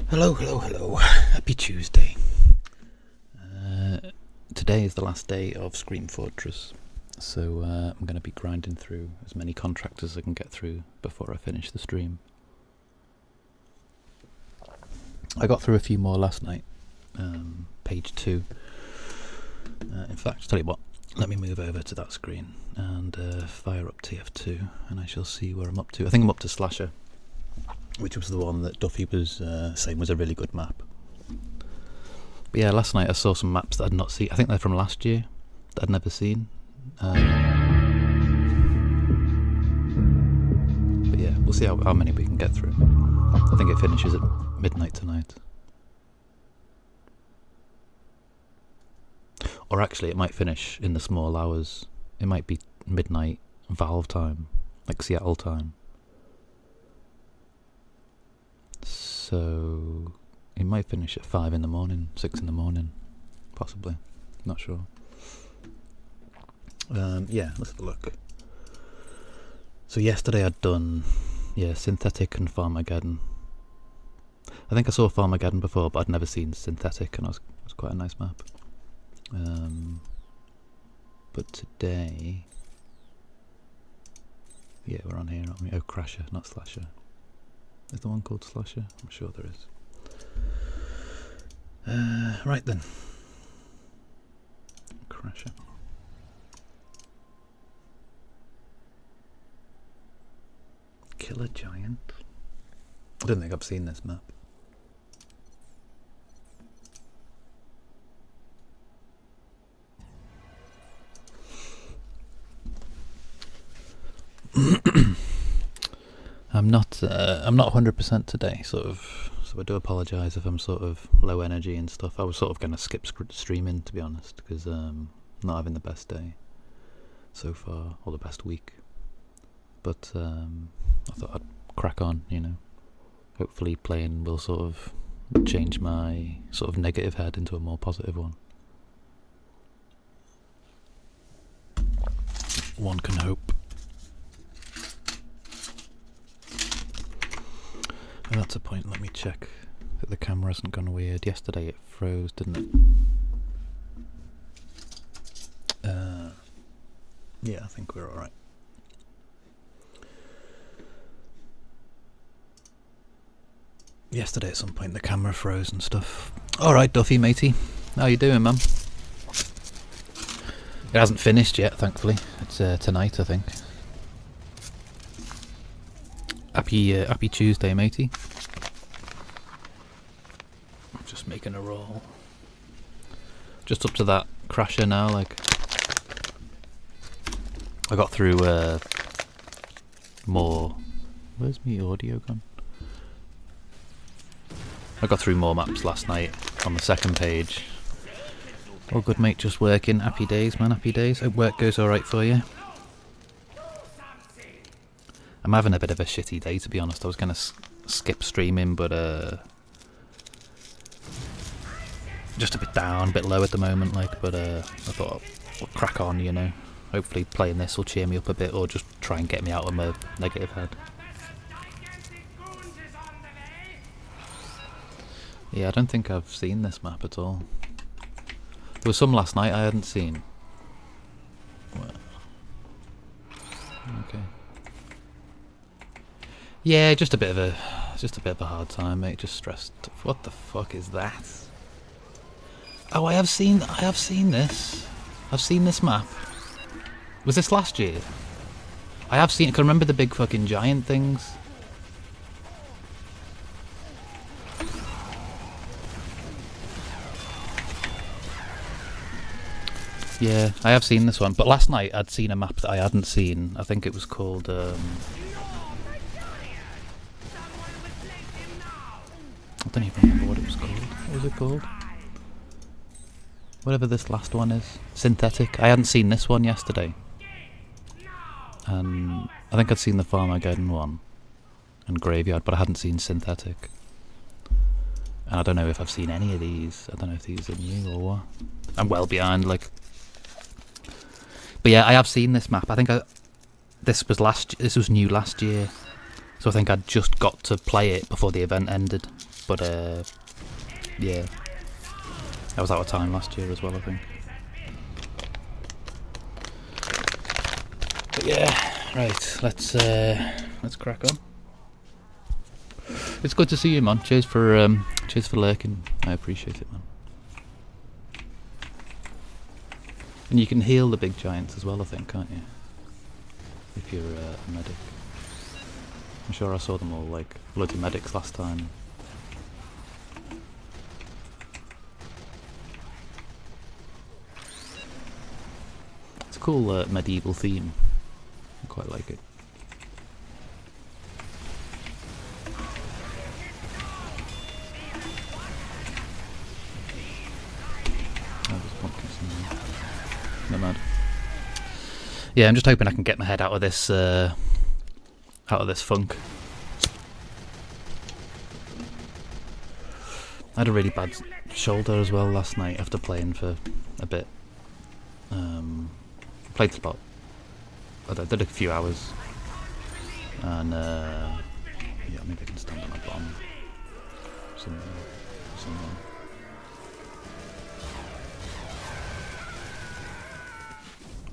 Hello. Happy Tuesday. Today is the last day of Scream Fortress, so I'm going to be grinding through as many contractors as I can get through before I finish the stream. I got through a few more last night, page 2. In fact, tell you what, let me move over to that screen and fire up TF2 and I shall see where I'm up to. I think I'm up to Slasher, which was the one that Duffy was saying was a really good map. But yeah, last night I saw some maps that I'd not seen. I think they're from last year that I'd never seen. But yeah, we'll see how many we can get through. I think it finishes at midnight tonight. Or actually, it might finish in the small hours. It might be midnight Valve time, like Seattle time. So it might finish at 5 in the morning, 6 in the morning, possibly. Not sure. Yeah, let's have a look. So yesterday I'd done, Synthetic and Farmageddon. I think I saw Farmageddon before, but I'd never seen Synthetic, and it was quite a nice map. But today, yeah, we're on here, aren't we? Oh, Crasher, not Slasher. Is the one called Slasher? I'm sure there is. Right then. Crasher. Killer Giant. I don't think I've seen this map. I'm not 100% today, sort of, so I do apologise if I'm sort of low energy and stuff. I was sort of going to skip streaming, to be honest, because I'm not having the best day so far, or the best week. But I thought I'd crack on, Hopefully playing will sort of change my sort of negative head into a more positive one. One can hope. And that's a point. Let me check that the camera hasn't gone weird. Yesterday it froze, didn't it? Yeah, I think we're alright. Yesterday at some point the camera froze and stuff. Alright, Duffy, matey. How you doing, man? It hasn't finished yet, thankfully. It's tonight, I think. Happy Tuesday, matey. I'm just making a roll. Just up to that Crasher now, like. I got through more. Where's my audio gone? I got through more maps last night on the second page. All good, mate, just working. Happy days, man, happy days. Hope work goes alright for you. I'm having a bit of a shitty day, to be honest. I was going to skip streaming, but just a bit down, a bit low at the moment, like, but I thought I'll crack on, you know. Hopefully playing this will cheer me up a bit, or just try and get me out of my negative head. Yeah, I don't think I've seen this map at all. There was some last night I hadn't seen. Okay. Yeah, just a bit of a hard time, mate. Just stressed. What the fuck is that? Oh, I have seen this. I've seen this map. Was this last year? I have seen it. Can I remember the big fucking giant things? Yeah, I have seen this one, but last night I'd seen a map that I hadn't seen. I think it was called I don't even remember what it was called. What was it called? Whatever this last one is. Synthetic. I hadn't seen this one yesterday. And I think I'd seen the Farmageddon one and Graveyard, but I hadn't seen Synthetic. And I don't know if I've seen any of these. I don't know if these are new or what. I'm well behind, like. But yeah, I have seen this map. I think this was new last year. So I think I'd just got to play it before the event ended. But yeah. I was out of time last year as well, I think. But yeah, right, let's crack on. It's good to see you, man. Cheers for lurking. I appreciate it, man. And you can heal the big giants as well, I think, can't you? If you're a medic. I'm sure I saw them all like bloody medics last time. It's a cool medieval theme. I quite like it. No mad. Yeah, I'm just hoping I can get my head out of this funk. I had a really bad shoulder as well last night after playing for a bit. Played a lot. I did a few hours, and yeah, maybe I can stand on a bomb. Somewhere.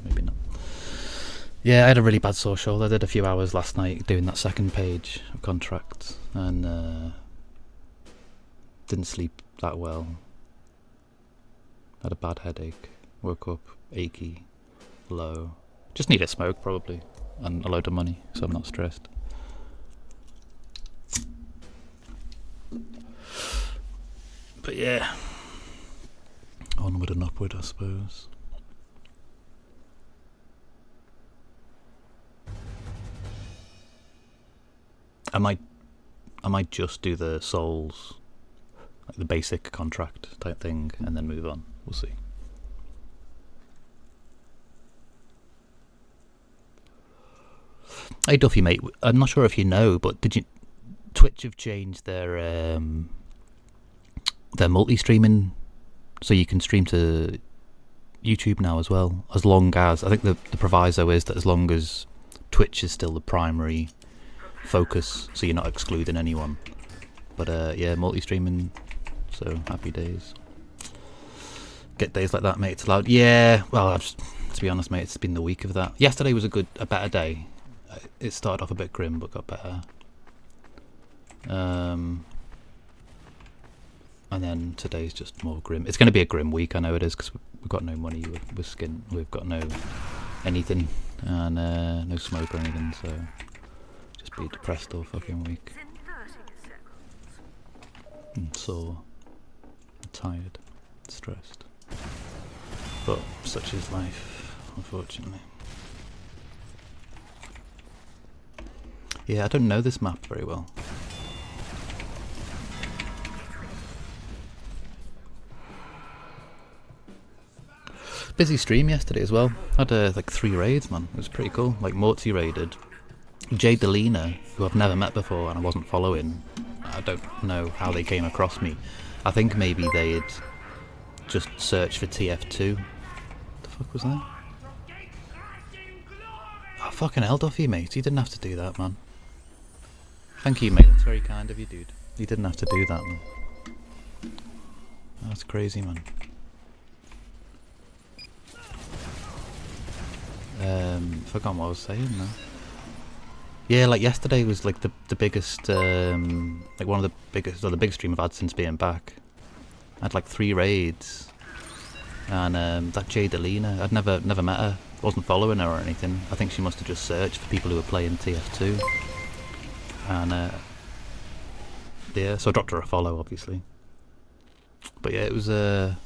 Maybe not. Yeah, I had a really bad sore shoulder. I did a few hours last night doing that second page of contracts, and didn't sleep that well. Had a bad headache. Woke up achy, low. Just need a smoke probably, and a load of money, so I'm not stressed. But yeah, onward and upward, I suppose. I might just do the souls, like the basic contract type thing, and then move on. We'll see. Hey Duffy, mate. I'm not sure if you know, but Twitch have changed their multi-streaming, so you can stream to YouTube now as well. As long as, I think the proviso is that as long as Twitch is still the primary focus, so you're not excluding anyone. But yeah, multi-streaming, so happy days. Get days like that, mate. It's allowed. Yeah, well, to be honest, mate, it's been the week of that. Yesterday was a better day. It started off a bit grim, but got better. And then today's just more grim. It's going to be a grim week, I know it is, because we've got no money with skin. We've got no anything, and no smoke or anything, so just be depressed all fucking week. And sore, tired, stressed. But such is life, unfortunately. Yeah, I don't know this map very well. Busy stream yesterday as well. Had like 3 raids, man. It was pretty cool. Like Morty raided. Jay Delina, who I've never met before and I wasn't following. I don't know how they came across me. I think maybe they'd just searched for TF2. What the fuck was that? Oh, fucking hell, Duffy, mate. You didn't have to do that, man. Thank you, mate. That's very kind of you, dude. You didn't have to do that, man. That's crazy, man. Forgot what I was saying now. Yeah, like yesterday was like the biggest, like one of the biggest, or the biggest stream I've had since being back. I had like 3 raids, and that Jay Delina, I'd never met her, wasn't following her or anything. I think she must have just searched for people who were playing TF2, and yeah, so I dropped her a follow, obviously. But yeah, it was a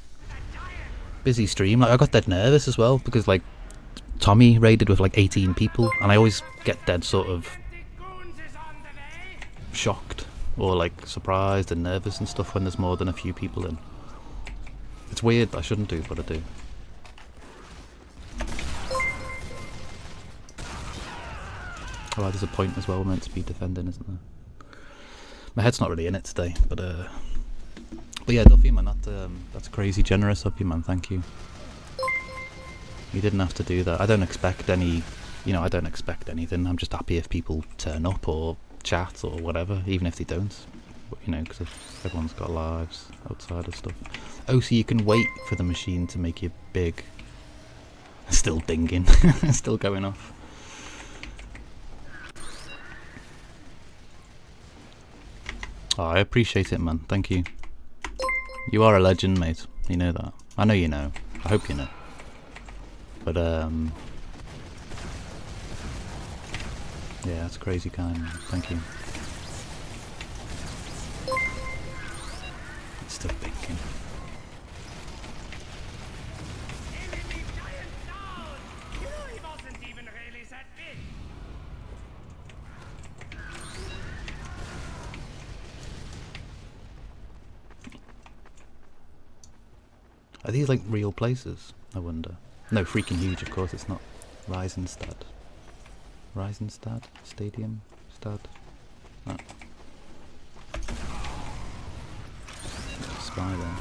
busy stream. Like I got dead nervous as well because like Tommy raided with like 18 people, and I always get dead sort of shocked or like surprised and nervous and stuff when there's more than a few people in. It's weird, I shouldn't do, but I do. Oh, there's a point as well we're meant to be defending, isn't there? My head's not really in it today, but yeah, Duffy, man, that's crazy generous of you, man, thank you. You didn't have to do that. I don't expect any, you know, I don't expect anything. I'm just happy if people turn up or chat or whatever, even if they don't. But, you know, because everyone's got lives outside of stuff. Oh, so you can wait for the machine to make you big. Still dinging. Still going off. Oh, I appreciate it, man. Thank you. You are a legend, mate. You know that. I know you know. I hope you know. But yeah, that's crazy kind. Thank you. It's still thinking. Are these like real places? I wonder. No, freaking huge, of course, it's not. Reisenstad. Reisenstad? Stadium? Stad? No. Spy there.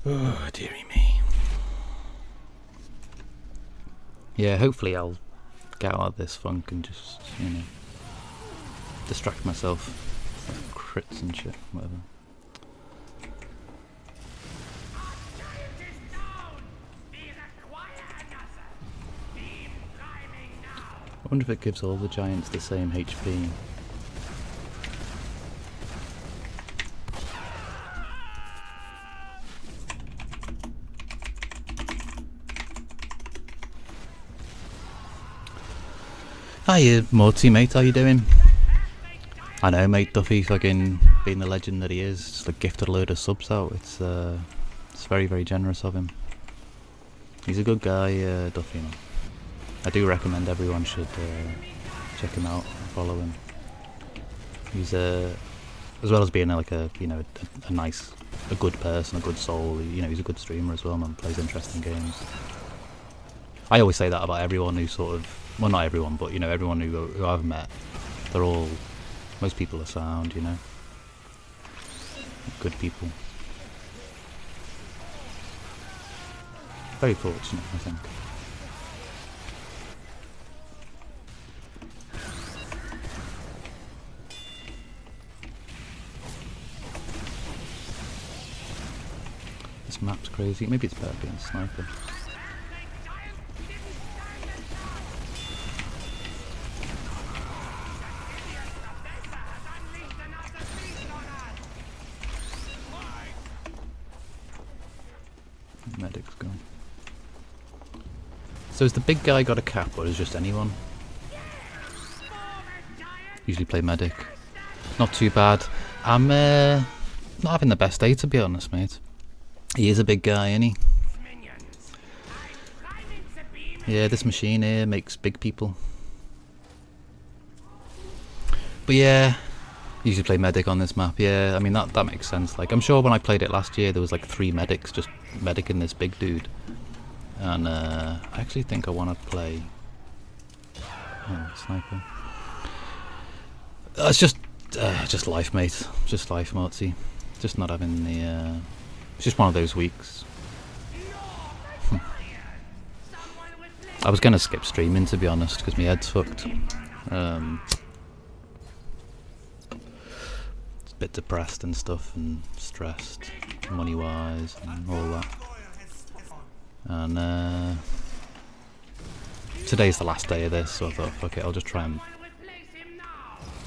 Oh, dearie me. Yeah, hopefully I'll get out of this funk and just, you know, distract myself. Like crits and shit, whatever. I wonder if it gives all the giants the same HP. Hiya, Morty, mate, how you doing? I know, mate, Duffy, fucking being the legend that he is, just like gifted a load of subs out. It's very, very generous of him. He's a good guy, Duffy. I do recommend everyone should check him out and follow him. He's as well as being like a, you know, a nice, a good person, a good soul. You know, he's a good streamer as well, man. Plays interesting games. I always say that about everyone who sort of, well, not everyone, but you know, everyone who I've met. They're all, most people are sound, you know. Good people. Very fortunate, I think. This map's crazy. Maybe it's better being a sniper. Medic's gone. So has the big guy got a cap, or is just anyone? Usually play medic. Not too bad. I'm not having the best day, to be honest, mate. He is a big guy, isn't he? Yeah, this machine here makes big people. But yeah, usually play medic on this map. Yeah, I mean that makes sense. Like, I'm sure when I played it last year, there was like 3 medics just medicing this big dude. And I actually think I want to play. Oh, sniper. It's just life, mate. Just life, Mortsy. Just not having the. It's just one of those weeks. I was gonna skip streaming, to be honest, because my head's fucked. It's a bit depressed and stuff, and stressed, money-wise, and all that. And today's the last day of this, so I thought, fuck it, I'll just try and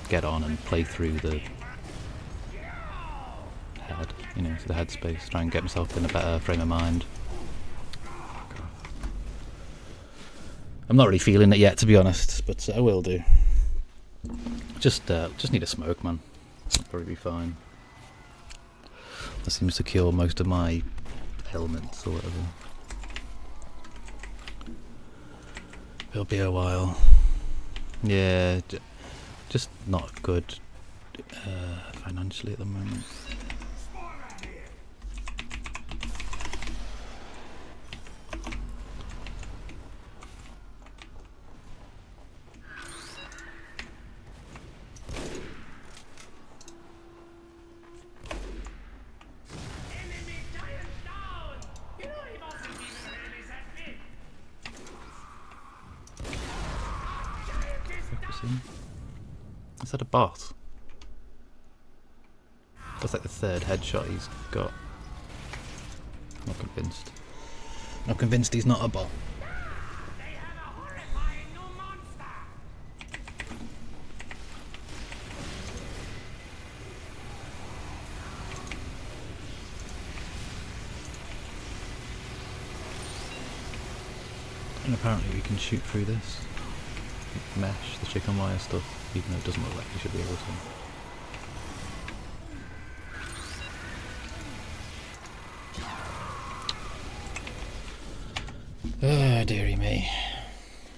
get on and play through the head, you know, the headspace, try and get myself in a better frame of mind. I'm not really feeling it yet, to be honest, but I will do. Just need a smoke, man. I'll probably be fine. That seems to cure most of my ailments or whatever. It'll be a while. Yeah, just not good financially at the moment. Is that a bot? That's like the 3rd headshot he's got. Not convinced. Not convinced he's not a bot. And apparently we can shoot through this mesh, the chicken wire stuff. Even though it doesn't look like you should be able to. Oh, dearie me.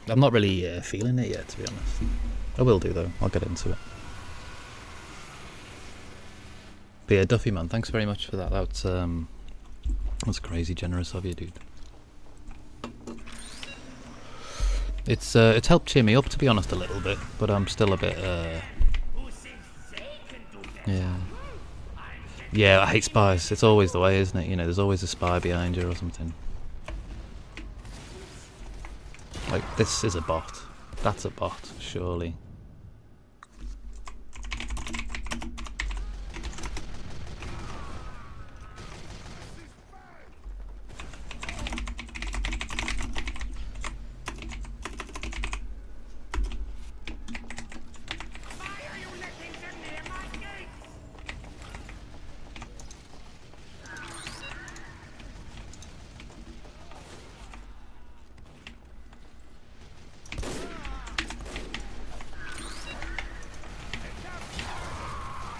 I'm not really feeling it yet, to be honest. I will do, though. I'll get into it. But yeah, Duffy, man, thanks very much for that. That's crazy generous of you, dude. It's helped cheer me up, to be honest, a little bit, but I'm still a bit yeah, I hate spies. It's always the way, isn't it? You know, there's always a spy behind you or something. Like, this is a bot. That's a bot, surely.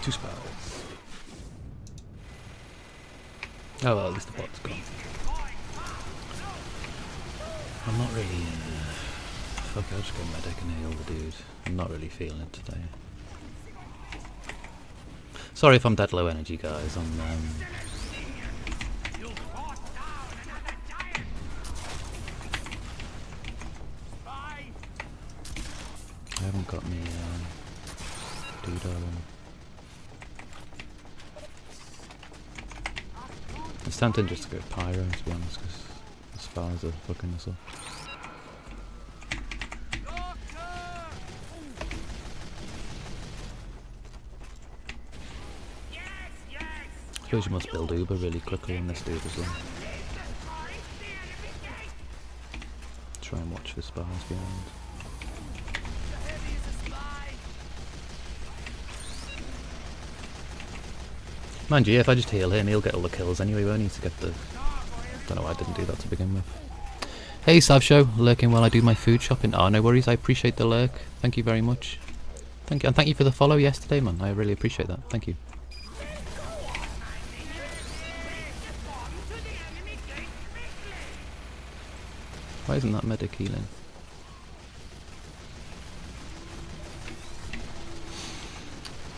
Two spells. Oh well, at least the bot's gone. I'm not really fuck, I'll just go medic and heal the dude. I'm not really feeling it today. Sorry if I'm dead low energy, guys. I haven't got me dude on. It's tempting just to go pyro, to be honest, because the spars are fucking us up. I suppose you must build Uber really quickly on this dude as well. Try and watch for spars behind. Mind you, if I just heal him, he'll get all the kills anyway, won't he, to get the... Don't know why I didn't do that to begin with. Hey Savshow, lurking while I do my food shopping. Oh, no worries, I appreciate the lurk. Thank you very much. Thank you, and thank you for the follow yesterday, man. I really appreciate that. Thank you. Why isn't that medic healing?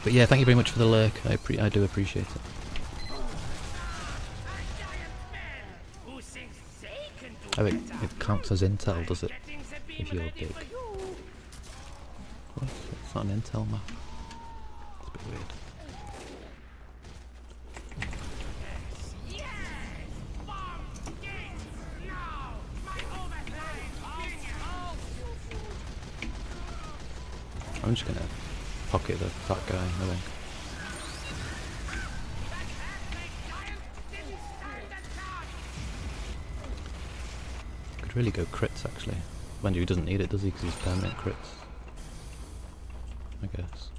But yeah, thank you very much for the lurk. I do appreciate it. Oh, it counts as intel, does it? If you're big. What? It's not an intel map. It's a bit weird. I'm just gonna pocket the fat guy, I think. Could really go crits actually. Mind you, he doesn't need it, does he? Because he's permanent crits. I guess.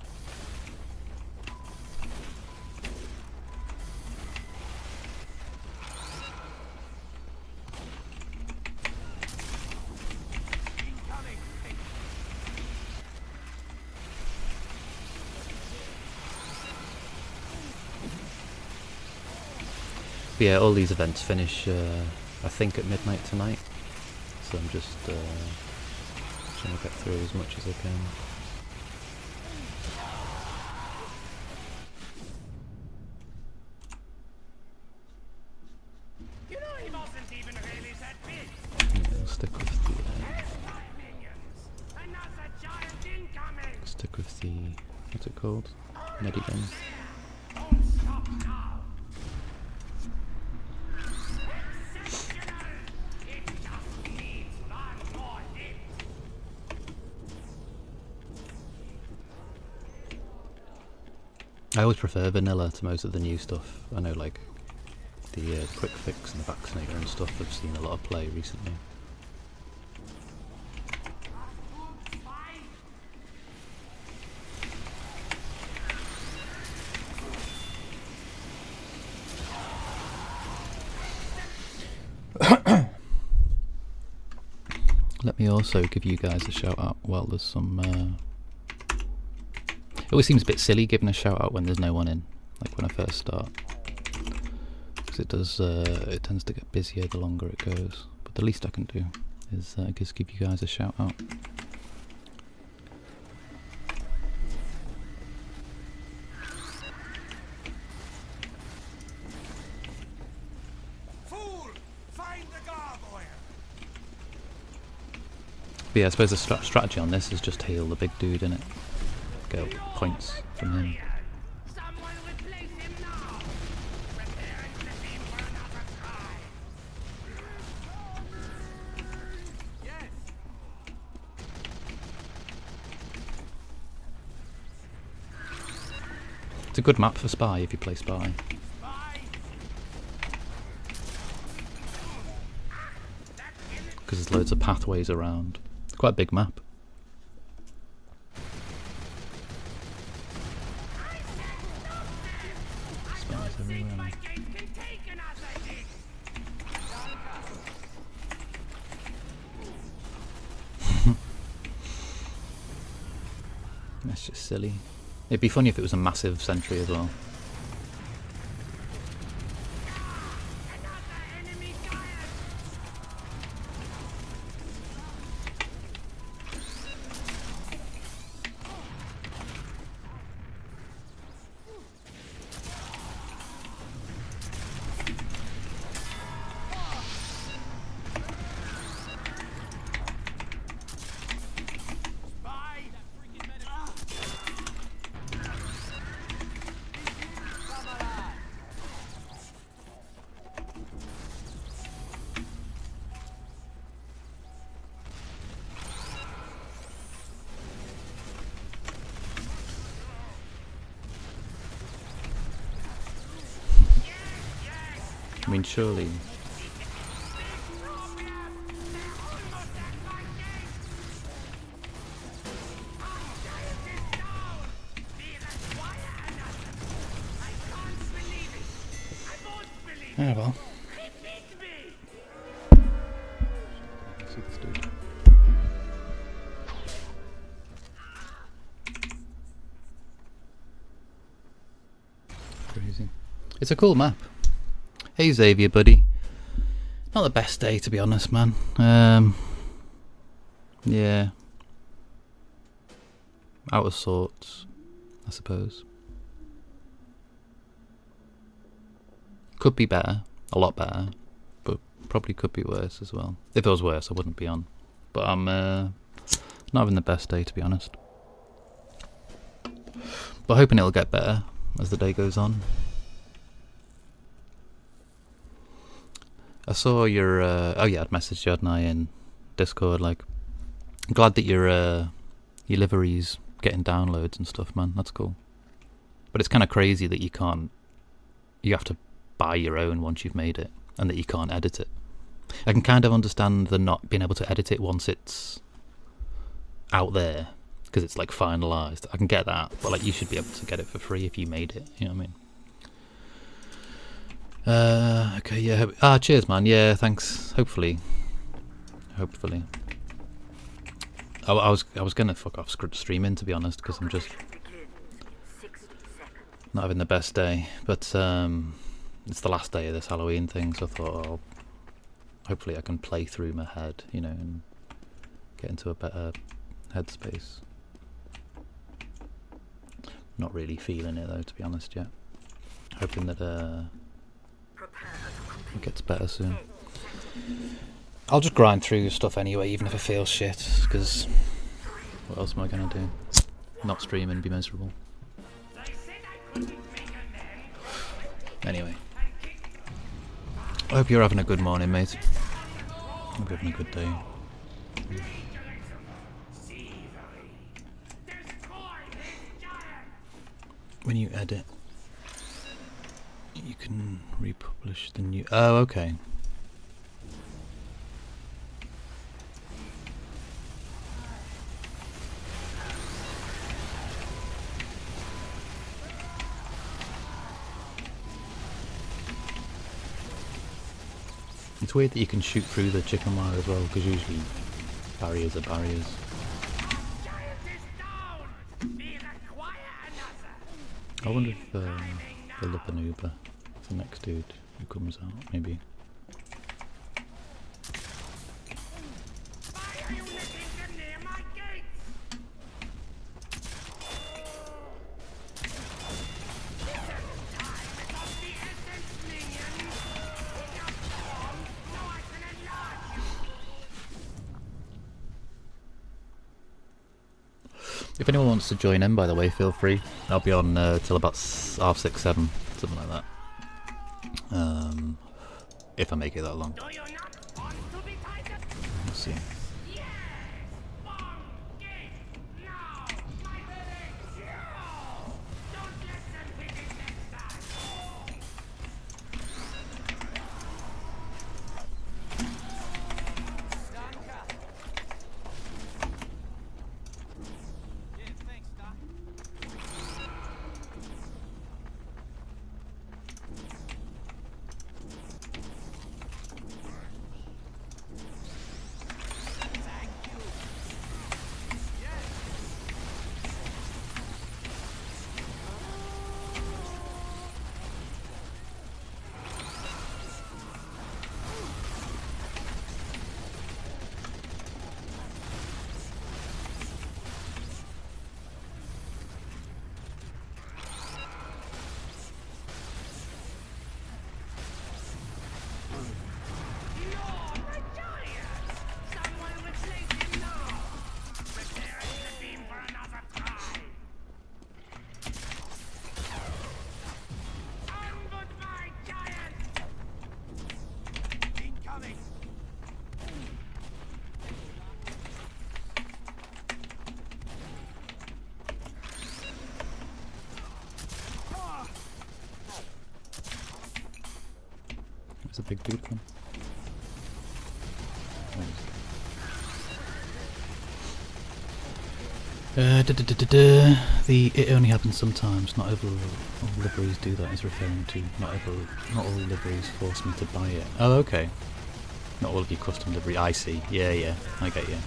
But yeah, all these events finish, I think, at midnight tonight. So I'm just trying to get through as much as I can. You know he wasn't even really that big. Yeah, I'll stick with the. Another giant incoming. Stick with the. What's it called? Medigun. Don't stop now. Exceptional. It just needs one more hit. I always prefer vanilla to most of the new stuff. I know, like the quick fix and the vaccinator and stuff. I've seen a lot of play recently. Let me also give you guys a shout out while there's some. It always seems a bit silly giving a shout out when there's no one in, like when I first start, because it does. It tends to get busier the longer it goes. But the least I can do is just give you guys a shout out. Fool! Find the gargoyle. But yeah, I suppose the strategy on this is just heal the big dude in it. Get points from him. Someone replace him now. Prepare and set him for another try. Yes. It's a good map for Spy if you play Spy, Bye. because there's loads of pathways around. It's quite a big map. Spies everywhere. My gate can take another hit. That's just silly. It'd be funny if it was a massive sentry as well. Another enemy giant. Bye. I mean, surely. Oh well. See this dude. Crazy. It's a cool map. Hey Xavier, buddy. Not the best day, to be honest, man. Yeah. Out of sorts, I suppose. Could be better, a lot better, but probably could be worse as well. If it was worse, I wouldn't be on. But I'm not having the best day, to be honest. But hoping it'll get better as the day goes on. I saw your oh yeah, I'd messaged you, hadn't I, in Discord. Like, I'm glad that your livery's getting downloads and stuff, man. That's cool. But it's kind of crazy that you have to buy your own once you've made it, and that you can't edit it. I can kind of understand the not being able to edit it once it's out there, because it's like finalized. I can get that, but like, you should be able to get it for free if you made it. You know what I mean? Okay, yeah. Cheers, man. Yeah, thanks. Hopefully. I was gonna fuck off streaming, to be honest, because I'm just not having the best day. But it's the last day of this Halloween thing, so I thought, hopefully I can play through my head, you know, and get into a better headspace. Not really feeling it though, to be honest, yet. Hoping that it gets better soon. I'll just grind through stuff anyway, even if I feel shit, because what else am I gonna do? Not stream and be miserable. Anyway, I hope you're having a good morning, mate. I hope you're having a good day. When you edit, you can republish the new... Oh, okay. It's weird that you can shoot through the chicken wire as well, because usually barriers are barriers. I wonder if the Lipanuba, the next dude who comes out, maybe. If anyone wants to join in, by the way, feel free. I'll be on till about 6:30, 7, something like that. If I make it that long. We'll see. There's a big dude come. The "it only happens sometimes, not all liveries do that" is referring to not all liveries force me to buy it. Oh, okay. Not all of your custom livery. I see. Yeah, I get you.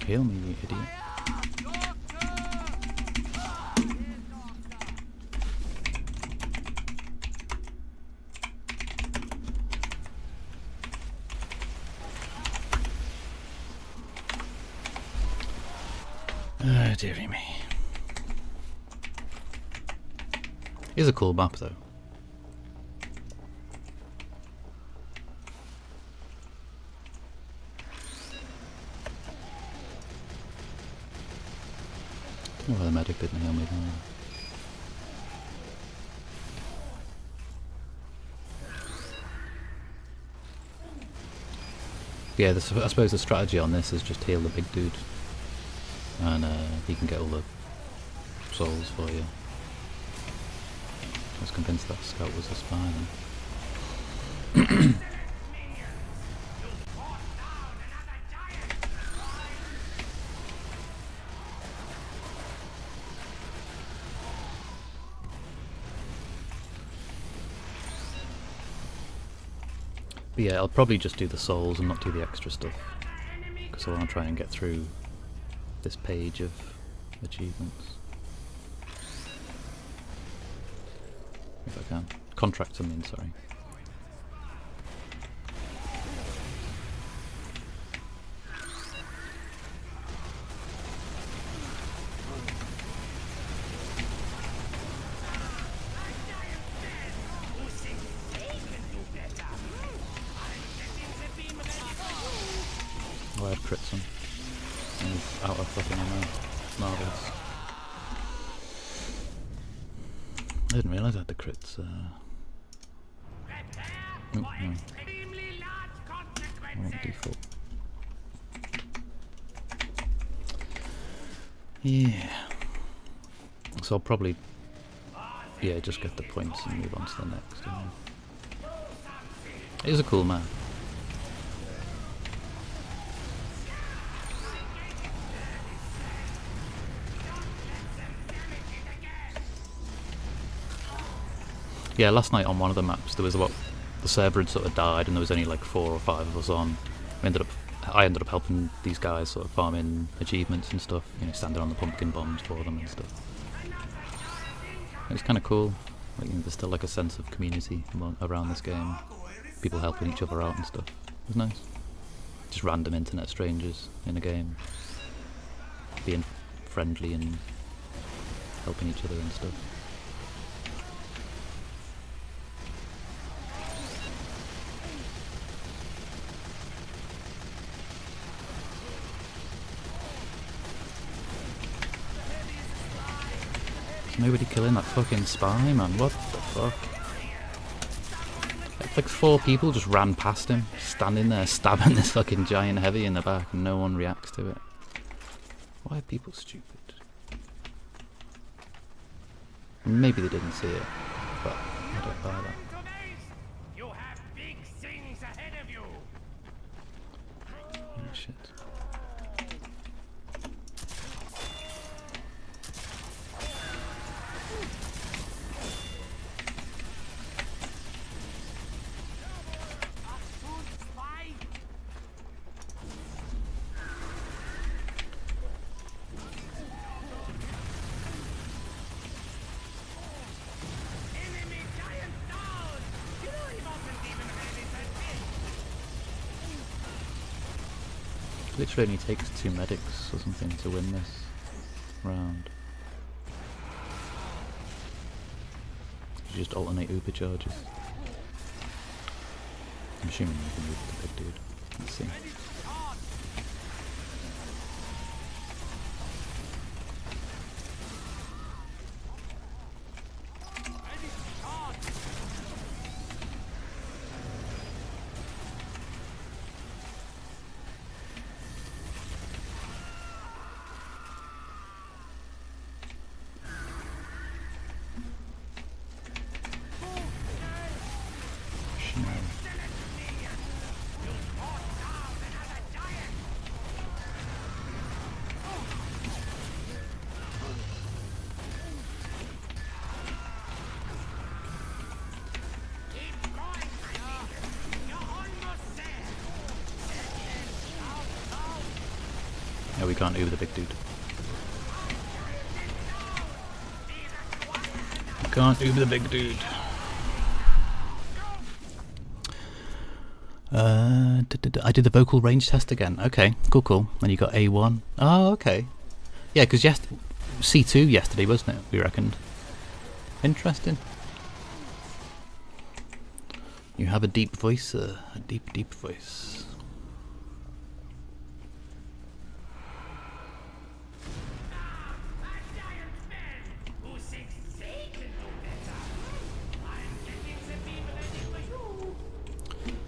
Kill me, you idiot. Oh, dearie me. It's a cool map, though. I don't know why the medic didn't heal me there. Yeah, I suppose the strategy on this is just heal the big dude, and he can get all the souls for you. I was convinced that scout was a spy then. But yeah, I'll probably just do the souls and not do the extra stuff, because I want to try and get through this page of achievements. If I can. Contracts, I mean, sorry. Oh, I had crits on. And he's out of fucking ammo. Marvellous. I didn't realise I had the crits. Oh, no. I want default. Yeah. So I'll probably, yeah, just get the points and move on to the next. It is a cool map. Yeah, last night on one of the maps there was about, the server had sort of died and there was only like 4 or 5 of us on. I ended up helping these guys sort of farming achievements and stuff, you know, standing on the pumpkin bombs for them and stuff. It was kind of cool. Like, you know, there's still like a sense of community around this game. People helping each other out and stuff. It was nice. Just random internet strangers in a game, being friendly and helping each other and stuff. Nobody killing that fucking spy, man. What the fuck? Like 4 people just ran past him, standing there stabbing this fucking giant heavy in the back, and no one reacts to it. Why are people stupid? Maybe they didn't see it, but I don't buy that. You have big things ahead of you. Oh shit. Literally only takes 2 medics or something to win this round. You just alternate Uber charges. I'm assuming you can move the big dude. Let's see. we can't Uber the big dude. We can't Uber the big dude. I did the vocal range test again. Okay, cool. And you got A1. Oh, okay. Yeah, because C2 yesterday, wasn't it? We reckoned. Interesting. You have a deep voice, sir. A deep voice.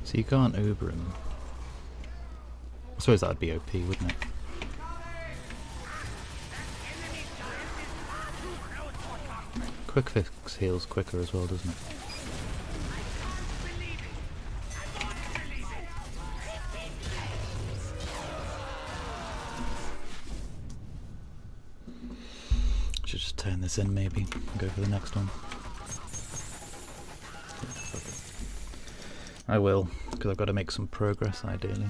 So you can't Uber him. I suppose that'd be OP, wouldn't it? Quick fix heals quicker as well, doesn't it? Should just turn this in maybe and go for the next one. I will, because I've got to make some progress ideally.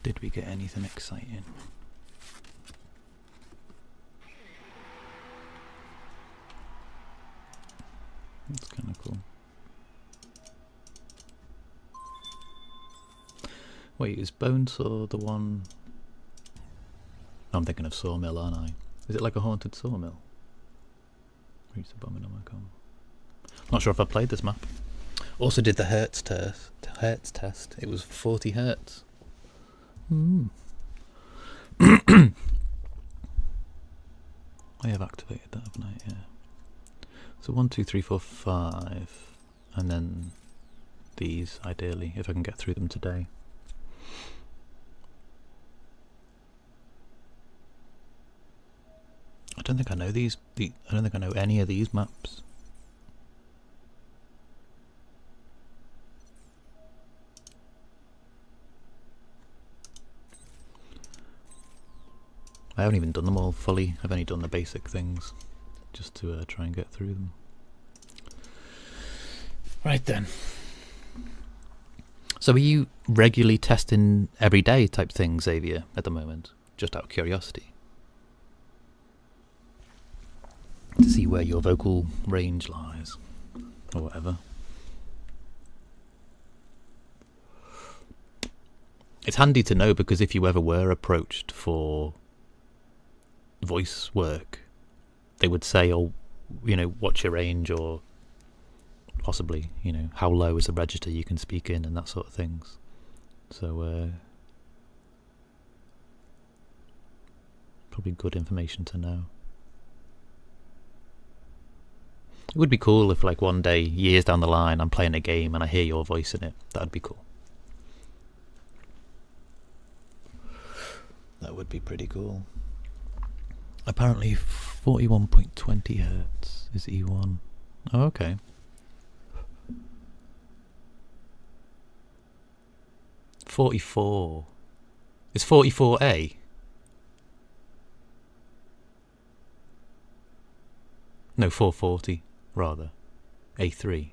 Did we get anything exciting? That's kind of cool. Wait, is Bonesaw the one... I'm thinking of Sawmill, aren't I? Is it like a haunted sawmill? Reach the bomb in my com. Not sure if I played this map. Also did the Hertz test. It was 40 Hertz. I have activated that, haven't I? Yeah. So 1, 2, 3, 4, 5, and then these, ideally, if I can get through them today. I don't think I know these. I don't think I know any of these maps. I haven't even done them all fully. I've only done the basic things, just to try and get through them. Right then. So are you regularly testing everyday type things, Xavier, at the moment? Just out of curiosity. To see where your vocal range lies, or whatever. It's handy to know, because if you ever were approached for voice work, they would say, oh, you know, what's your range, or possibly, you know, how low is the register you can speak in, and that sort of things. So probably good information to know. It would be cool if, like, one day, years down the line, I'm playing a game and I hear your voice in it. That'd be cool. That would be pretty cool. Apparently 41.20 Hertz is E1. Oh, okay. .44. Is 44A? No, 440 rather. A3.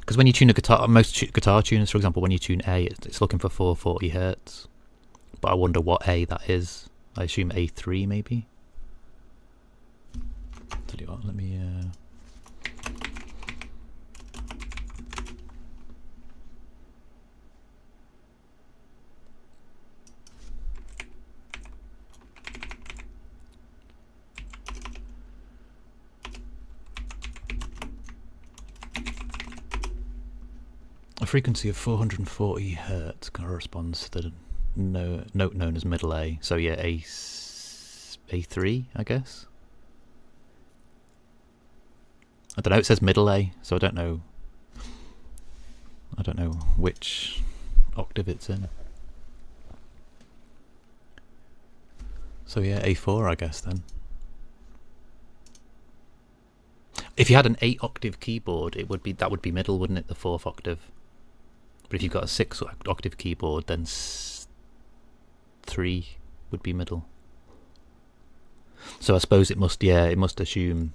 Because when you tune a guitar, most guitar tuners, for example, when you tune A, it's looking for 440 Hertz. But I wonder what A that is. I assume A3 maybe. Tell you what, let me a frequency of 440 Hertz corresponds to the note known as middle A. So yeah, A3, I guess. I don't know, it says middle A, so I don't know which octave it's in. So yeah, A4 I guess then. If you had an 8 octave keyboard, that would be middle, wouldn't it? The 4th octave. But if you've got a 6 octave keyboard, then 3 would be middle. So I suppose it must assume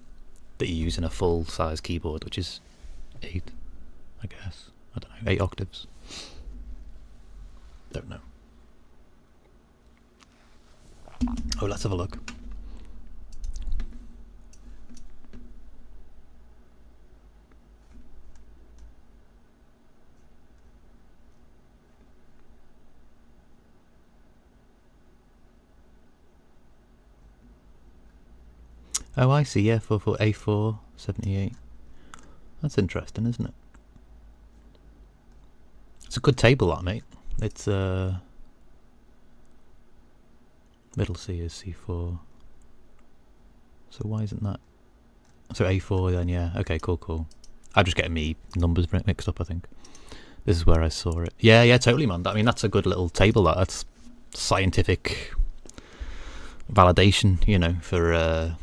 that you're using a full size keyboard, which is 8, I guess. I don't know, 8 octaves. Don't know. Oh, let's have a look. Oh, I see, yeah, for A4, 78. That's interesting, isn't it? It's a good table, that, mate. It's, middle C is C4. So why isn't that? So A4 then, yeah. Okay, cool. I'm just getting me numbers mixed up, I think. This is where I saw it. Yeah, totally, man. I mean, that's a good little table, that. That's scientific validation, you know, for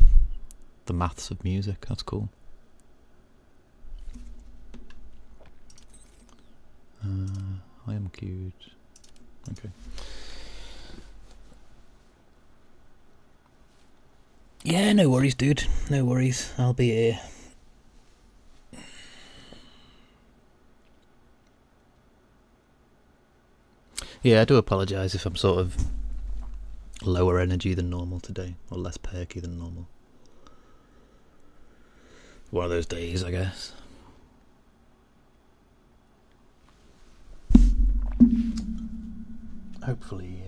the maths of music. That's cool. I am queued. Okay. Yeah, no worries, dude. No worries. I'll be here. Yeah, I do apologise if I'm sort of lower energy than normal today, or less perky than normal. One of those days, I guess. Hopefully,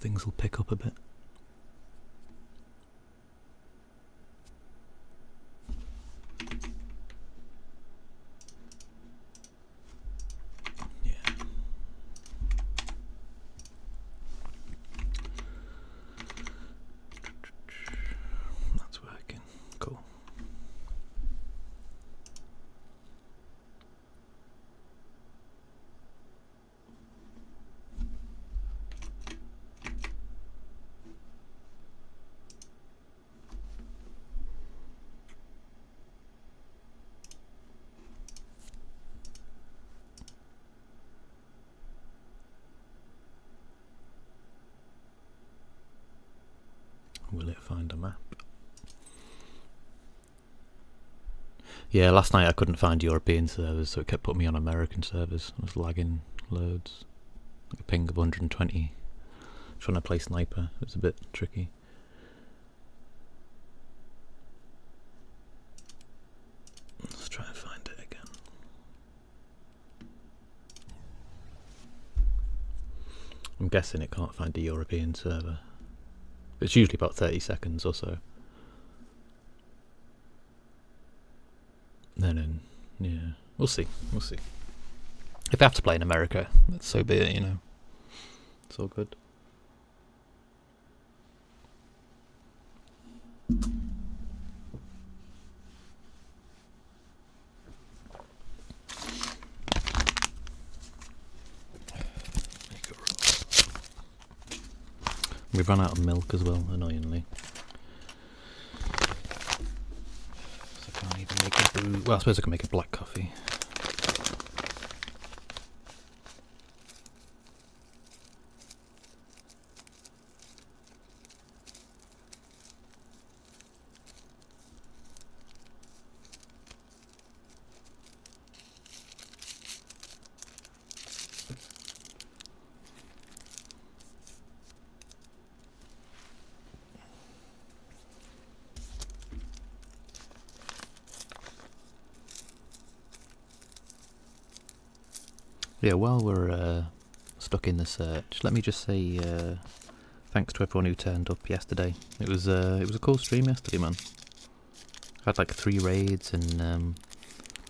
things will pick up a bit. That's working. Cool. Will it find a map? Yeah, last night I couldn't find European servers, so it kept putting me on American servers. I was lagging loads. Like a ping of 120. Trying to play sniper, it was a bit tricky. Let's try and find it again. I'm guessing it can't find a European server. It's usually about 30 seconds or so. Then, yeah, we'll see. If I have to play in America, that's so be it, you know. It's all good. We've run out of milk as well, annoyingly. So I can't even make a brew. Well, I suppose I can make a black coffee. Yeah, while we're stuck in the search, let me just say thanks to everyone who turned up yesterday. It was a cool stream yesterday, man. I had like 3 raids, and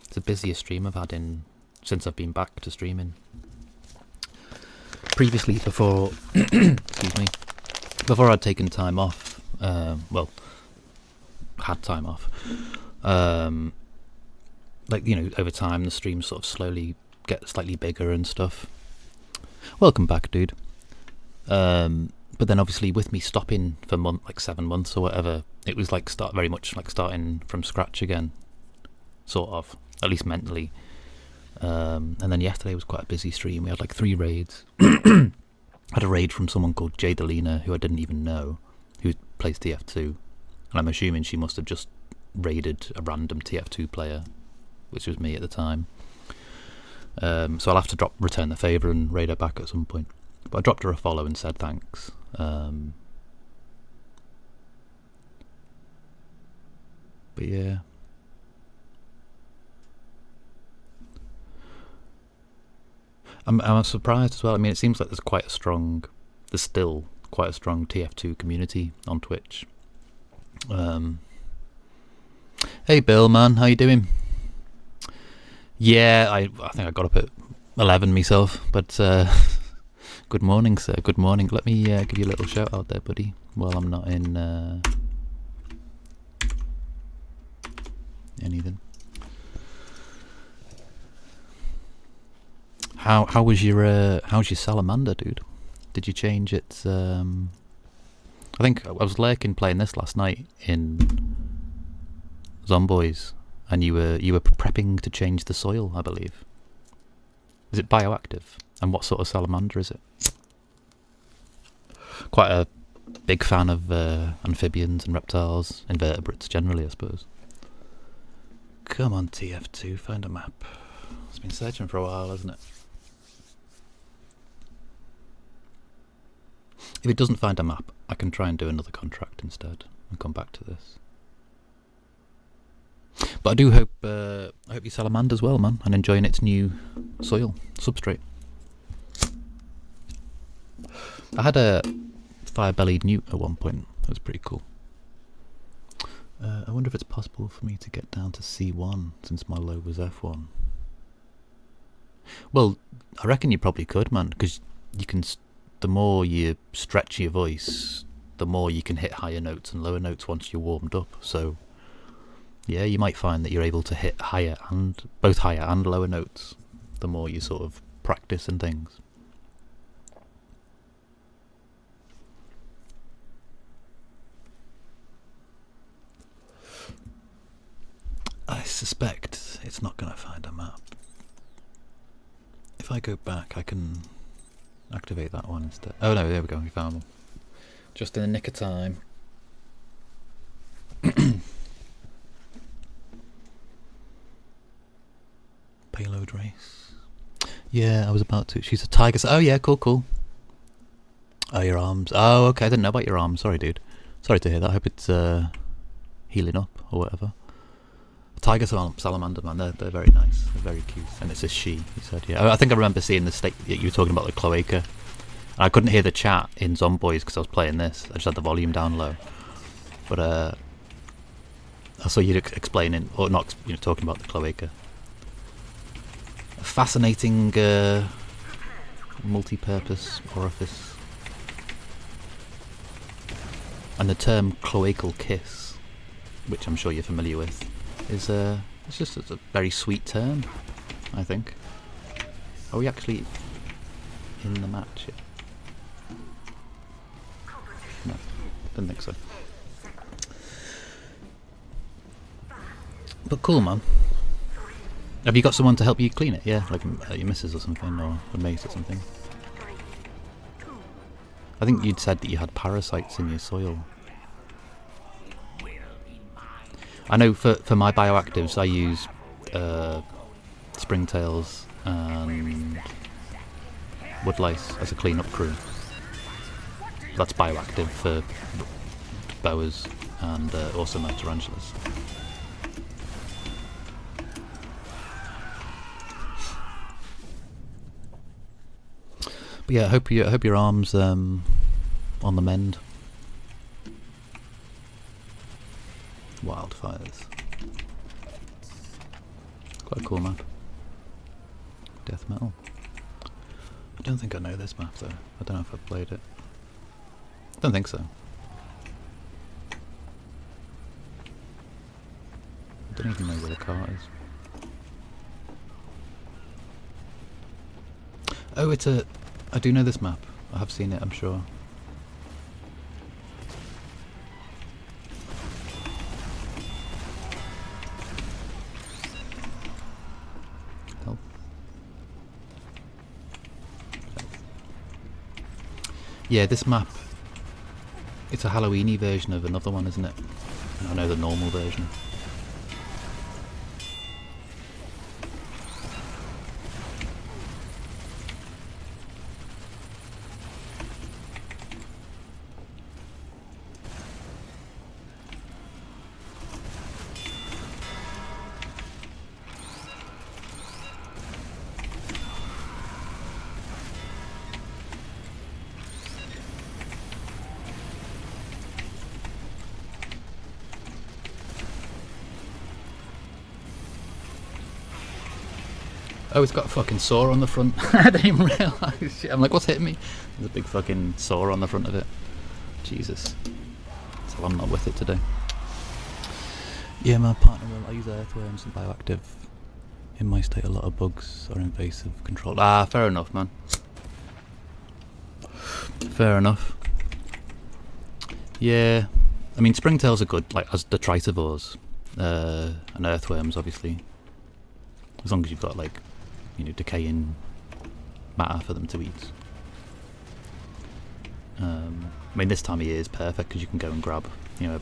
it's the busiest stream I've had since I've been back to streaming. Previously, before excuse me, before I'd taken time off, well, had time off. Like, you know, over time the stream sort of slowly get slightly bigger and stuff. Welcome back, dude. But then obviously with me stopping for like 7 months or whatever, it was like very much like starting from scratch again, sort of, at least mentally. And then yesterday was quite a busy stream. We had like 3 raids. had a raid from someone called Jadalina, who I didn't even know, who plays TF2, and I'm assuming she must have just raided a random TF2 player, which was me at the time. So I'll have to return the favour and raid her back at some point. But I dropped her a follow and said thanks. But yeah. I'm surprised as well. I mean, it seems like there's still quite a strong TF2 community on Twitch. Hey Bill, man, how you doing? Yeah, I think I got up at 11 myself, but good morning, sir. Good morning. Let me give you a little shout out there, buddy, while I'm not in anything. How's your salamander, dude? Did you change it? I think I was lurking playing this last night in Zomboys, and you were prepping to change the soil, I believe. Is it bioactive? And what sort of salamander is it? Quite a big fan of amphibians and reptiles, invertebrates generally, I suppose. Come on, TF2, find a map. It's been searching for a while, hasn't it? If it doesn't find a map, I can try and do another contract instead and come back to this. But I do hope you salamander's well, man, and enjoying its new soil substrate. I had a fire-bellied newt at one point. That was pretty cool. I wonder if it's possible for me to get down to C1 since my low was F1. Well, I reckon you probably could, man, because you can. The more you stretch your voice, the more you can hit higher notes and lower notes once you're warmed up. So, yeah, you might find that you're able to hit both higher and lower notes the more you sort of practice and things. I suspect it's not going to find a map. If I go back, I can activate that one instead. Oh no, there we go, we found one. Just in the nick of time. Payload race. Yeah, I was about to. She's a tiger. Oh yeah, cool. Oh, your arms. Oh, okay, I didn't know about your arms. Sorry, dude. Sorry to hear that. I hope it's healing up or whatever. Tiger salamander, man, they're very nice. They're very cute. And it's a she, you said, yeah. I think I remember seeing the state that you were talking about, the cloaca. And I couldn't hear the chat in Zomboys because I was playing this. I just had the volume down low. But I saw you explaining, or not, talking about the cloaca. A fascinating multi-purpose orifice. And the term cloacal kiss, which I'm sure you're familiar with, is it's just a very sweet term, I think. Are we actually in the match yet? No, didn't think so. But cool, man. Have you got someone to help you clean it? Yeah, like your missus or something, or a mate or something. I think you'd said that you had parasites in your soil. I know for my bioactives I use springtails and woodlice as a clean-up crew. That's bioactive for boas and also my tarantulas. But yeah, I hope your arm's on the mend. Wildfires. Quite a cool map. Death metal. I don't think I know this map though. I don't know if I've played it. I don't think so. I don't even know where the car is. Oh, I do know this map. I have seen it, I'm sure. Yeah, this map, it's a Halloweeny version of another one, isn't it? I know the normal version. Oh, it's got a fucking saw on the front. I didn't even realise. I'm like, what's hitting me? There's a big fucking saw on the front of it. Jesus. So I'm not with it today. Yeah, my partner will. I use earthworms and bioactive. In my state, a lot of bugs are invasive control. Ah, fair enough, man. Fair enough. Yeah. I mean, springtails are good, like, as detritivores. And earthworms, obviously. As long as you've got, like, you know, decaying matter for them to eat. I mean, this time of year is perfect because you can go and grab, you know,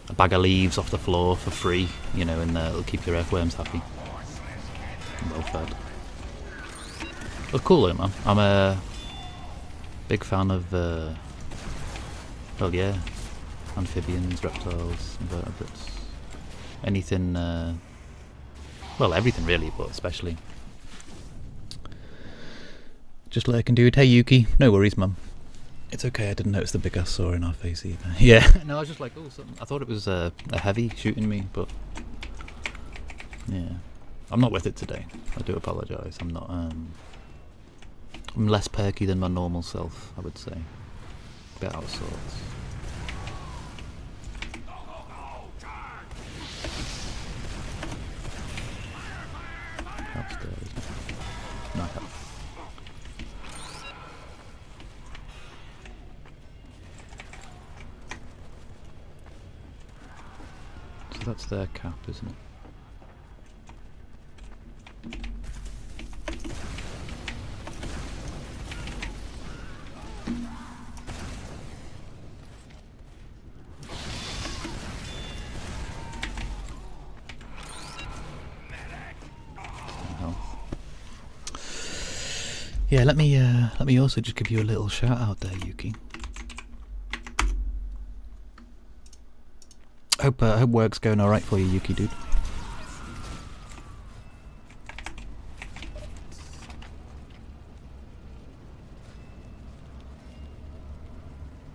a bag of leaves off the floor for free, you know, and it'll keep your earthworms happy. And well fed. But cool though, man. I'm a big fan of, well, yeah, amphibians, reptiles, invertebrates, anything, well, everything really, but especially. Just lurking, dude. Hey, Yuki. No worries, mum. It's okay, I didn't notice the big ass saw in our face either. Yeah, no, I was just like, oh, something. I thought it was a heavy shooting me, but yeah. I'm not with it today. I do apologise. I'm not, I'm less perky than my normal self, I would say. A bit out of sorts. Upstairs. No, so that's their cap, isn't it? Yeah, let me also just give you a little shout out there, Yuki. Hope work's going all right for you, Yuki, dude.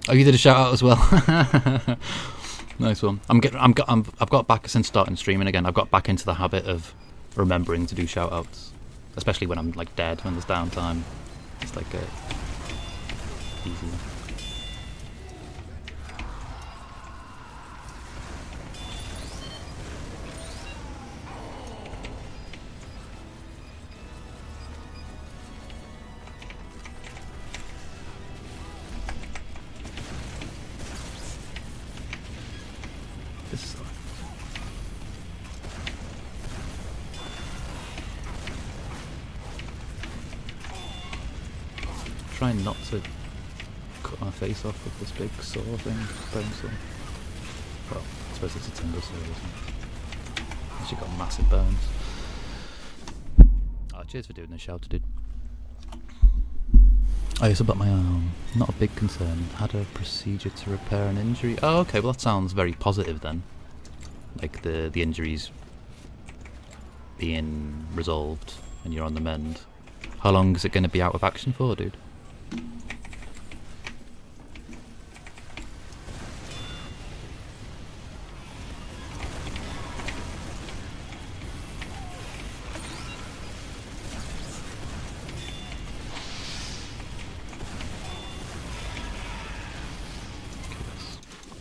Oh, you did a shout out as well. Nice one. I've got back since starting streaming again. I've got back into the habit of remembering to do shout outs. Especially when I'm like dead, when there's downtime. It's like easier. This trying not to cut my face off with this big saw thing, bone saw. Well, I suppose it's a timber saw, isn't it? Unless you've got massive bones. Oh, cheers for doing the shout, dude. Oh, it's about my arm. Not a big concern. Had a procedure to repair an injury. Oh, okay, well that sounds very positive then. Like the injury's being resolved and you're on the mend. How long is it going to be out of action for, dude? Okay,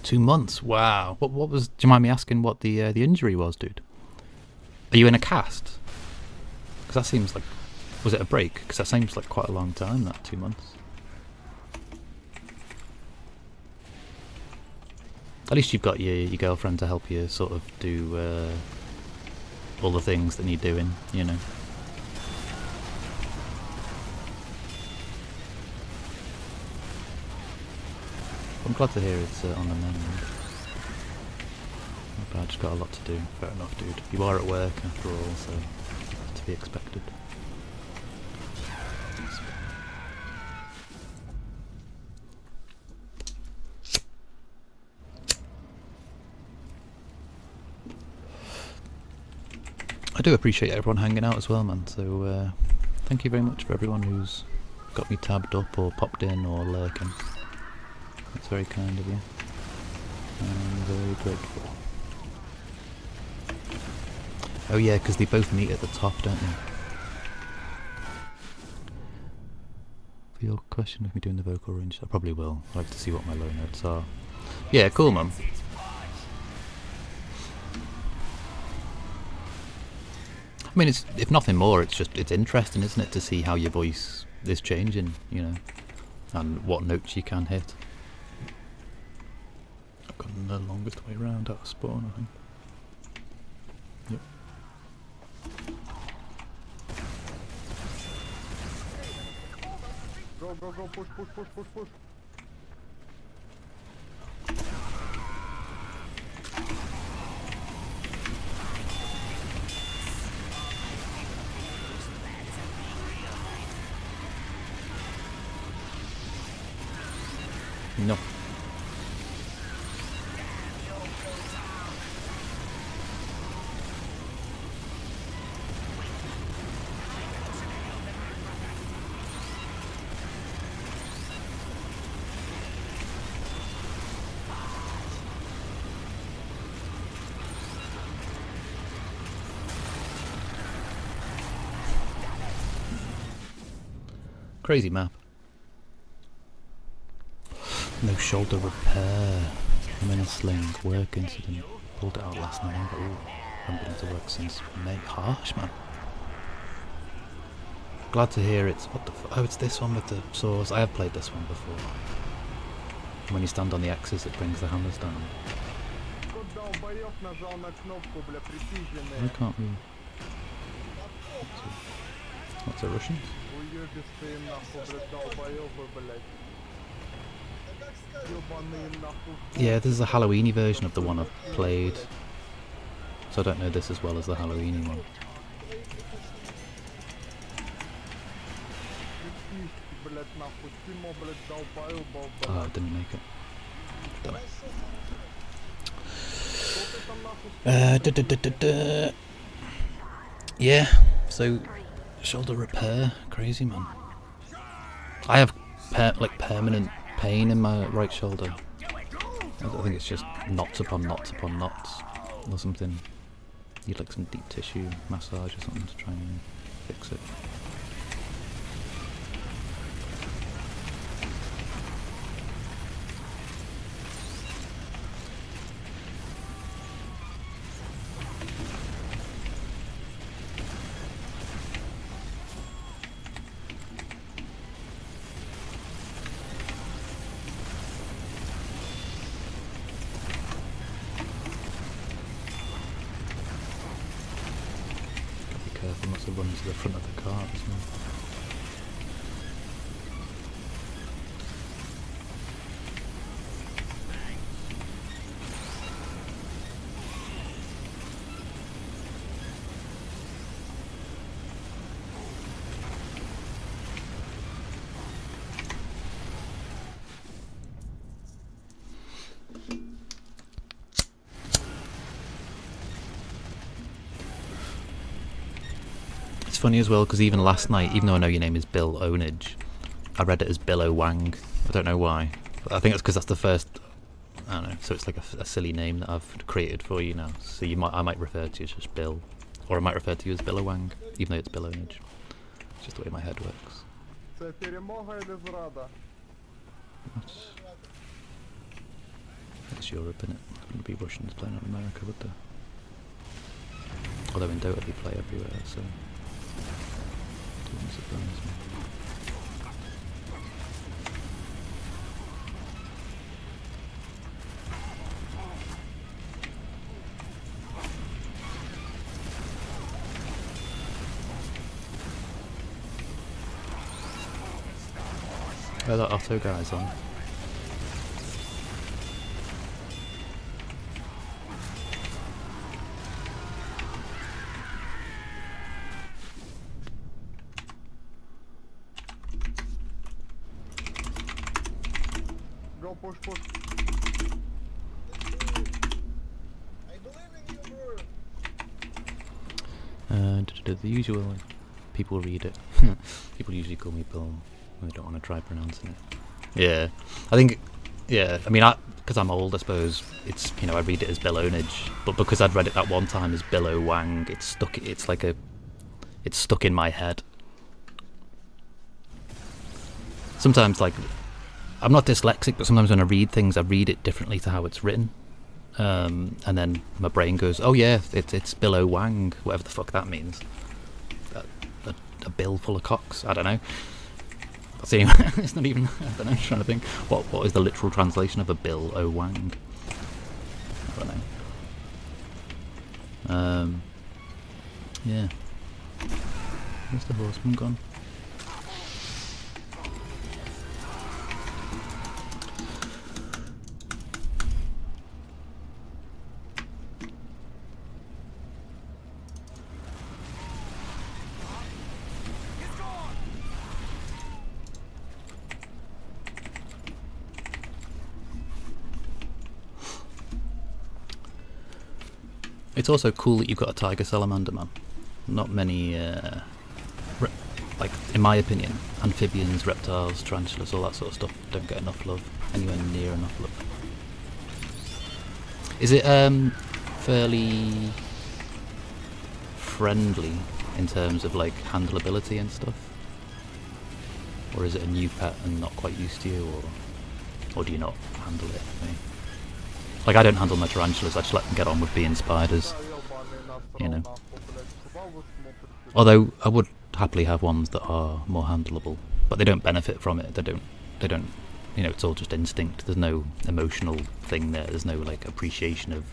2 months. Wow. What was? Do you mind me asking what the injury was, dude? Are you in a cast? Because that seems like. Was it a break? Because that seems like quite a long time, that 2 months. At least you've got your girlfriend to help you sort of do all the things that need doing, you know. I'm glad to hear it's on the mend. Okay, I just got a lot to do. Fair enough, dude. You are at work after all, so it's to be expected. I do appreciate everyone hanging out as well, man, so thank you very much for everyone who's got me tabbed up or popped in or lurking. It's very kind of you. I'm very grateful. Oh yeah, because they both meet at the top, don't they? For your question of me doing the vocal range, I probably will. I'd like to see what my low notes are. Yeah, cool, man. I mean, it's, if nothing more, it's interesting, isn't it, to see how your voice is changing, you know, and what notes you can hit. I've got the longest way round out of spawn, I think. Yep. Go, push. No. Crazy map. No shoulder repair. I'm in a sling. Work incident. Pulled it out last November. Ooh, haven't been to work since May. Harsh, man. Glad to hear it's... What the oh, it's this one with the saws. I have played this one before. When you stand on the axis, it brings the hammers down. Why can't we... What's a Russian? Yeah, this is a Halloweeny version of the one I've played. So I don't know this as well as the Halloweeny one. Oh, I didn't make it. Damn it. Yeah, so shoulder repair, crazy man. I have permanent pain in my right shoulder. I think it's just knots upon knots upon knots or something. Need like some deep tissue massage or something to try and fix it. Careful not to run into the front of the cart as well. It's funny as well because even last night, even though I know your name is Bill Onage, I read it as Billow Wang. I don't know why. But I think it's because that's the first. I don't know. So it's like a silly name that I've created for you now. So I might refer to you as just Bill, or I might refer to you as Billow Wang, even though it's Bill Onage. It's just the way my head works. It's Europe, innit? There wouldn't be Russians playing in America, would there? Although in Dota they play everywhere, so it wouldn't surprise me. Oh, that Otto guy's on. Go push, push. I believe in you, bro. The usual people read it. People usually call me Bill when they don't want to try pronouncing it. Yeah, I think. Yeah, I mean, because I'm old, I suppose it's, you know, I read it as Bill Onage, but because I'd read it that one time as Billo Wang, it's stuck. It's like it's stuck in my head. Sometimes, like, I'm not dyslexic, but sometimes when I read things, I read it differently to how it's written, and then my brain goes, "Oh yeah, it's Billo Wang, whatever the fuck that means." A bill full of cocks. I don't know. See, it's not even. I don't know. I'm trying to think. What is the literal translation of a Bill O Wang? I don't know. Yeah. Where's the horseman gone? It's also cool that you've got a tiger salamander, man. Not many, like, in my opinion, amphibians, reptiles, tarantulas, all that sort of stuff don't get enough love. Anywhere near enough love. Is it fairly friendly in terms of, like, handleability and stuff? Or is it a new pet and not quite used to you, or do you not handle it? Like, I don't handle my tarantulas, I just let them get on with being spiders, you know. Although, I would happily have ones that are more handleable, but they don't benefit from it, they don't, you know, it's all just instinct, there's no emotional thing there, there's no, like, appreciation of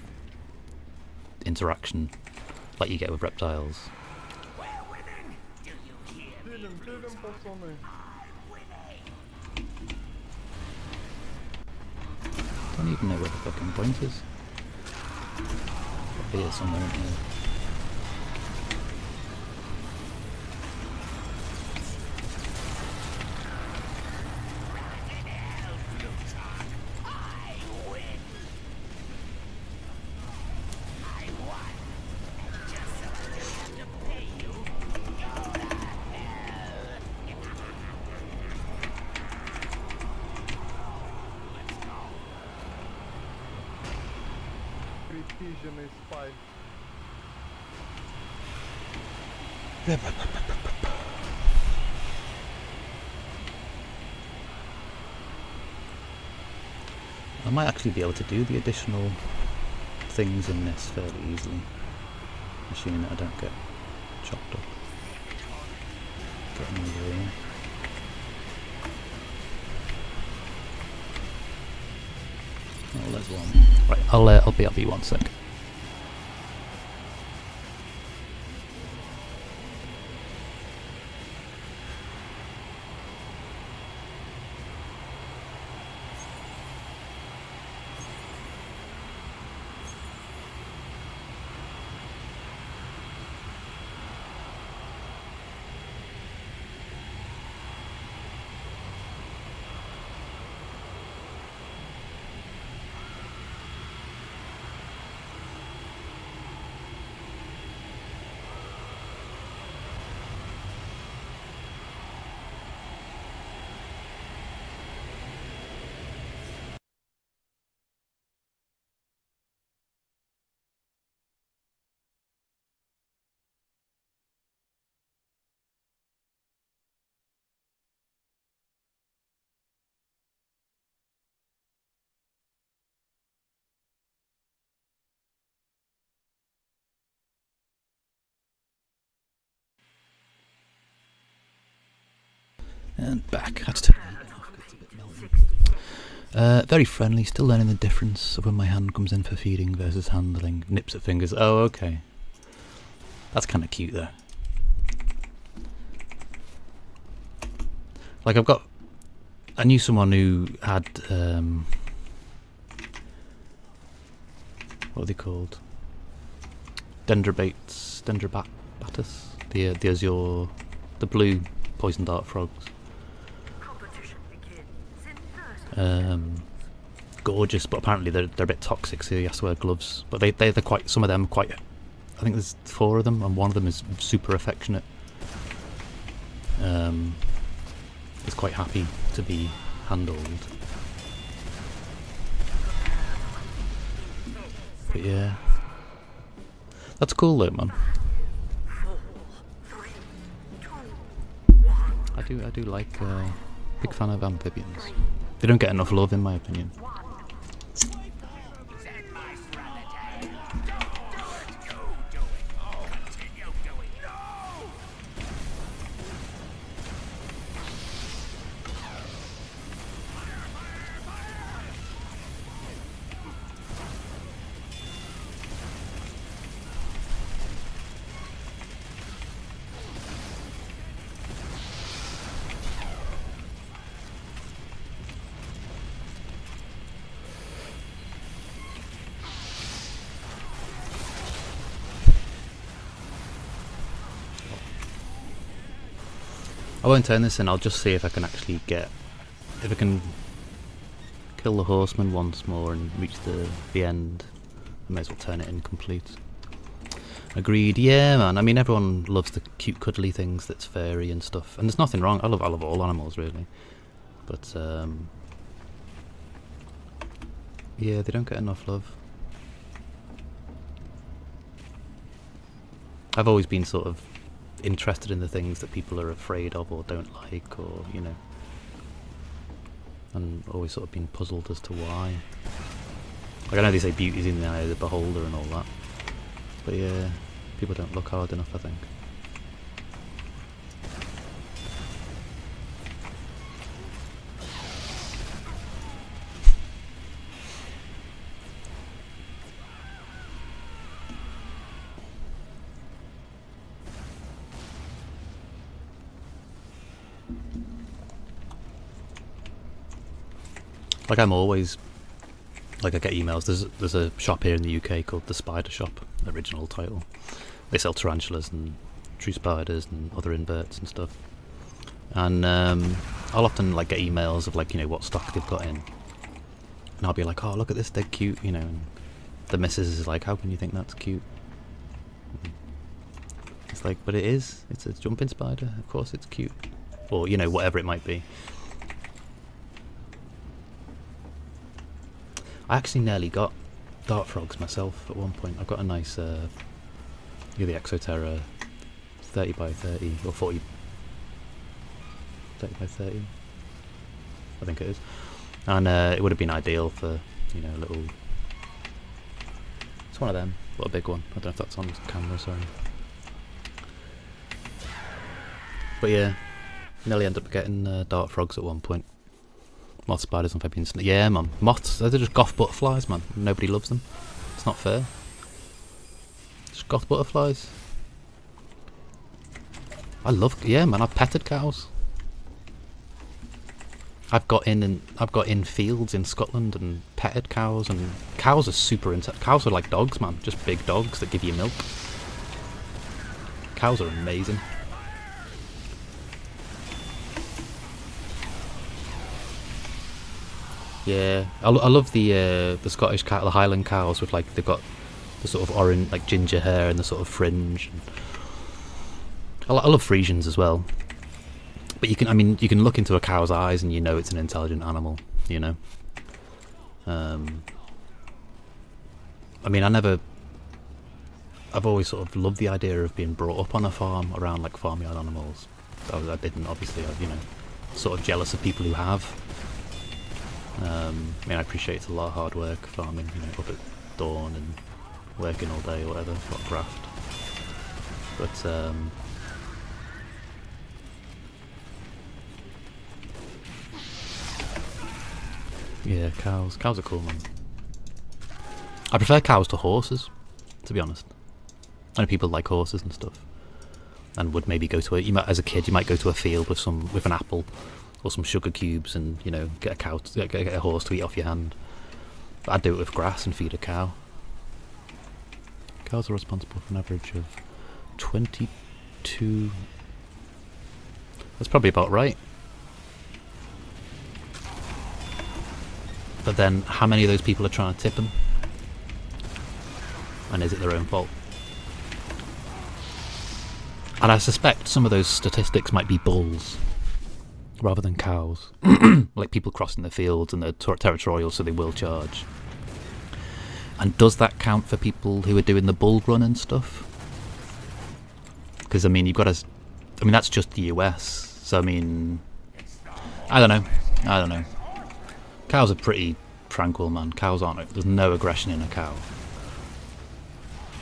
interaction, like you get with reptiles. I don't even know where the fucking point is. Probably here somewhere in here. Припизженный спай. I might actually be able to do the additional things in this fairly easily, assuming that I don't get chopped up. Get in the way. Oh, there's one. Right, I'll be 1 sec. And back. Had to turn the heat off 'cause it's a bit melting. Very friendly, still learning the difference of when my hand comes in for feeding versus handling. Nips at fingers. Oh, okay. That's kind of cute, though. Like, I knew someone who had, what are they called? Dendrobatus? The azure, the blue poison dart frogs. gorgeous, but apparently they're a bit toxic, so you have to wear gloves. But they're quite, some of them are quite, I think there's 4 of them, and one of them is super affectionate. Is quite happy to be handled. But yeah, that's cool though, man. I do like, big fan of amphibians. They don't get enough love in my opinion. Send my strategy. Don't do it. You do it. Oh, continue doing it. No! I won't turn this in, I'll just see if I can actually get, if I can kill the horseman once more and reach the end. I may as well turn it in complete. Agreed. Yeah, man, I mean everyone loves the cute cuddly things that's fairy and stuff, and there's nothing wrong. I love all animals really, but yeah, they don't get enough love. I've always been sort of interested in the things that people are afraid of or don't like, or you know, and always sort of been puzzled as to why. Like I know they say beauty's in the eye of the beholder and all that, but yeah, people don't look hard enough, I think. Like I'm always, like I get emails, there's a shop here in the UK called The Spider Shop, original title. They sell tarantulas and true spiders and other inverts and stuff. And I'll often like get emails of like, you know, what stock they've got in. And I'll be like, oh look at this, they're cute, you know. And the missus is like, how can you think that's cute? It's like, but it is, it's a jumping spider, of course it's cute. Or, you know, whatever it might be. I actually nearly got dart frogs myself at one point. I've got a nice, the Exoterra 30 by 30 or 40 by 30, I think it is, and it would have been ideal for, you know, a little. It's one of them, but a big one. I don't know if that's on camera. Sorry, but yeah, nearly ended up getting dart frogs at one point. Moth spiders and amphibians. Yeah, man. Moths, they're just goth butterflies, man. Nobody loves them. It's not fair. Just goth butterflies. I love, yeah, man. I've petted cows. I've got in fields in Scotland and petted cows, and cows are super cows are like dogs, man. Just big dogs that give you milk. Cows are amazing. Yeah, I love the Scottish cattle, the Highland cows with like, they've got the sort of orange, like ginger hair and the sort of fringe. And I love Friesians as well. But you can look into a cow's eyes and you know it's an intelligent animal, you know. I mean, I've always sort of loved the idea of being brought up on a farm around like farmyard animals. I didn't, obviously. I'm, you know, sort of jealous of people who have. I mean, I appreciate it's a lot of hard work farming, you know, up at dawn and working all day or whatever, a lot of graft. But yeah, cows are cool, man. I prefer cows to horses, to be honest. I know people like horses and stuff, and would maybe go to as a kid you might go to a field with an apple or some sugar cubes and, you know, get a horse to eat off your hand. But I'd do it with grass and feed a cow. Cows are responsible for an average of 22. That's probably about right. But then, how many of those people are trying to tip them? And is it their own fault? And I suspect some of those statistics might be bulls rather than cows. Like people crossing the fields and they're territorial, so they will charge. And does that count for people who are doing the bull run and stuff? Because, I mean, you've got to... I mean, that's just the US. So, I mean... I don't know. Cows are pretty tranquil, man. Cows aren't... There's no aggression in a cow.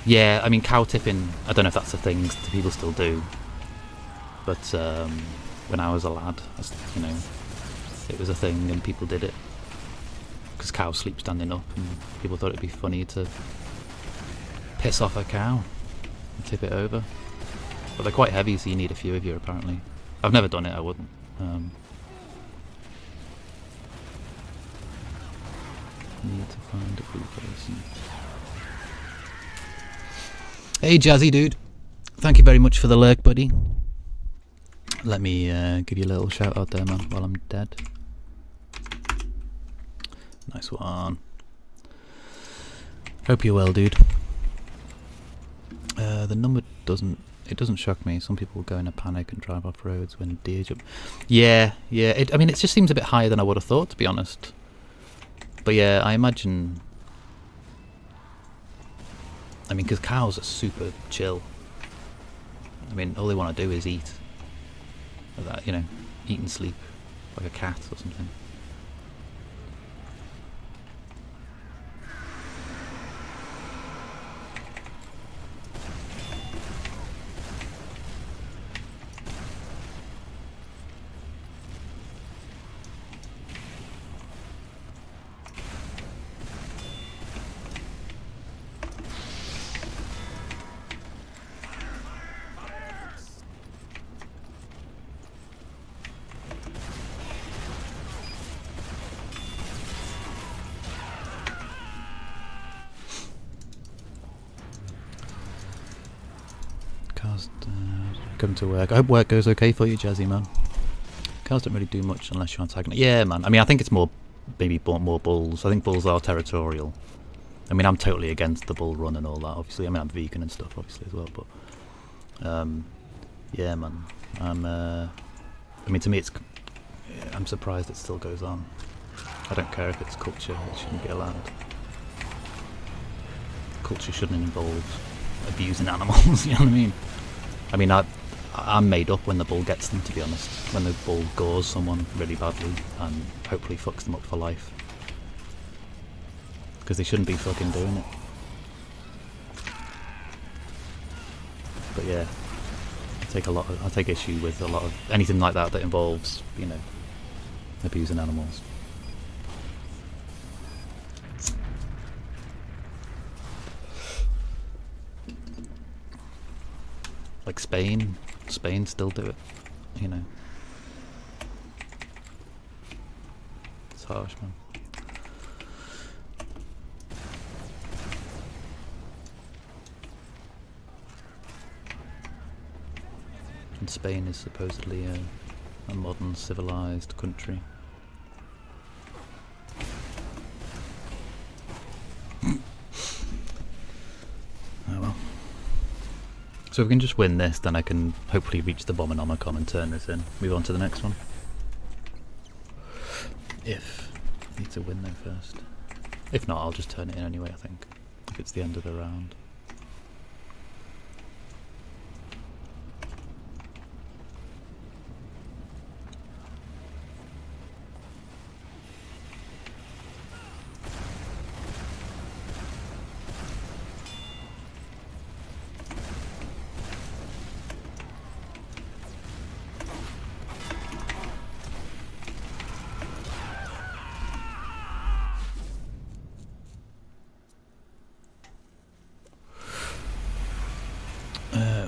Yeah, I mean, cow tipping... I don't know if that's a thing people still do. But when I was a lad, you know, it was a thing and people did it. Because cows sleep standing up and people thought it'd be funny to piss off a cow and tip it over. But they're quite heavy, so you need a few of you, apparently. I've never done it, I wouldn't. Need to find a blue person. Hey, Jazzy dude. Thank you very much for the lurk, buddy. Let me give you a little shout out there, man, while I'm dead. Nice one. Hope you're well, dude. The number doesn't shock me. Some people go in a panic and drive off roads when deer jump. Yeah. I mean, it just seems a bit higher than I would have thought, to be honest. But yeah, I imagine... I mean, because cows are super chill. I mean, all they want to do is eat. That, you know, eat and sleep. Like a cat or something. Come to work. I hope work goes okay for you, Jazzy, man. Cars don't really do much unless you're antagonist. Yeah, man. I mean, I think it's more more bulls. I think bulls are territorial. I mean, I'm totally against the bull run and all that, obviously. I mean, I'm vegan and stuff, obviously, as well. But yeah, man. I mean, to me, I'm surprised it still goes on. I don't care if it's culture. It shouldn't be allowed. Culture shouldn't involve abusing animals. You know what I mean? I mean, I'm made up when the bull gets them, to be honest. When the bull gores someone really badly and hopefully fucks them up for life. Because they shouldn't be fucking doing it. But yeah, I take issue with a lot of anything like that involves, you know, abusing animals. Like Spain still do it, you know. It's harsh, man. And Spain is supposedly a modern, civilized country. Oh well. So if we can just win this, then I can hopefully reach the Bombernomicon and turn this in. Move on to the next one. If I need to win though first. If not, I'll just turn it in anyway, I think. If it's the end of the round.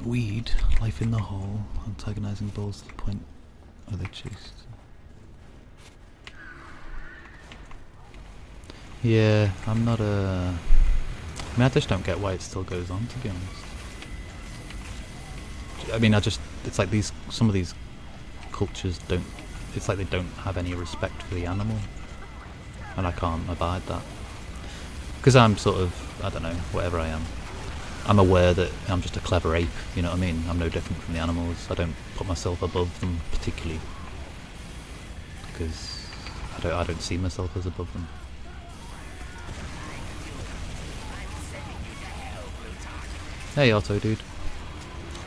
Weed, life in the hole, antagonizing bulls to the point where they chase. Yeah, I'm not I mean, I just don't get why it still goes on, to be honest. I mean, it's like some of these cultures it's like they don't have any respect for the animal. and I can't abide that. Because I'm sort of, I don't know, whatever I am. I'm aware that I'm just a clever ape, you know what I mean? I'm no different from the animals. I don't put myself above them particularly. Because I don't see myself as above them. Hey Otto dude.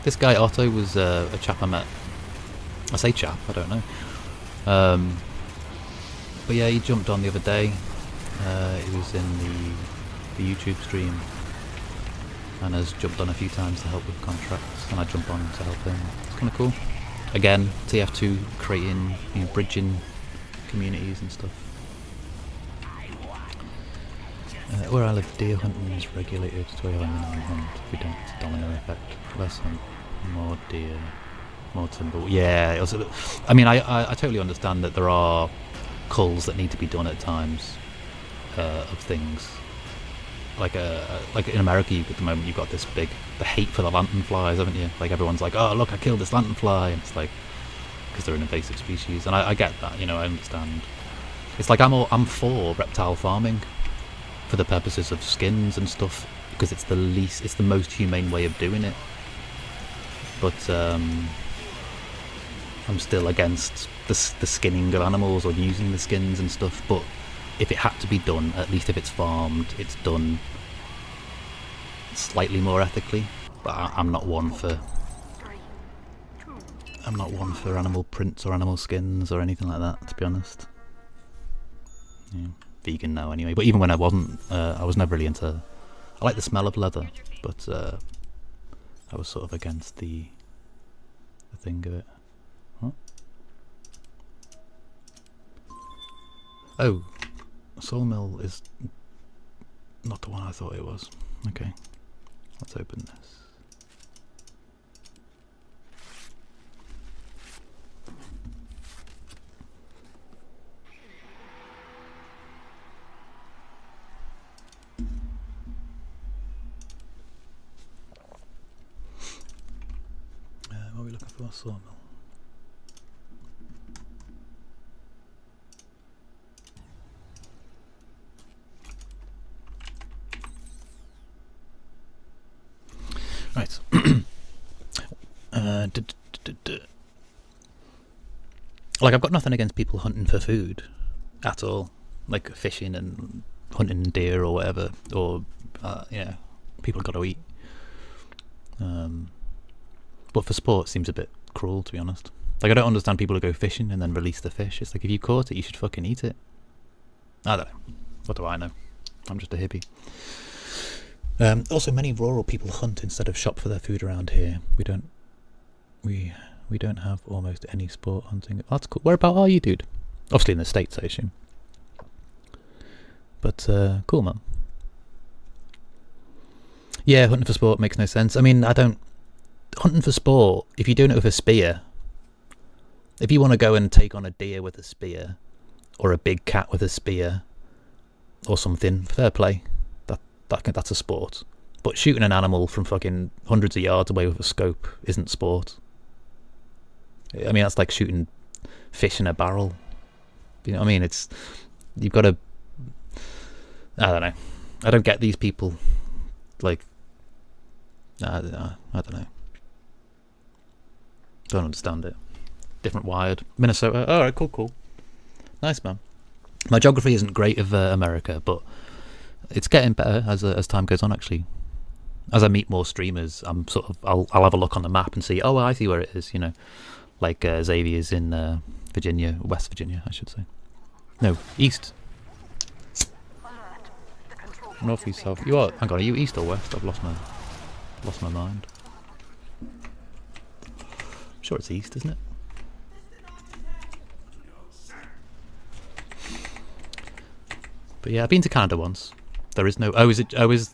This guy Otto was a chap I met. I say chap, I don't know. But yeah, he jumped on the other day. He was in the YouTube stream and has jumped on a few times to help with contracts, and I jump on to help him. It's kind of cool. Again, TF2 creating, you know, bridging communities and stuff. Where I live, deer hunting is regulated to a high minimum hunt. We don't, it's a domino effect. Less hunt, more deer, more timber. Yeah, also, I mean, I totally understand that there are culls that need to be done at times of things. Like in America, at the moment, you've got this the hate for the lanternflies, haven't you? Like everyone's like, oh look, I killed this lanternfly, and it's like, because they're an invasive species, and I get that, you know, I understand. It's like I'm for reptile farming for the purposes of skins and stuff, because it's the most humane way of doing it. But I'm still against the skinning of animals or using the skins and stuff. But if it had to be done, at least if it's farmed, it's done slightly more ethically. But I'm not one for animal prints or animal skins or anything like that, to be honest. Yeah, vegan now anyway. But even when I wasn't, I was never really into. I like the smell of leather, but I was sort of against the thing of it. Huh? Oh, Sawmill is not the one I thought it was. Okay, let's open this. What are we looking for? Sawmill. Right. Like, I've got nothing against people hunting for food at all, like fishing and hunting deer or whatever, or yeah, people got to eat. But for sport, it seems a bit cruel, to be honest. Like, I don't understand people who go fishing and then release the fish. It's like, if you caught it, you should fucking eat it. I don't know. What do I know? I'm just a hippie. Also, many rural people hunt instead of shop for their food around here. We don't have almost any sport hunting. That's cool. Whereabout are you, dude? Obviously in the States, I assume. But cool, man. Yeah, hunting for sport makes no sense. I mean, hunting for sport, if you're doing it with a spear, if you want to go and take on a deer with a spear, or a big cat with a spear, or something, fair play. That's a sport. But shooting an animal from fucking hundreds of yards away with a scope isn't sport. I mean, that's like shooting fish in a barrel. You know what I mean? You've got to. I don't know. I don't get these people. Like, I don't know. Don't understand it. Different wired. Minnesota. All right, cool. Nice, man. My geography isn't great of America, but it's getting better as time goes on. Actually, as I meet more streamers, I'll have a look on the map and see. Oh, I see where it is. You know, like Xavier's in Virginia, West Virginia, I should say. No, east. North, east, south. You are. Hang on, are you east or west? I've lost my mind. I'm sure it's east, isn't it? But yeah, I've been to Canada once. There is no. Oh, is it? Oh, is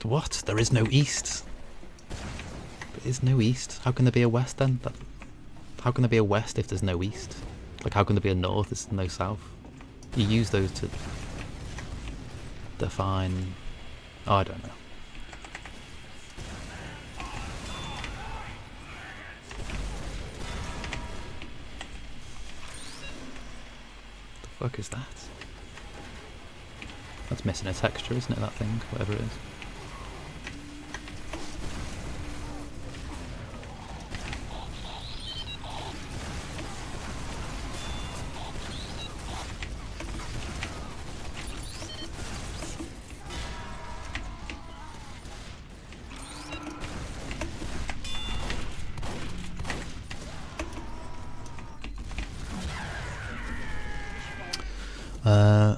what? There is no east. There is no east. How can there be a west then? How can there be a west if there's no east? Like, how can there be a north if there's no south? You use those to define. Oh, I don't know. The fuck is that? That's missing a texture, isn't it, that thing? Whatever it is.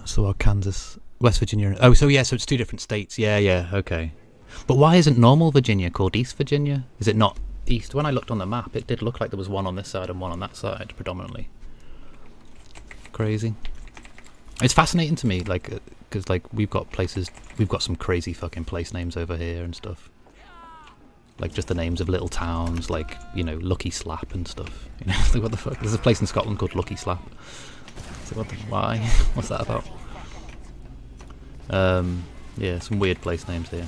So Kansas, West Virginia. Oh, so yeah, so it's two different states. Yeah, okay. But why isn't normal Virginia called East Virginia? Is it not East? When I looked on the map, it did look like there was one on this side and one on that side, predominantly. Crazy. It's fascinating to me, like, because like we've got some crazy fucking place names over here and stuff. Like just the names of little towns, like, you know, Lucky Slap and stuff. You know, like what the fuck? There's a place in Scotland called Lucky Slap. So why? What's that about? Yeah, some weird place names here.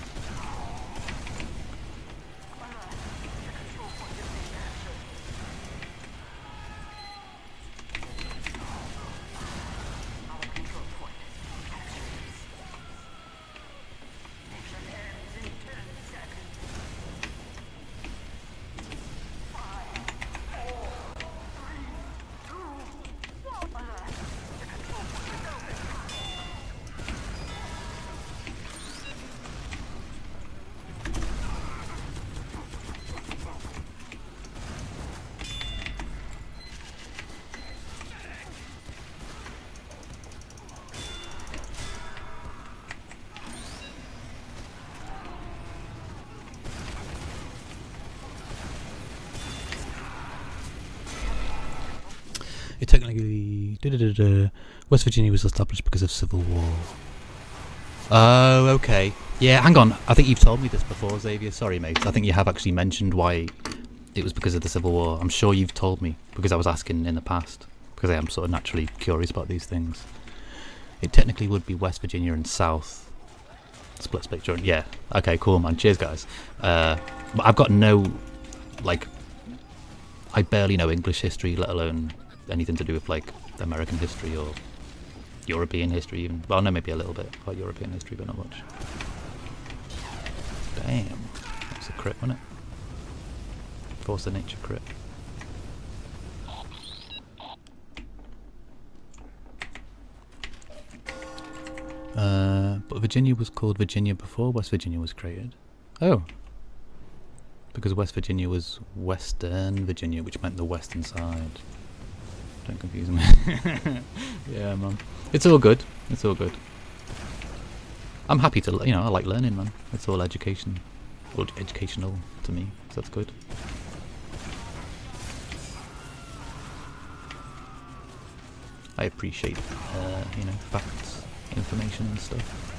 It technically... West Virginia was established because of Civil War. Oh, okay. Yeah, hang on. I think you've told me this before, Xavier. Sorry, mate. I think you have actually mentioned why it was because of the Civil War. I'm sure you've told me, because I was asking in the past. Because I am sort of naturally curious about these things. It technically would be West Virginia and South. Split picture. Yeah. Okay, cool, man. Cheers, guys. But I've got no... Like... I barely know English history, let alone anything to do with, like, American history or European history even. Well, no, maybe a little bit about European history, but not much. Damn. That's a crit, wasn't it? Force of Nature crit. But Virginia was called Virginia before West Virginia was created. Oh. Because West Virginia was Western Virginia, which meant the western side. Don't confuse me. Yeah, man. It's all good. It's all good. I'm happy to, you know, I like learning, man. It's all education. Or educational to me, so that's good. I appreciate, you know, facts, information and stuff.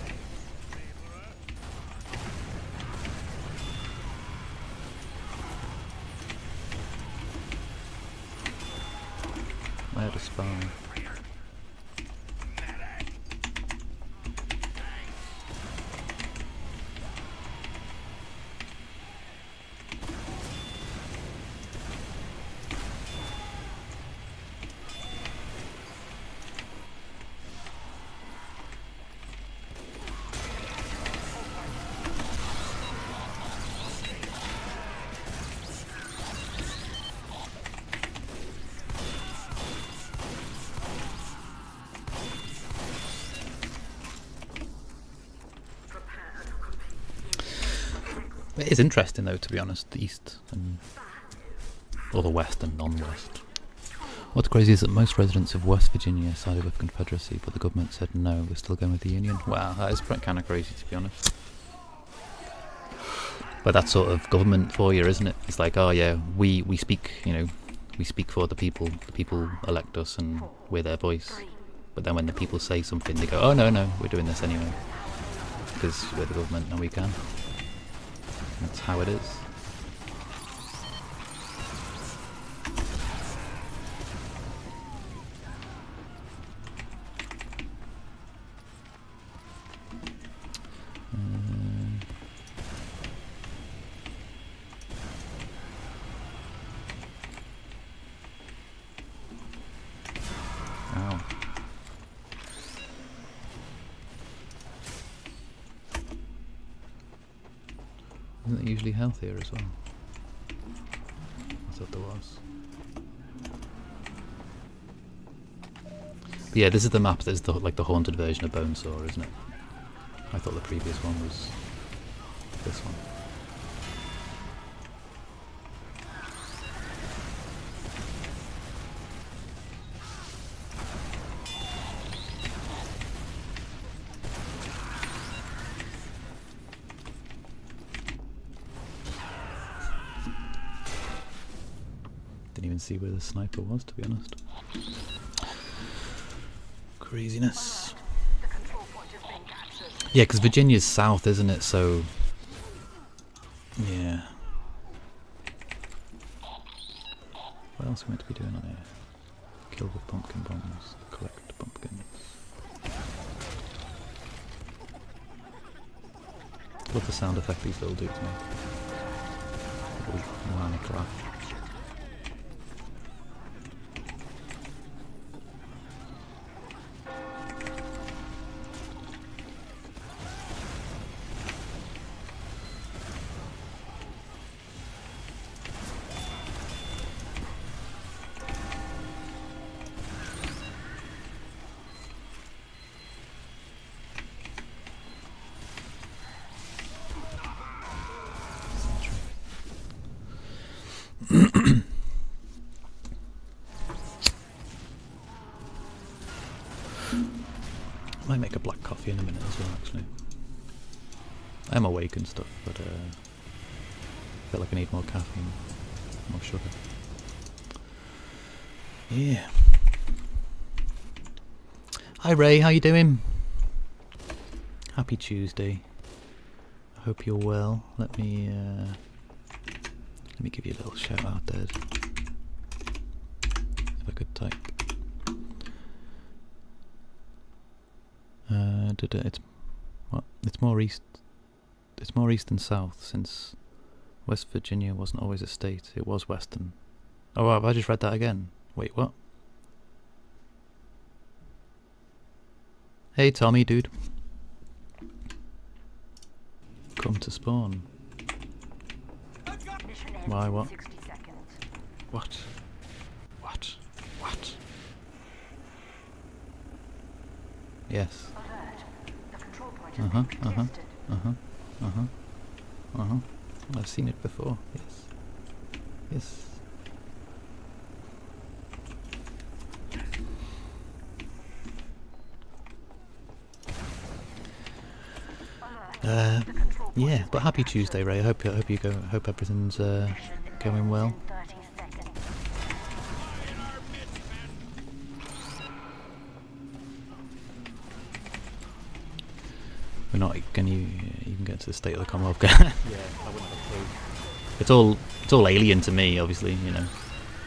I had a spy. It is interesting though, to be honest, the East and or the West and non-West. What's crazy is that most residents of West Virginia sided with Confederacy, but the government said no, we're still going with the Union. Wow, that is kind of crazy, to be honest. But that's sort of government for you, isn't it? It's like, oh yeah, we speak, you know, we speak for the people elect us and we're their voice. But then when the people say something, they go, oh no, we're doing this anyway. Because we're the government and we can. That's how it is. Ow. Isn't it usually healthier as well? I thought there was. But yeah, this is the map that's like the haunted version of Bonesaw, isn't it? I thought the previous one was this one. Didn't even see where the sniper was, to be honest. Craziness. Yeah, because Virginia's south, isn't it? So, yeah. What else are we meant to be doing on here? Kill the pumpkin bombs. Collect pumpkins. Love the sound effect these little dudes make. Little manic laugh. I might make a black coffee in a minute as well, actually. I am awake and stuff, but I feel like I need more caffeine, more sugar. Yeah. Hi Ray, how you doing? Happy Tuesday. I hope you're well. Let me give you a little shout out there. If I could type. It's what? It's more east. It's more east than south, since West Virginia wasn't always a state. It was western. Oh, have I just read that again? Wait, what? Hey, Tommy, dude. Come to spawn. Why? What? What? What? What? Yes. I've seen it before. Yes. Yes. Yeah, but happy Tuesday, Ray. I hope everything's going well. We're not going to even get to the state of the Commonwealth. Yeah, I wouldn't have a clue. It's all alien to me, obviously, you know.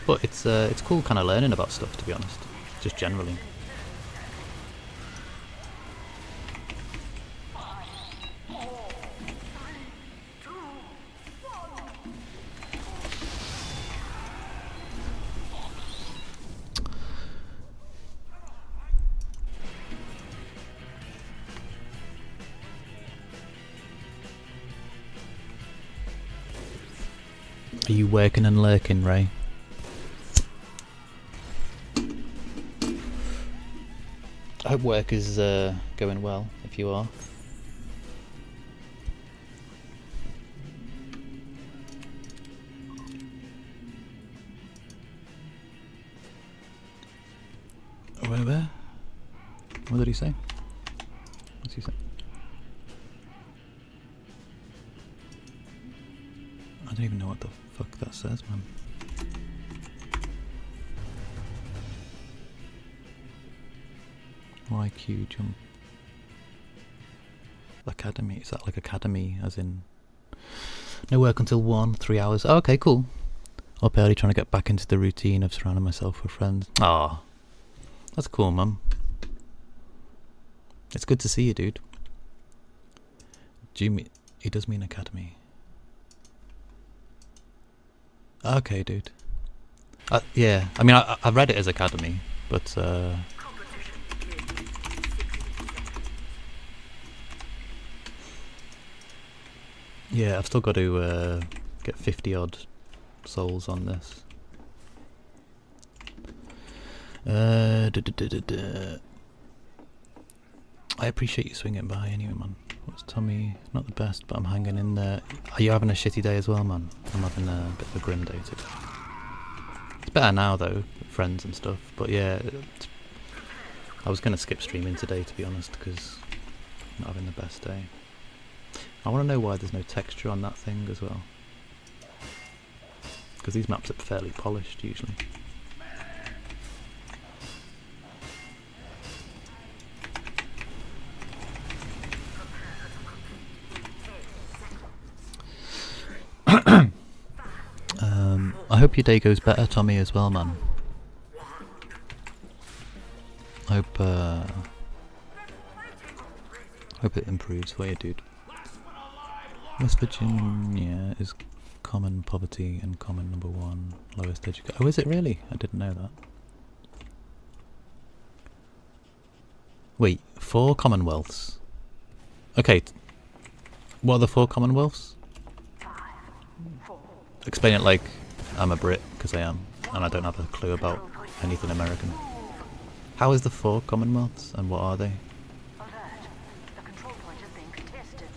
But it's cool, kind of learning about stuff, to be honest, just generally. Are you working and lurking, Ray? I hope work is going well, if you are. Where? What did he say? What's he say? I don't even know what the fuck that says, man. YQ jump. Academy, is that like academy as in no work until 1, 3 hours? Oh, okay, cool. Up early trying to get back into the routine of surrounding myself with friends. Ah, that's cool, mum. It's good to see you, dude. Do you mean, he does mean academy. Okay, dude. Yeah, I mean, I read it as academy, but Yeah, I've still got to get 50 odd souls on this. I appreciate you swinging by anyway, man. What's Tommy? Not the best, but I'm hanging in there. Are you having a shitty day as well, man? I'm having a bit of a grim day today. It's better now, though, with friends and stuff. But yeah, I was going to skip streaming today, to be honest, because I'm not having the best day. I want to know why there's no texture on that thing as well. Because these maps are fairly polished, usually. I hope your day goes better, Tommy, as well, man. Hope it improves for you, dude. West Virginia is common poverty and common number 1 lowest education. Oh, is it really? I didn't know that. Wait, 4 commonwealths. Okay, what are the 4 commonwealths? Explain it like I'm a Brit, because I am, and I don't have a clue about anything American. How is the 4 commonwealths, and what are they? Alert. The control point is being contested.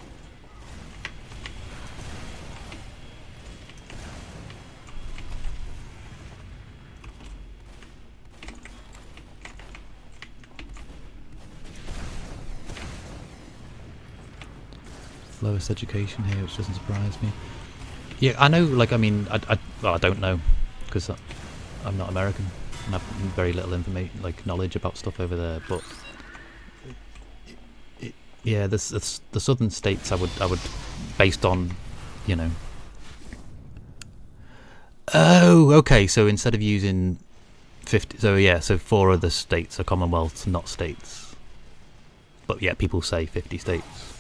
Lowest education here, which doesn't surprise me. Yeah, I know, like, I mean, well, I don't know, because I'm not American, and I have very little information, like, knowledge about stuff over there, but yeah, the southern states I would, based on, you know. Oh, okay, so instead of using 50, so yeah, so 4 of the states are commonwealths, not states. But yeah, people say 50 states.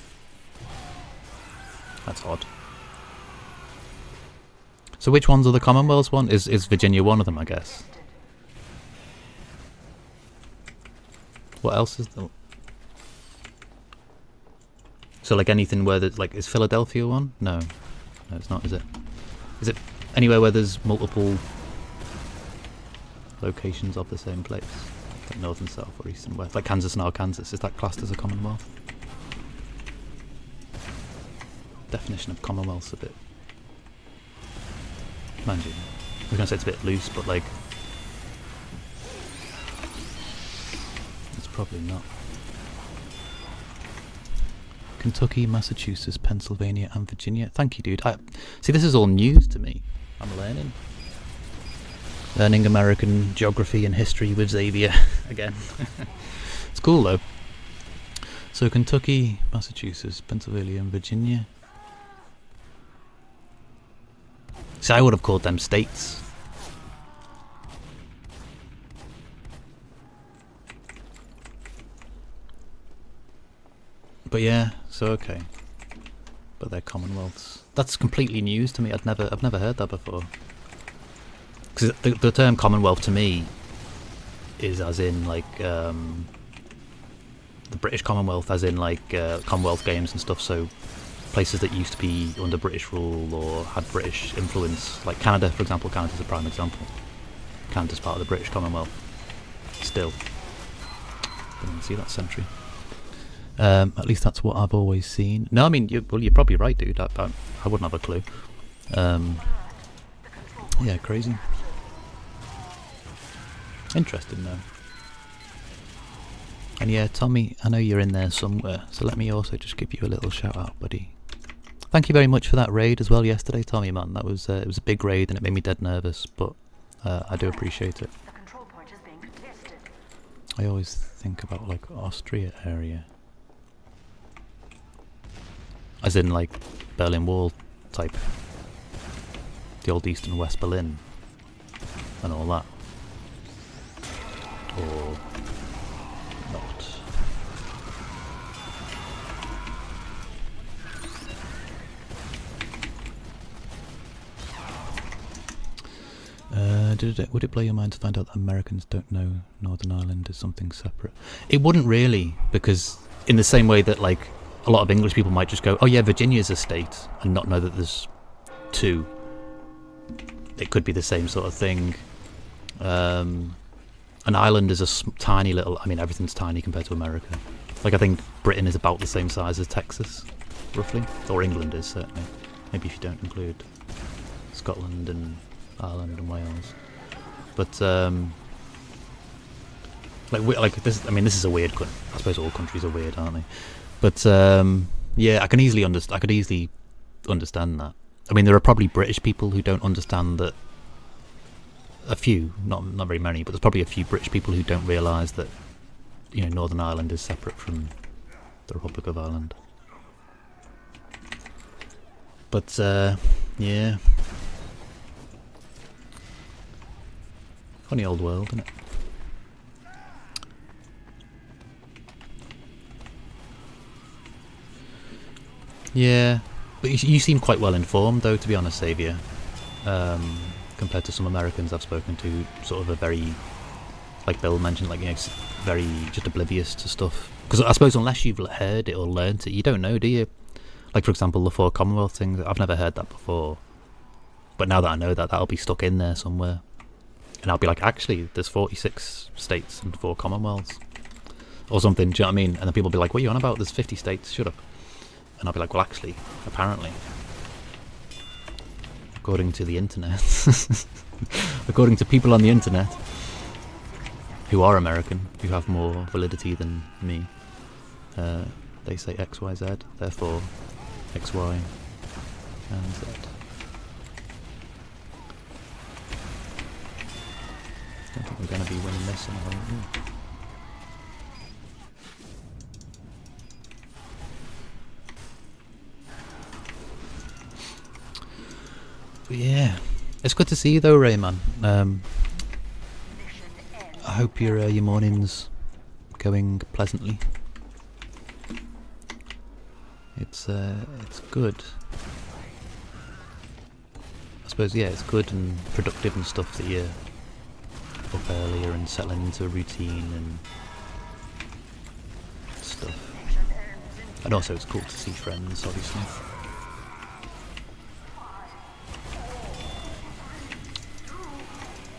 That's odd. So which ones are the Commonwealths one? Is Virginia one of them, I guess? What else is there? So like anything where there's like, is Philadelphia one? No. No, it's not, is it? Is it anywhere where there's multiple locations of the same place? Like north and south or east and west? Like Kansas and Arkansas, is that classed as a Commonwealth? Definition of Commonwealth's a bit... Mind you, I was going to say it's a bit loose, but like... It's probably not. Kentucky, Massachusetts, Pennsylvania and Virginia. Thank you, dude. See, this is all news to me. I'm learning. Learning American geography and history with Xavier again. It's cool though. So Kentucky, Massachusetts, Pennsylvania and Virginia. See, I would have called them states. But yeah, so okay. But they're commonwealths. That's completely news to me. I've never heard that before. Because the term commonwealth to me is as in like the British Commonwealth, as in like Commonwealth Games and stuff. So places that used to be under British rule or had British influence, like Canada, for example. Canada's a prime example. Canada's part of the British Commonwealth. Still. Didn't see that century. At least that's what I've always seen. No, I mean, you're probably right, dude. I wouldn't have a clue. Yeah, crazy. Interesting, though. And yeah, Tommy, I know you're in there somewhere, so let me also just give you a little shout out, buddy. Thank you very much for that raid as well yesterday, Tommy, man. That was it was a big raid and it made me dead nervous, but I do appreciate it. The control point is being contested. I always think about like Austria area, as in like Berlin Wall type, the old East and West Berlin, and all that, or not. Would it blow your mind to find out that Americans don't know Northern Ireland is something separate? It wouldn't really, because in the same way that like a lot of English people might just go, oh yeah, Virginia's a state, and not know that there's two. It could be the same sort of thing. An island is a tiny little... I mean, everything's tiny compared to America. Like, I think Britain is about the same size as Texas, roughly. Or England is, certainly. Maybe if you don't include Scotland and Ireland and Wales. But, like this... I mean, this is a weird... I suppose all countries are weird, aren't they? But, yeah, I could easily understand that. I mean, there are probably British people who don't understand that. A few, not very many, but there's probably a few British people who don't realise that, you know, Northern Ireland is separate from the Republic of Ireland. But, yeah. Funny old world, isn't it? Yeah. But you seem quite well informed, though, to be honest, Xavier. Compared to some Americans I've spoken to, sort of a very, like Bill mentioned, like, you know, very just oblivious to stuff. Because I suppose unless you've heard it or learnt it, you don't know, do you? Like, for example, the 4 Commonwealth things, I've never heard that before. But now that I know that, that'll be stuck in there somewhere. And I'll be like, actually, there's 46 states and 4 Commonwealths. Or something, do you know what I mean? And then people will be like, what are you on about? There's 50 states, shut up. And I'll be like, well, actually, apparently, according to the internet, according to people on the internet who are American, who have more validity than me, they say X, Y, Z, therefore X, Y, and Z. I don't think we're going to be winning this in a hurry. But yeah, it's good to see you though, Rayman. I hope your morning's going pleasantly. It's good. I suppose, yeah, it's good and productive and stuff that you're up earlier and settling into a routine and stuff. And also it's cool to see friends, obviously.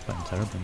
Fighting terribly.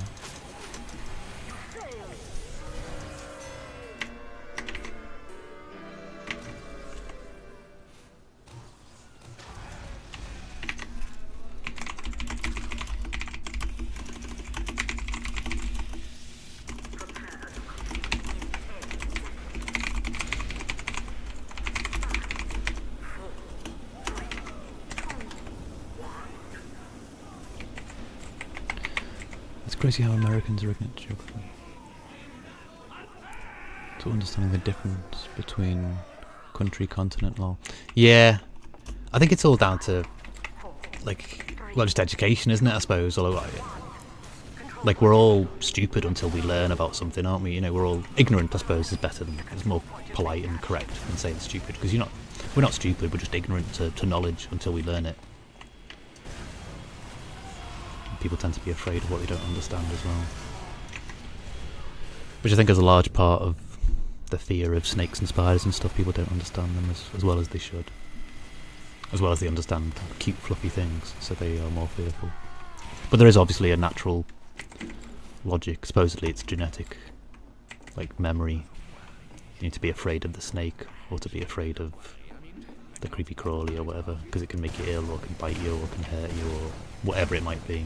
It's crazy how Americans are ignorant to geography. To understanding the difference between country, continent, lol. Yeah, I think it's all down to, like, well, just education, isn't it, I suppose? Or like, we're all stupid until we learn about something, aren't we? You know, we're all ignorant, I suppose, is better than, it's more polite and correct than saying stupid, because we're not stupid, we're just ignorant to knowledge until we learn it. People tend to be afraid of what they don't understand as well. Which I think is a large part of the fear of snakes and spiders and stuff. People don't understand them as well as they should. As well as they understand cute fluffy things, so they are more fearful. But there is obviously a natural logic. Supposedly it's genetic, like memory. You need to be afraid of the snake, or to be afraid of the creepy crawly or whatever, because it can make you ill, or can bite you, or can hurt you, or whatever it might be.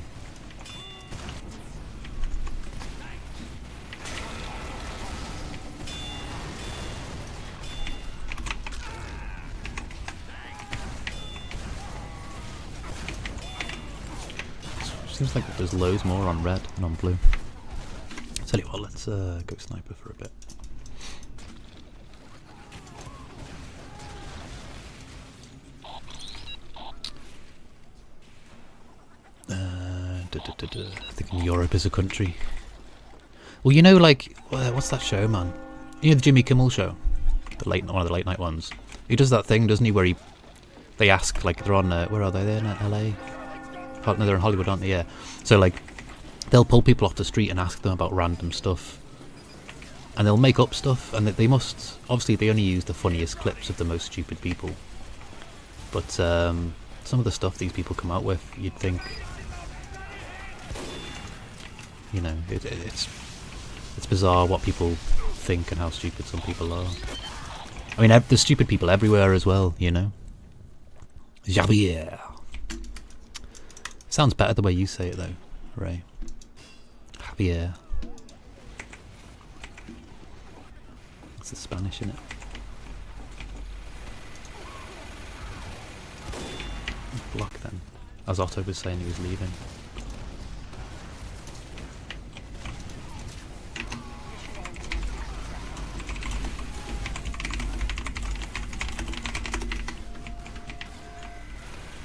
Seems like there's loads more on red than on blue. Tell you what, let's go sniper for a bit. Thinking Europe is a country. Well, you know, like, what's that show, man? You know the Jimmy Kimmel show? One of the late night ones. He does that thing, doesn't he, where they ask, like, they're on, where are they? They're in LA? Oh, no, they're in Hollywood, aren't they? Yeah. So, like, they'll pull people off the street and ask them about random stuff. and they'll make up stuff, and they must obviously they only use the funniest clips of the most stupid people. But some of the stuff these people come out with, you'd think, you know, it's bizarre what people think and how stupid some people are. I mean, there's stupid people everywhere as well, you know. Javier. Sounds better the way you say it though, Ray. Javier. That's the Spanish in it. Block then. As Otto was saying he was leaving.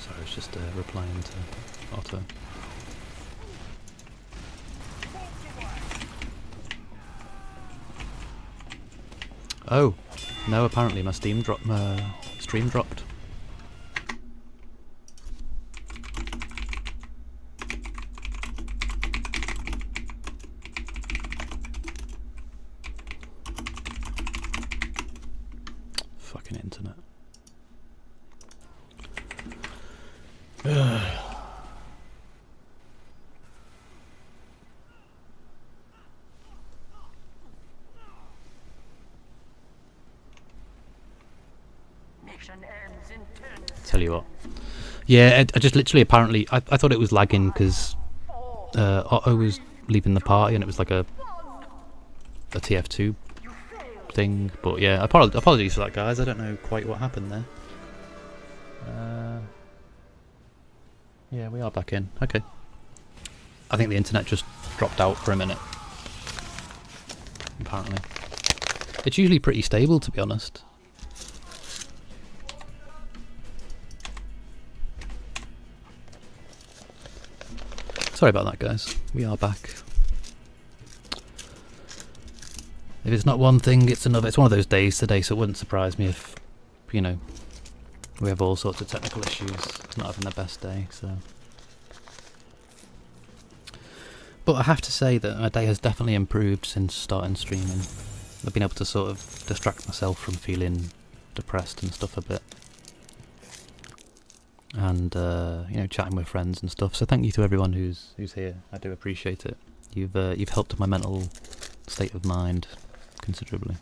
Sorry, I was just replying to Otto. Oh, no, apparently my stream dropped. Fucking internet. Mission ends in 10 Tell you what. Yeah, I just literally apparently I thought it was lagging because Otto was leaving the party and it was like a TF2 thing. But yeah, apologies for that, guys. I don't know quite what happened there. Yeah, we are back in. Okay. I think the internet just dropped out for a minute. Apparently. It's usually pretty stable, to be honest. Sorry about that, guys. We are back. If it's not one thing, it's another. It's one of those days today, so it wouldn't surprise me if, you know, we have all sorts of technical issues. Not having the best day, so. But I have to say that my day has definitely improved since starting streaming. I've been able to sort of distract myself from feeling depressed and stuff a bit. And you know, chatting with friends and stuff. So thank you to everyone who's here. I do appreciate it. You've helped my mental state of mind considerably,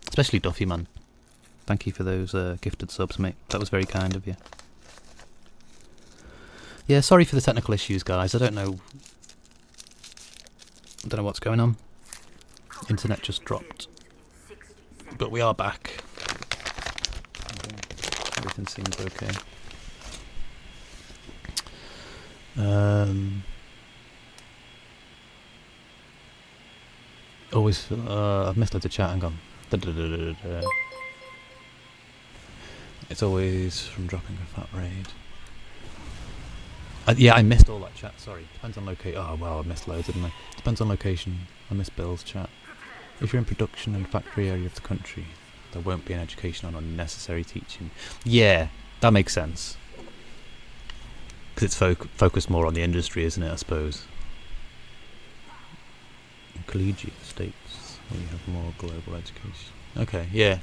especially Duffy, man. Thank you for those gifted subs, mate. That was very kind of you. Yeah, sorry for the technical issues, guys. I don't know what's going on. Internet just dropped, but we are back. Everything seems okay. Always, I've missed loads of chat and gone. It's always from dropping a fat raid. Yeah, I missed all that chat. Sorry, depends on location. Oh well, I missed loads, didn't I? Depends on location. I missed Bill's chat. If you're in production and factory area of the country, there won't be an education on unnecessary teaching. Yeah, that makes sense. Because it's focused more on the industry, isn't it, I suppose? In collegiate states, where you have more global education. Okay, yeah.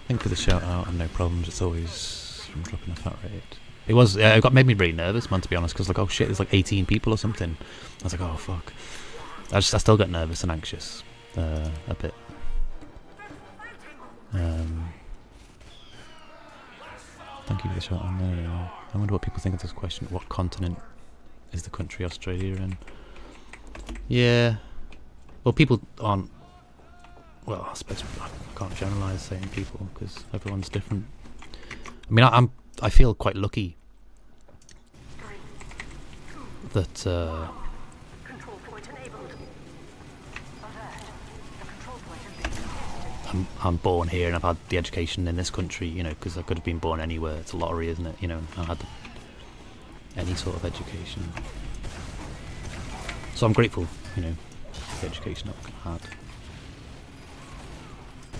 Thank you for the shout out and no problems. It's always from dropping a fat rate. It was, it made me really nervous, man, to be honest, because like, oh shit, there's like 18 people or something. I was like, oh fuck. I still get nervous and anxious, a bit. Thank you for the shout out. I wonder what people think of this question. What continent is the country Australia in? Yeah. Well, people aren't. Well, I suppose I can't generalise saying people because everyone's different. I mean, I feel quite lucky that Control point enabled. Alert. The control point is being tested. I'm born here and I've had the education in this country, you know, because I could have been born anywhere. It's a lottery, isn't it? You know, I had any sort of education. So I'm grateful, you know, for the education I've had.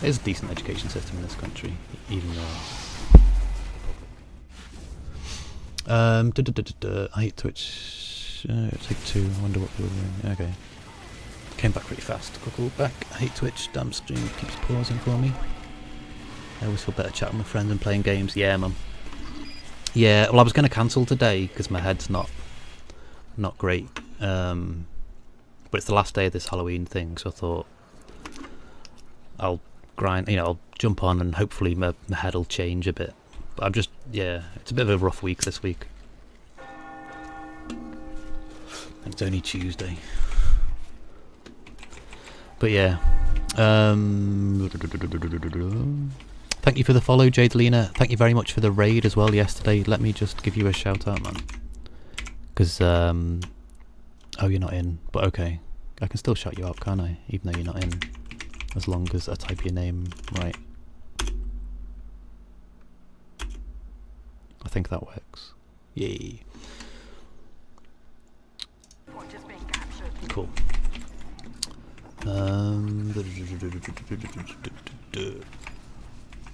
There's a decent education system in this country, even though... I hate Twitch. Take two. I wonder what people are doing. Okay. Came back pretty fast. Call back. I hate Twitch. Damn stream keeps pausing for me. I always feel better chatting with friends and playing games. Yeah, man. Yeah, well, I was going to cancel today because my head's not great. But it's the last day of this Halloween thing, so I thought I'll grind. You know, I'll jump on and hopefully my head will change a bit. But I'm just, yeah, it's a bit of a rough week this week. And it's only Tuesday. But yeah. Thank you for the follow, Jadelina. Thank you very much for the raid as well yesterday. Let me just give you a shout out, man. Because, oh, you're not in. But okay. I can still shout you out, can't I? Even though you're not in. As long as I type your name right. I think that works. Yay. Point is being captured. Cool.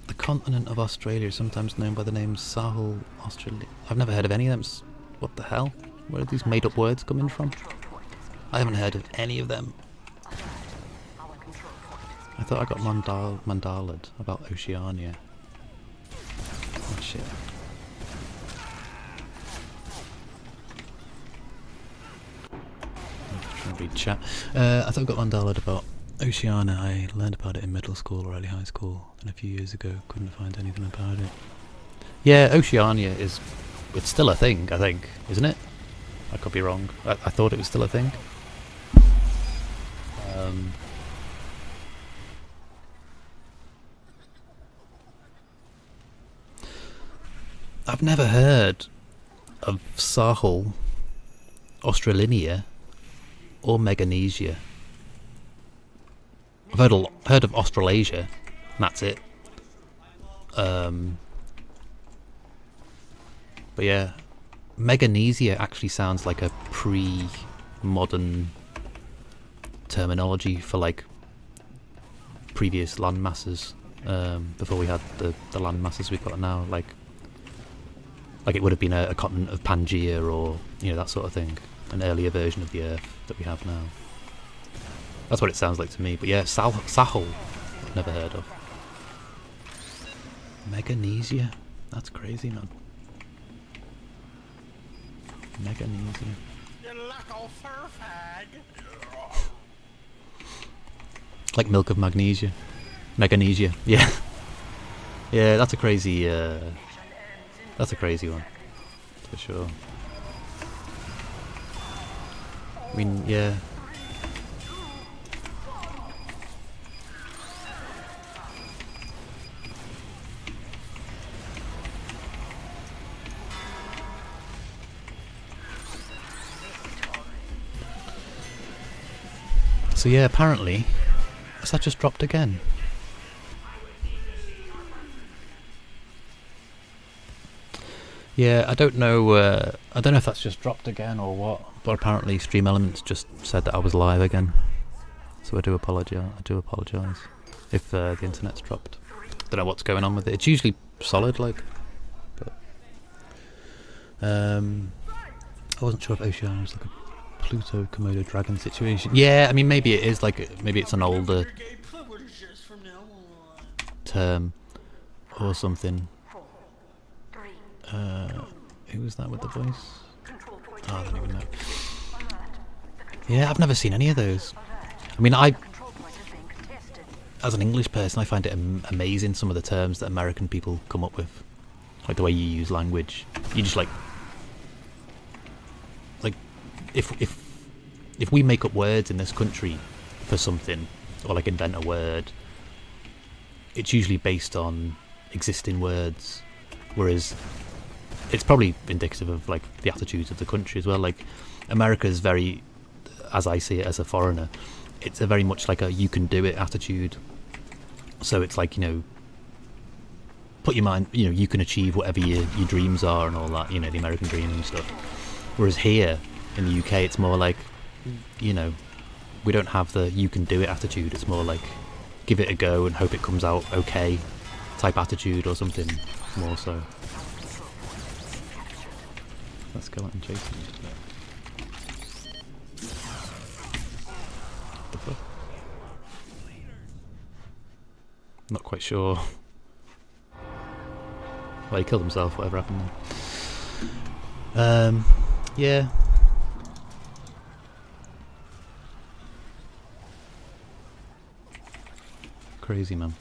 The continent of Australia is sometimes known by the name Sahel, Australia. I've never heard of any of them. What the hell? Where are these made-up words coming from? I haven't heard of any of them. I thought I got mandaled about Oceania. Oh shit. I'm just trying to read chat. I thought I got mandaled about Oceania. I learned about it in middle school or early high school, and a few years ago couldn't find anything about it. Yeah, Oceania is... it's still a thing, I think, isn't it? I could be wrong. I thought it was still a thing. I've never heard of Sahel, Australinia, or Meganesia. I've heard of Australasia, and that's it. But yeah, Meganesia actually sounds like a pre-modern terminology for like previous land masses, before we had the land masses we've got now. Like it would have been a continent of Pangaea, or you know, that sort of thing, an earlier version of the Earth that we have now. That's what it sounds like to me. But yeah, Sahel, I've never heard of. Meganesia, that's crazy, man. Meganesia. Like milk of magnesia. Meganesia, yeah. Yeah, that's a crazy one, for sure. I mean, yeah. So yeah, apparently, has that just dropped again? Yeah, I don't know if that's just dropped again or what, but apparently Stream Elements just said that I was live again. So I do apologise if the internet's dropped. Don't know what's going on with it. It's usually solid, like, but I wasn't sure if Oceania was like a Pluto Komodo dragon situation. Yeah, I mean, maybe it is, like, maybe it's an older term or something. Who was that with the voice? Oh, I don't even know. Yeah, I've never seen any of those. I mean, as an English person, I find it amazing, some of the terms that American people come up with. Like the way you use language. You just like if we make up words in this country for something, or like invent a word, it's usually based on existing words, whereas it's probably indicative of like the attitudes of the country as well. Like America's very, as I see it as a foreigner, it's a very much like a you can do it attitude. So it's like, you know, put your mind, you know, you can achieve whatever your dreams are and all that, you know, the American dream and stuff. Whereas here in the UK, it's more like, you know, we don't have the you can do it attitude. It's more like give it a go and hope it comes out okay type attitude or something more so. Let's go out and chase him. The Not quite sure. Well, he killed himself, whatever happened there. Yeah. Crazy, man.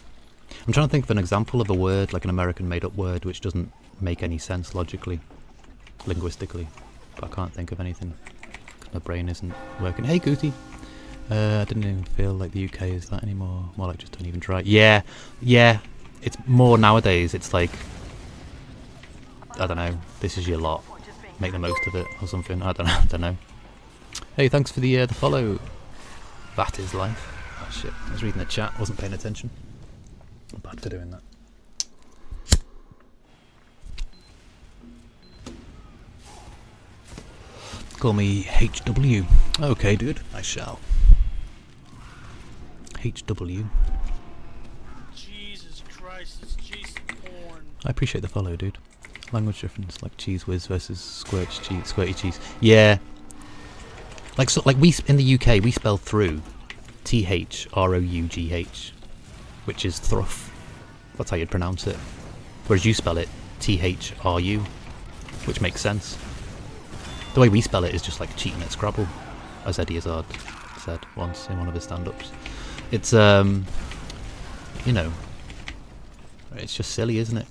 I'm trying to think of an example of a word, like an American made-up word, which doesn't make any sense logically, linguistically, but I can't think of anything. 'Cause my brain isn't working. Hey, Gooty! I didn't even feel like the UK is that anymore. More like just don't even try. Yeah, yeah. It's more nowadays. It's like, I don't know. This is your lot. Make the most of it or something. I don't know. I don't know. Hey, thanks for the follow. That is life. Oh shit! I was reading the chat. Wasn't paying attention. I'm bad for doing that. Call me HW. Okay, dude. I shall. HW. Jesus Christ, it's Jason Bourne. I appreciate the follow, dude. Language difference, like cheese whiz versus squirty cheese. Yeah. Like so, like we in the UK we spell through THROUGH, which is thruff. That's how you'd pronounce it. Whereas you spell it THRU, which makes sense. The way we spell it is just like cheating at Scrabble, as Eddie Izzard said once in one of his stand-ups. It's you know, it's just silly, isn't it?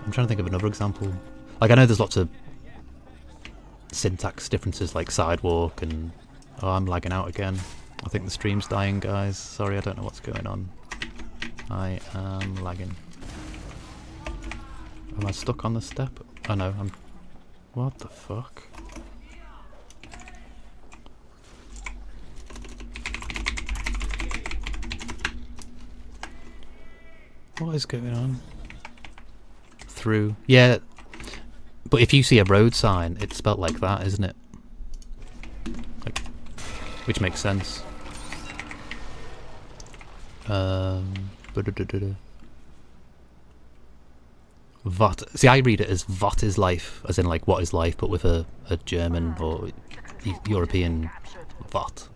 I'm trying to think of another example. Like I know there's lots of syntax differences, like sidewalk and oh, I'm lagging out again. I think the stream's dying, guys. Sorry, I don't know what's going on. I am lagging. Am I stuck on the step? Oh no, I'm... What the fuck? What is going on? Through. Yeah. But if you see a road sign, it's spelt like that, isn't it? Like, which makes sense. What? See, I read it as "what is life," as in like "what is life," but with a German or European "what."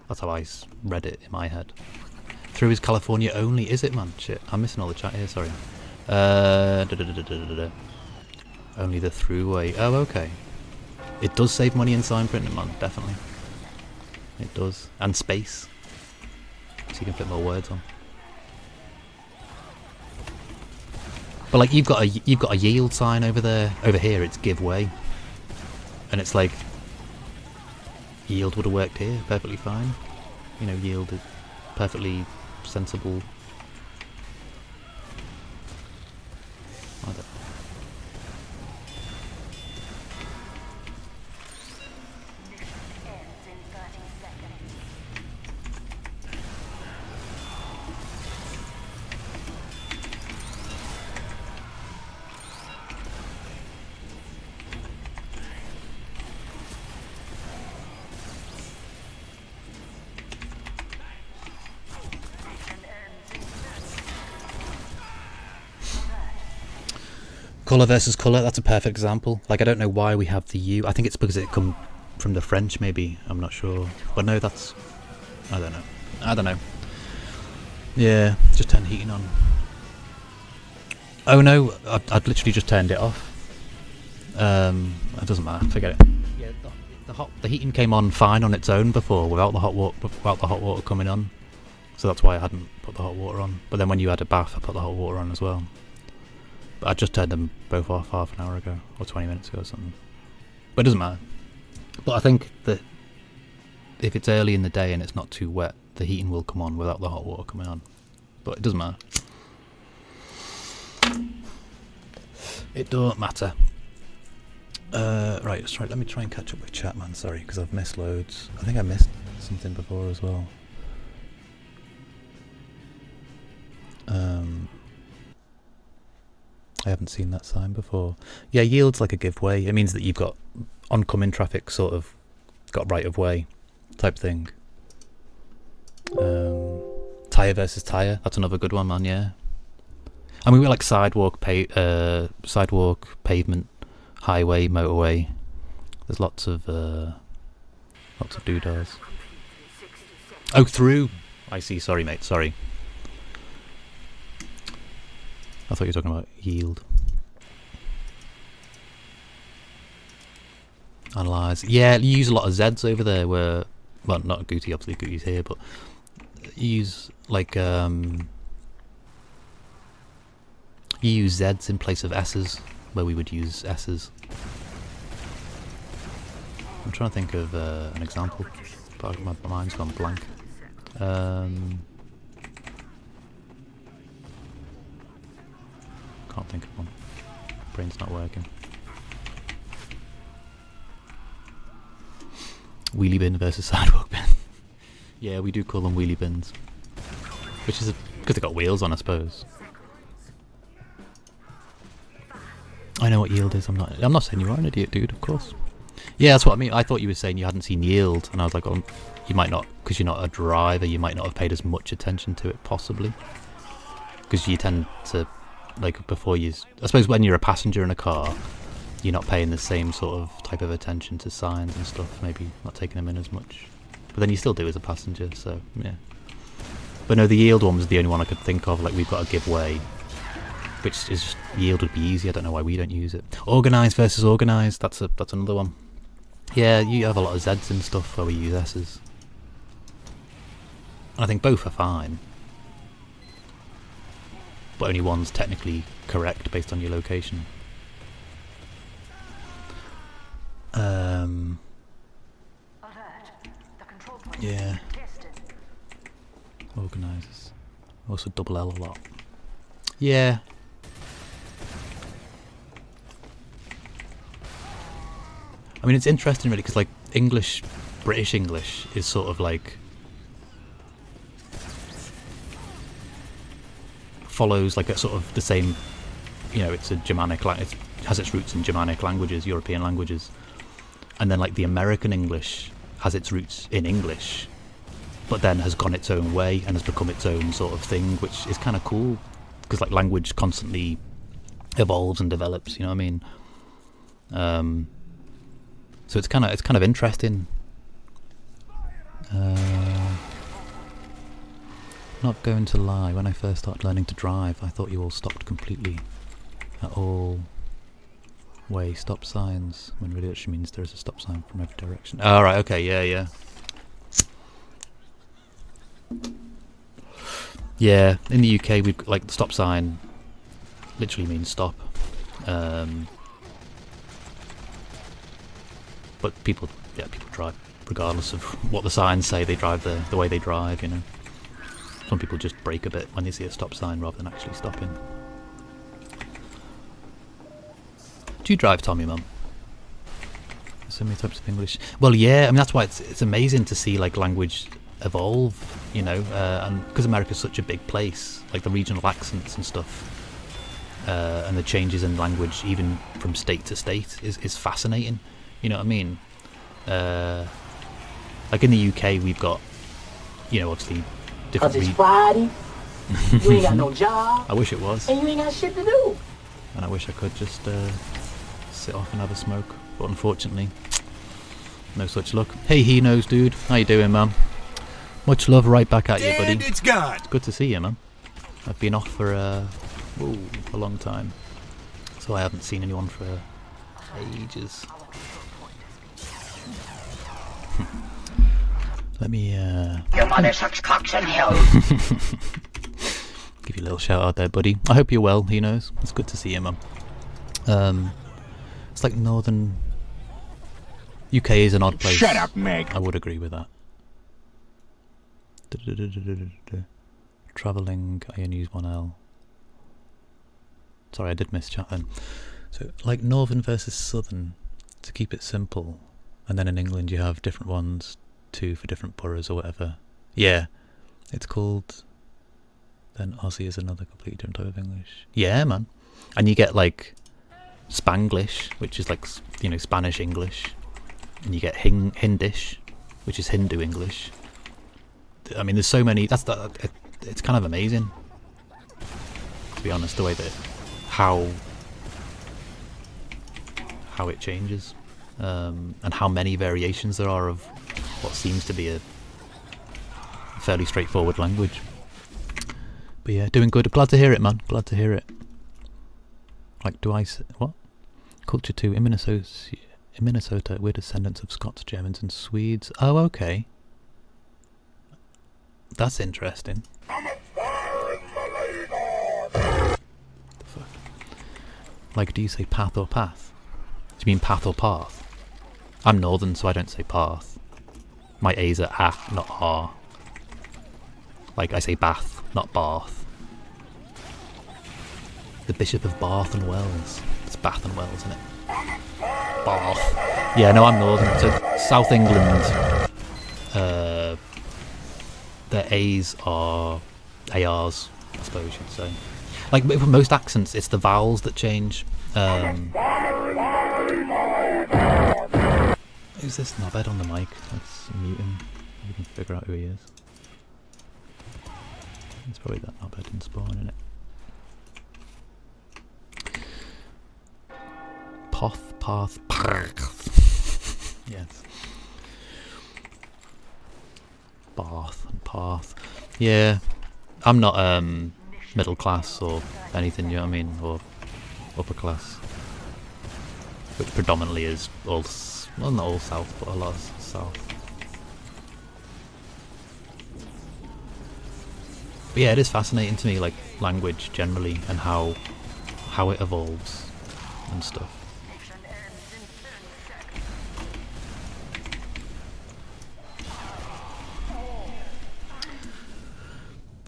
That's how I read it in my head. Through is California only, is it, man? Shit, I'm missing all the chat here. Sorry. Only the throughway. Oh, okay. It does save money in sign printing, man. Definitely. It does, and space, so you can fit more words on. But like you've got a yield sign over there. Over here it's give way. And it's like yield would have worked here perfectly fine. You know, yield is perfectly sensible. I don't know. Ends in 30 seconds. Colour versus colour, that's a perfect example. Like I don't know why we have the U. I think it's because it come from the French maybe, I'm not sure. But no, that's... I don't know. Yeah, just turn heating on. Oh no, I've literally just turned it off. It doesn't matter, forget it. Yeah, the heating came on fine on its own before, without the hot water coming on. So that's why I hadn't put the hot water on. But then when you had a bath, I put the hot water on as well. But I just turned them both off half an hour ago, or 20 minutes ago or something. But it doesn't matter. But I think that if it's early in the day and it's not too wet, the heating will come on without the hot water coming on. But it doesn't matter. It don't matter. Right, let me try and catch up with chat, man. Sorry, because I've missed loads. I think I missed something before as well. I haven't seen that sign before. Yeah, yield's like a giveaway. It means that you've got oncoming traffic sort of got right of way type thing. Tyre versus tyre, that's another good one, man. Yeah. I mean, we're like sidewalk, pavement, highway, motorway. There's lots of doodahs. Oh, through. I see. Sorry, mate. Sorry. I thought you were talking about yield. Analyze. Yeah, you use a lot of Zs over there where... Well, not Guti, obviously Guti's here, but... You use, like, You use Zs in place of S's, where we would use S's. I'm trying to think of an example, but my mind's gone blank. Can't think of one. Brain's not working. Wheelie bin versus sidewalk bin. Yeah, we do call them wheelie bins, which is because they got wheels on, I suppose. I know what yield is. I'm not saying you are an idiot, dude. Of course. Yeah, that's what I mean. I thought you were saying you hadn't seen yield, and I was like, oh, you might not, because you're not a driver. You might not have paid as much attention to it, possibly, because you tend to, like, before you. I suppose when you're a passenger in a car, you're not paying the same sort of type of attention to signs and stuff. Maybe not taking them in as much, but then you still do as a passenger. So yeah. But no, the yield one was the only one I could think of. Like, we've got to give way. Which is just, yield would be easy. I don't know why we don't use it. Organised versus organised. That's another one. Yeah, you have a lot of Zs and stuff where we use S's. And I think both are fine, but only one's technically correct based on your location. Yeah. Organisers. Also double L a lot. Yeah. I mean, it's interesting really because, like, British English is sort of like follows like a sort of the same, you know, it's a Germanic, it has its roots in Germanic languages, European languages, and then like the American English has its roots in English, but then has gone its own way and has become its own sort of thing, which is kind of cool because like language constantly evolves and develops. You know what I mean? So it's kind of interesting. Not going to lie, when I first started learning to drive, I thought you all stopped completely. At all way stop signs, when really actually means there is a stop sign from every direction. Oh, right, okay, yeah. Yeah, in the UK, we like the stop sign literally means stop. But people drive regardless of what the signs say. They drive the way they drive, you know. Some people just brake a bit when they see a stop sign rather than actually stopping. Do you drive, Tommy, Mum? So many types of English. Well, yeah. I mean, that's why it's amazing to see like language evolve, you know, and because America's such a big place, like the regional accents and stuff, and the changes in language even from state to state is fascinating. You know what I mean? Like in the UK, we've got, you know, obviously different. 'Cause it's Friday. You ain't got no job. I wish it was. And you ain't got shit to do. And I wish I could just sit off and have a smoke, but unfortunately, no such luck. Hey, he knows, dude. How you doing, man? Much love, right back at you, buddy. It's gone. It's good to see you, man. I've been off for a long time, so I haven't seen anyone for ages. Let me Your mother sucks cocks in hell. give you a little shout out there, buddy. I hope you're well. He knows. It's good to see you, man. It's like northern UK is an odd place. Shut up, Meg. I would agree with that. Travelling, I only use 1L. Sorry, I did miss chat then. So, like northern versus southern, to keep it simple. And then in England you have different ones, 2 for different boroughs or whatever. Yeah, it's called... Then Aussie is another completely different type of English. Yeah, man. And you get like Spanglish, which is like, you know, Spanish English. And you get Hindish, which is Hindu English. I mean, there's so many. It's kind of amazing, to be honest, the way that how it changes, and how many variations there are of what seems to be a fairly straightforward language. But yeah, doing good. Glad to hear it, man. Glad to hear it. Like, do I say, what? Culture 2 in Minnesota, we're descendants of Scots, Germans and Swedes. Oh, okay. That's interesting. The fuck? Like, do you say path or path? Do you mean path or path? I'm northern, so I don't say path. My A's are A, not R. Like, I say Bath, not Bath. The Bishop of Bath and Wells. It's Bath and Wells, isn't it? Bath. Yeah, no, I'm northern. So, South England, their A's are ARs, I suppose you'd say. Like, with most accents, it's the vowels that change. Who's this knobhead on the mic? Let's mute him. We can figure out who he is. It's probably that knobhead in Spawn, isn't it? Poth, path, path. Yes. Bath and path. Yeah. I'm not middle class or anything, you know what I mean? Or upper class. Which predominantly is all, well, not all south, but a lot of south. But yeah, it is fascinating to me, like, language generally, and how it evolves and stuff.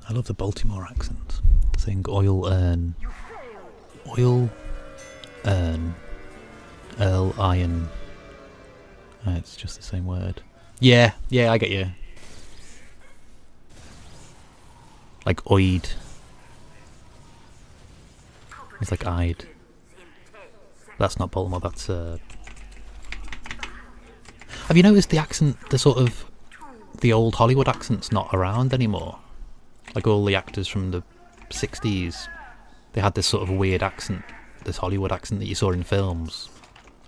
I love the Baltimore accent, saying oil earn, Earl iron. It's just the same word. Yeah, I get you. Like oid. It's like eyed. That's not Baltimore, that's Have you noticed the accent, the old Hollywood accent's not around anymore? Like all the actors from the 60s, they had this sort of weird accent, this Hollywood accent that you saw in films,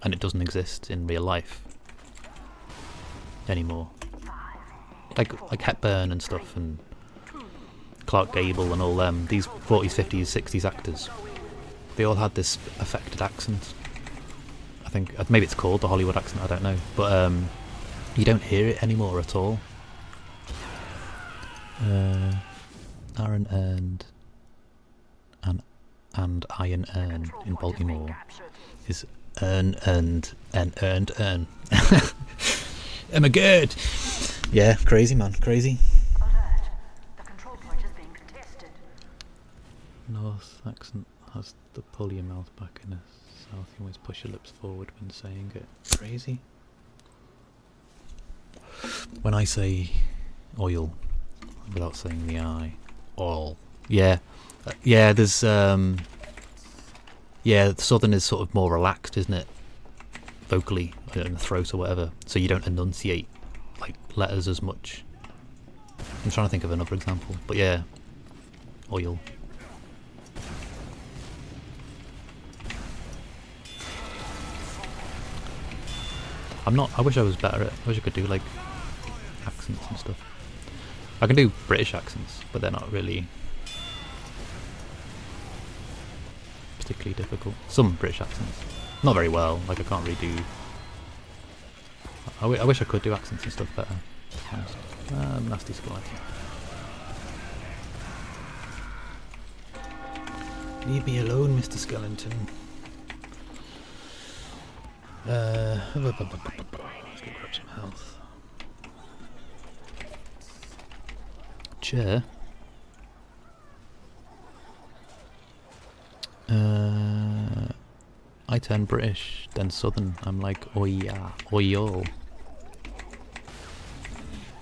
and it doesn't exist in real life anymore. Like Hepburn and stuff, and Clark Gable and all them, these 40s, 50s, 60s actors, they all had this affected accent. I think, maybe it's called the Hollywood accent, I don't know, but you don't hear it anymore at all. Aaron earned and Iron Earn in Baltimore is earn. Am I good? Yeah, crazy man, crazy. Alert. The control point is being contested. North accent has to pull your mouth back in the south. You always push your lips forward when saying it. Crazy. When I say oil, without saying the I, oil. Yeah, there's the southern is sort of more relaxed, isn't it? Vocally, in the throat or whatever, so you don't enunciate like letters as much. I'm trying to think of another example, but yeah, oil. I wish I was better at, I wish I could do like accents and stuff. I can do British accents, but they're not really particularly difficult. Some British accents, not very well. Like I can't really do. I wish I could do accents and stuff better. Nasty skeleton. Leave me alone, Mr. Skeleton. Let's go grab some health. Chair. I turn British, then Southern. I'm like, oi ya, oi yo.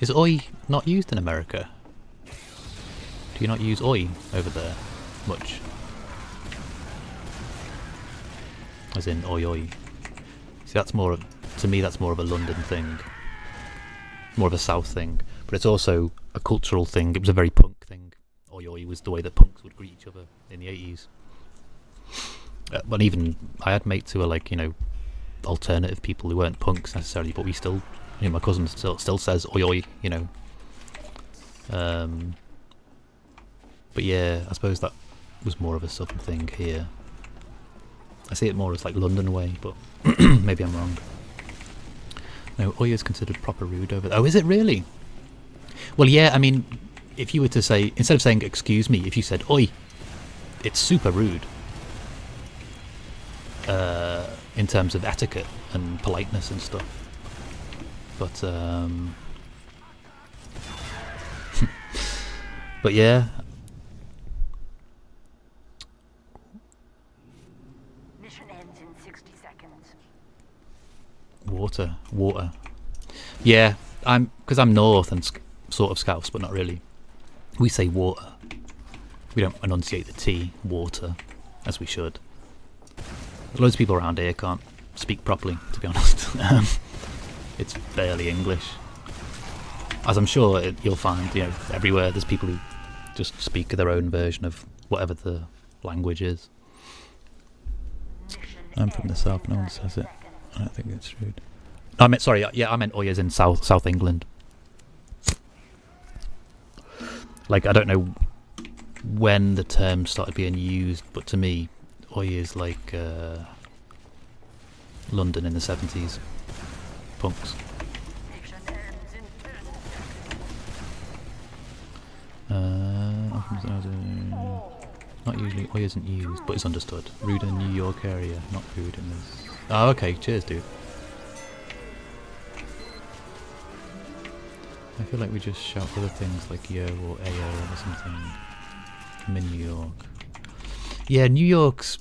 Is oi not used in America? Do you not use oi over there much? As in oi oi. See, that's more of, to me that's more of a London thing. More of a South thing. But it's also a cultural thing. It was a very punk thing. Oi oi was the way that punks would greet each other in the 80s. But even I had mates who were like, you know, alternative people who weren't punks necessarily, but we still, you know, my cousin still says oi oi, you know. But yeah, I suppose that was more of a southern thing here. I see it more as like London way, but maybe I'm wrong. No, oi is considered proper rude over there. Oh, is it really? Well, yeah, I mean, if you were to say, instead of saying excuse me, if you said oi, it's super rude. In terms of etiquette and politeness and stuff. But, but yeah. Mission ends in 60 seconds. Water. Yeah, because I'm north and sort of Scouse, but not really. We say water. We don't enunciate the T, water, as we should. Loads of people around here can't speak properly, to be honest. It's barely English. As I'm sure you'll find, you know, everywhere there's people who just speak their own version of whatever the language is. I'm from the south, no one says it. I don't think it's rude. I meant, sorry, yeah, I meant oi as in South England. Like, I don't know when the term started being used, but to me, oi is like London in the 70s. Punks. Not usually, oi isn't used, but it's understood. Rude in the New York area, not rude in this. Oh, okay, cheers, dude. I feel like we just shout other things like yo or ayo or something. I'm in New York. Yeah, New York's,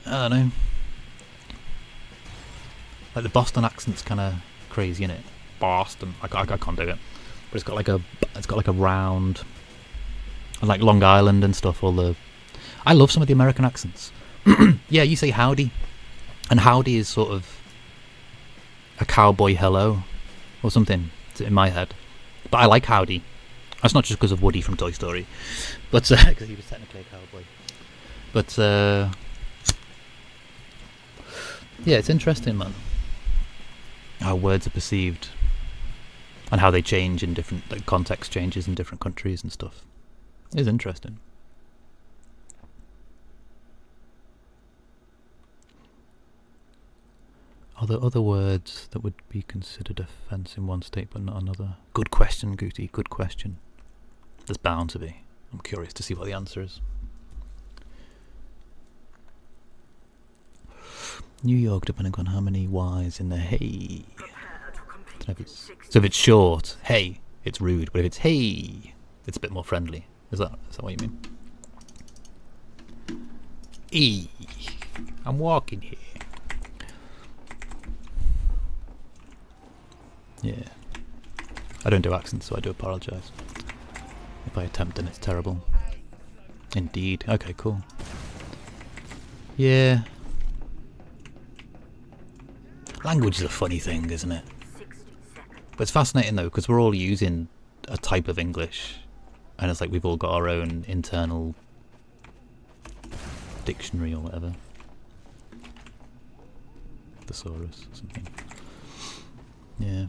I don't know. Like the Boston accent's kind of crazy, innit? Boston, I can't do it. But it's got like a round, and like Long Island and stuff. I love some of the American accents. Yeah, you say howdy, and howdy is sort of a cowboy hello or something in my head. But I like howdy. That's not just because of Woody from Toy Story, but because he was technically a cowboy. But yeah, it's interesting, man. How words are perceived and how they change in different, like, context changes in different countries and stuff. It is interesting. Are there other words that would be considered offence in one state but not another? Good question, Gooty, good question. There's bound to be. I'm curious to see what the answer is. New York, depending on how many Y's in the hey. So if it's short, hey, it's rude. But if it's hey, it's a bit more friendly. Is that what you mean? E. I'm walking here. Yeah. I don't do accents, so I do apologise. If I attempt and it's terrible. Indeed. Okay, cool. Yeah. Language is a funny thing, isn't it? But it's fascinating though, because we're all using a type of English, and it's like we've all got our own internal dictionary or whatever. Thesaurus or something. Yeah.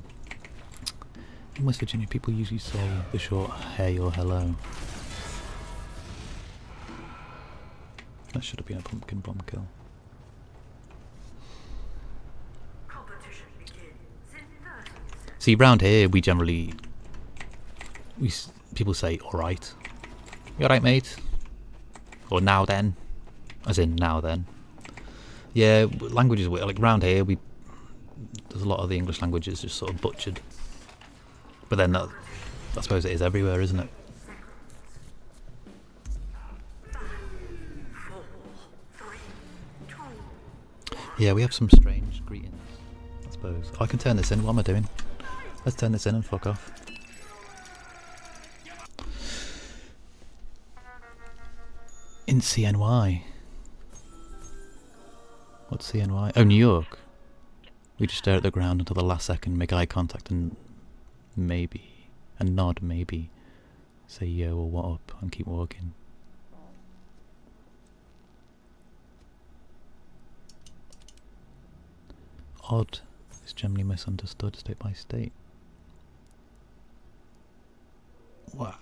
In West Virginia, people usually say the short hey or hello. That should have been a pumpkin bomb kill. See, round here, we generally, people say alright. You alright, mate? Or now then. As in now then. Yeah, language is weird. Like round here, there's a lot of the English languages just sort of butchered. But then I suppose it is everywhere, isn't it? Yeah, we have some strange greetings, I suppose. Oh, I can turn this in. What am I doing? Let's turn this in and fuck off. In CNY. What's CNY? Oh, New York. We just stare at the ground until the last second, make eye contact and maybe, and nod maybe, say yo or what up and keep walking. Odd is generally misunderstood state by state. Wow.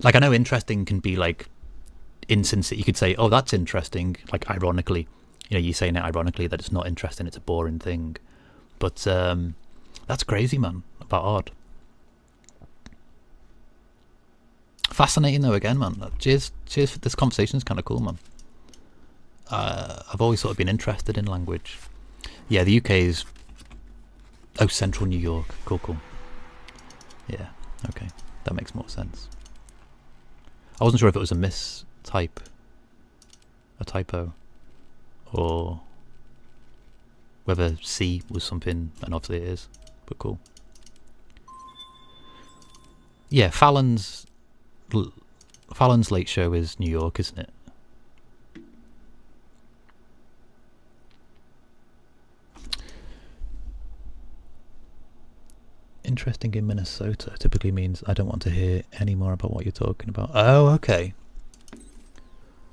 Like, I know interesting can be like insincere. You could say, oh, that's interesting, like ironically. You know, you're saying it ironically that it's not interesting, it's a boring thing. But that's crazy, man, about art. Fascinating though, again, man. Cheers. This conversation's kind of cool, man. I've always sort of been interested in language. Yeah, the UK is... Oh, central New York. Cool. Yeah, okay. That makes more sense. I wasn't sure if it was a mistype, a typo, or whether C was something, and obviously it is, but cool. Yeah, Fallon's late show is New York, isn't it? Interesting in Minnesota typically means I don't want to hear any more about what you're talking about. Oh, okay.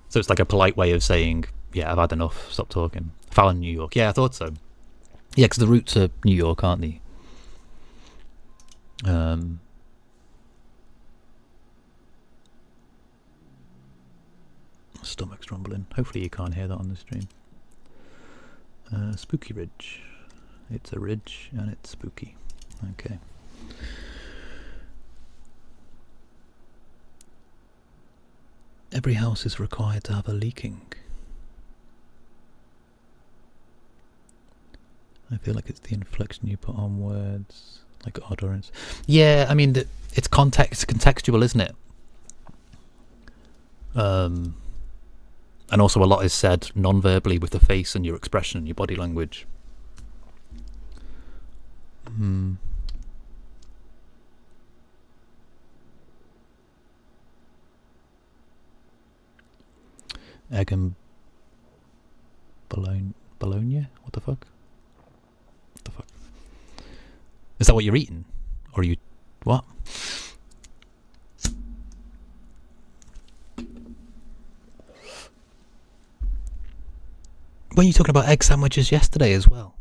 So it's like a polite way of saying, yeah, I've had enough, stop talking. Fallon, New York. Yeah, I thought so. Yeah, because the roots are New York, aren't they? Stomach's rumbling. Hopefully you can't hear that on the stream. Spooky Ridge. It's a ridge and it's spooky. Okay. Every house is required to have a leaking. I feel like it's the inflection you put on words, like odd or ins. Yeah, I mean, it's contextual, isn't it? And also a lot is said non-verbally with the face and your expression and your body language. Egg and bologna? What the fuck? What the fuck? Is that what you're eating? Or are you... what? Weren't you talking about egg sandwiches yesterday as well?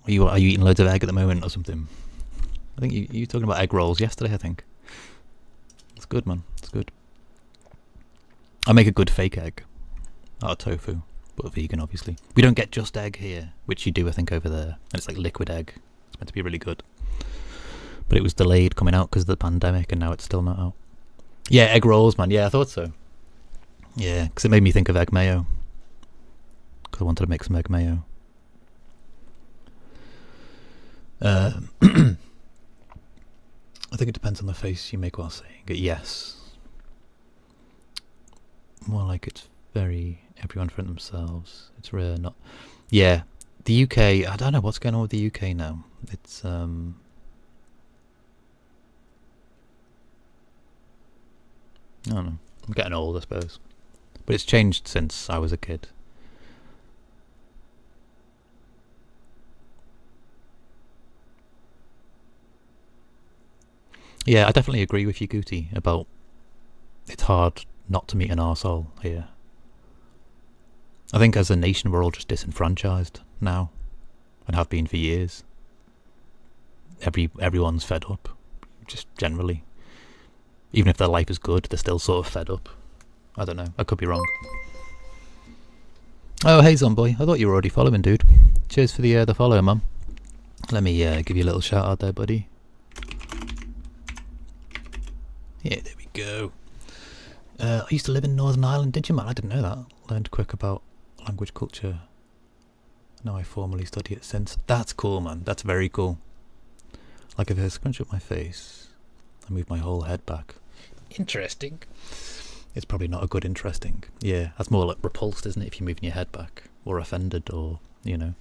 Are you eating loads of egg at the moment or something? I think you were talking about egg rolls yesterday, I think. It's good, man. It's good. I make a good fake egg out of tofu, but vegan, obviously. We don't get just egg here, which you do, I think, over there. And it's like liquid egg. It's meant to be really good. But it was delayed coming out because of the pandemic, and now it's still not out. Yeah, egg rolls, man. Yeah, I thought so. Yeah, because it made me think of egg mayo. Because I wanted to make some egg mayo. I think it depends on the face you make while saying it. Yes. More like it's very everyone for themselves. It's rare, not... Yeah, the UK, I don't know what's going on with the UK now. It's, I don't know. I'm getting old, I suppose. But it's changed since I was a kid. Yeah, I definitely agree with you, Gooty, about it's hard not to meet an arsehole here. I think as a nation we're all just disenfranchised now, and have been for years. Everyone's fed up, just generally. Even if their life is good, they're still sort of fed up. I don't know, I could be wrong. Oh, hey Zomboy, I thought you were already following, dude. Cheers for the follow, man. Let me give you a little shout out there, buddy. Yeah, there we go. I used to live in Northern Ireland, did you, man? I didn't know that. Learned quick about language culture. Now I formally study it since. That's cool, man. That's very cool. Like if I scrunch up my face, I move my whole head back. Interesting. It's probably not a good interesting. Yeah, that's more like repulsed, isn't it? If you're moving your head back, or offended, or you know.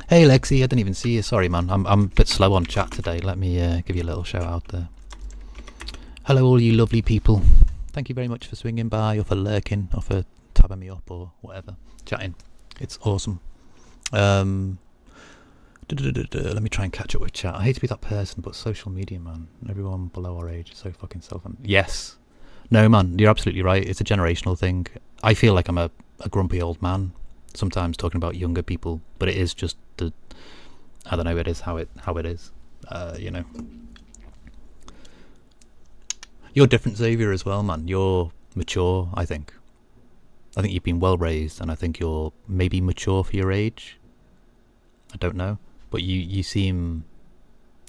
Hey Lexi, I didn't even see you. Sorry, man. I'm a bit slow on chat today. Let me give you a little shout out there. Hello, all you lovely people. Thank you very much for swinging by, or for lurking, or for tabbing me up, or whatever. Chatting. It's awesome. Let me try and catch up with chat. I hate to be that person, but social media, man. Everyone below our age is so fucking Yes. No, man. You're absolutely right. It's a generational thing. I feel like I'm a grumpy old man sometimes talking about younger people, but it is just I don't know, it is how it is. You know. You're different, Xavier, as well, man. You're mature, I think. I think you've been well raised, and I think you're maybe mature for your age. I don't know. But you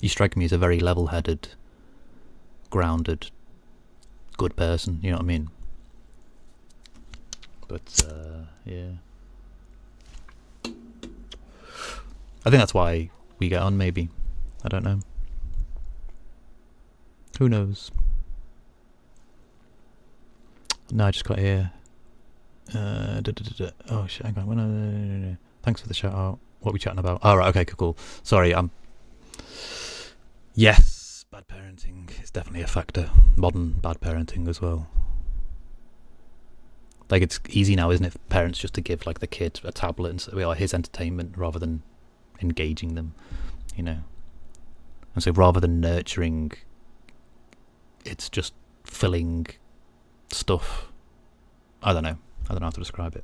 strike me as a very level-headed, grounded, good person, you know what I mean? But, yeah. I think that's why we get on, maybe. I don't know. Who knows? No, I just got here. Oh shit, hang on. Thanks for the shout out. What are we chatting about? Oh, right, okay, cool. Sorry, yes, bad parenting is definitely a factor. Modern bad parenting as well. Like, it's easy now, isn't it, for parents just to give, like, the kid a tablet and say, his entertainment, rather than engaging them, you know. And so rather than nurturing, it's just filling stuff. I don't know how to describe it.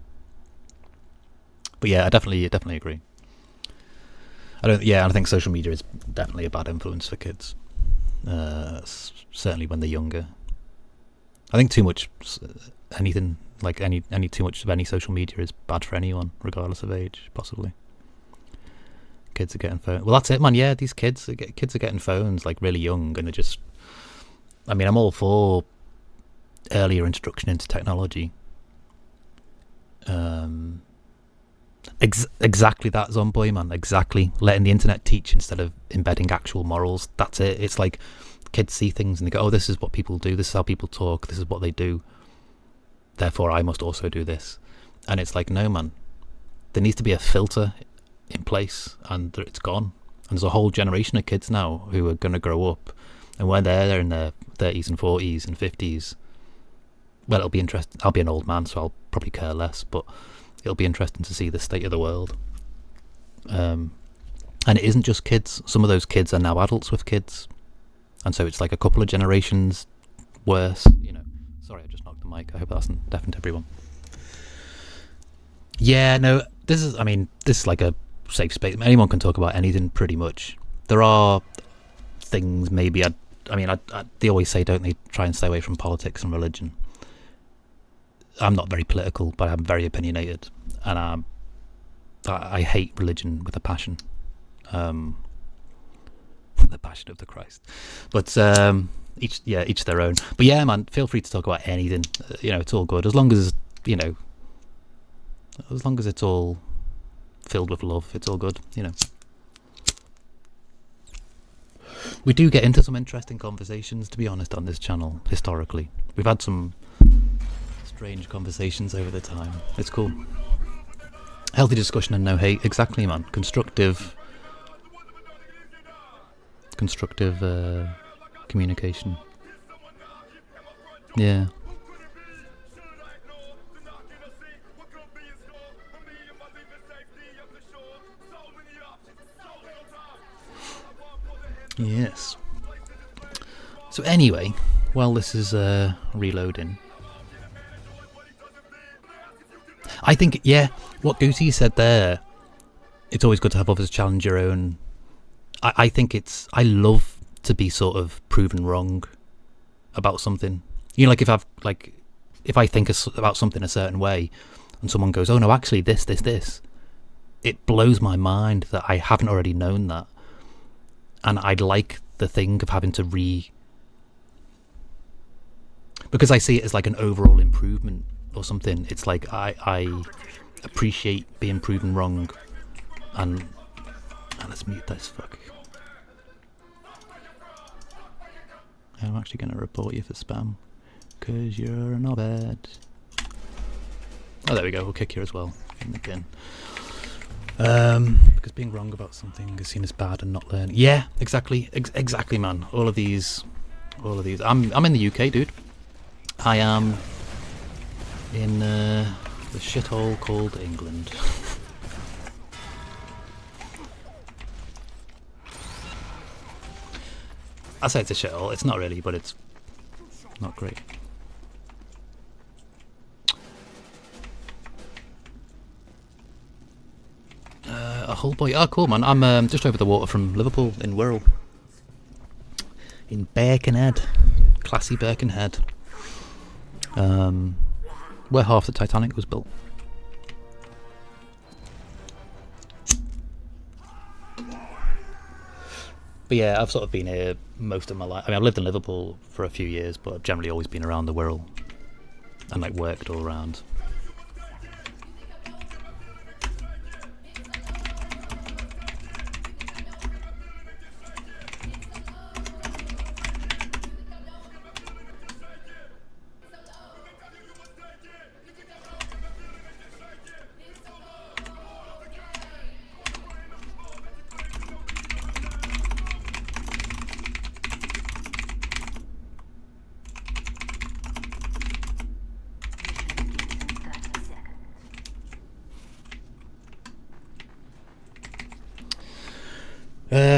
But yeah, I definitely agree. I think social media is definitely a bad influence for kids. Certainly when they're younger. I think too much anything, like any too much of any social media is bad for anyone, regardless of age, possibly. Kids are getting phones. Well, that's it, man. Yeah, these kids are getting phones like really young, and they're just. I mean, I'm all for earlier introduction into technology. Exactly that, Zomboy, man. Exactly, letting the internet teach instead of embedding actual morals. That's it. It's like kids see things and they go, "Oh, this is what people do. This is how people talk. This is what they do. Therefore, I must also do this." And it's like, no, man. There needs to be a filter in place, and it's gone. And there's a whole generation of kids now who are going to grow up, and when they're in their 30s and 40s and 50s, well, it'll be interesting. I'll be an old man, so I'll probably care less, but it'll be interesting to see the state of the world. And it isn't just kids. Some of those kids are now adults with kids, and so it's like a couple of generations worse, you know. Sorry, I just knocked the mic. I hope that hasn't deafened everyone. Yeah, no, this is like a safe space. Anyone can talk about anything, pretty much. There are things maybe they always say, don't they, try and stay away from politics and religion. I'm not very political, but I'm very opinionated, and I hate religion with a passion, the passion of the Christ. But each their own. But yeah, man, feel free to talk about anything. You know, it's all good as long as it's all filled with love. It's all good, you know. We do get into some interesting conversations, to be honest, on this channel. Historically, we've had some strange conversations over the time. It's cool. Healthy discussion and no hate. Exactly, man. Constructive communication. Yeah. Yes. So anyway, while this is reloading, I think, yeah, what Goosey said there, it's always good to have others challenge your own. I think I love to be sort of proven wrong about something. You know, like if I think about something a certain way and someone goes, "Oh no, actually this," it blows my mind that I haven't already known that. And I'd like the thing of having to because I see it as like an overall improvement or something. It's like I appreciate being proven wrong, and let's mute this. Fuck. I'm actually going to report you for spam because you're a knobhead. Oh, there we go. We'll kick you as well again. Because being wrong about something is seen as bad and not learning. Yeah, exactly, exactly, man. All of these. I'm in the UK, dude. I am in the shithole called England. I say it's a shithole. It's not really, but it's not great. A Hull boy. Oh, cool, man. I'm just over the water from Liverpool in Wirral. in Birkenhead, classy Birkenhead, where half the Titanic was built. But yeah, I've sort of been here most of my life. I mean, I've lived in Liverpool for a few years, but I've generally always been around the Wirral and like worked all around.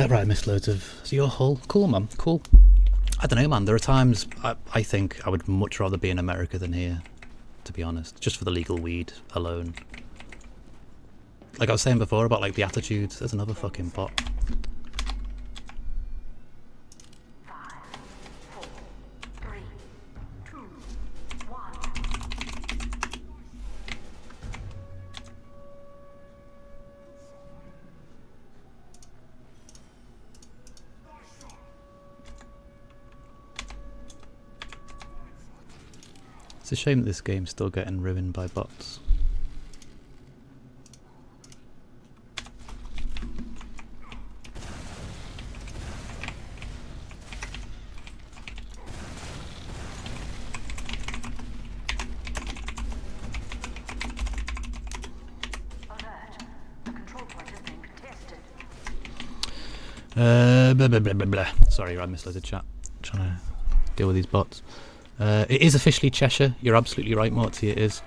Right, I missed loads of... So your Hull? Cool, man, cool. I don't know, man, there are times I think I would much rather be in America than here, to be honest, just for the legal weed alone. Like I was saying before about like the attitudes, there's another fucking bot. 5, 4, 3, 2, 1. It's a shame that this game's still getting ruined by bots. Alert. The control point is being contested. Blah, blah, blah, blah, blah. Sorry, I missed loads of chat. Trying to deal with these bots. It is officially Cheshire. You're absolutely right, Morty. It is.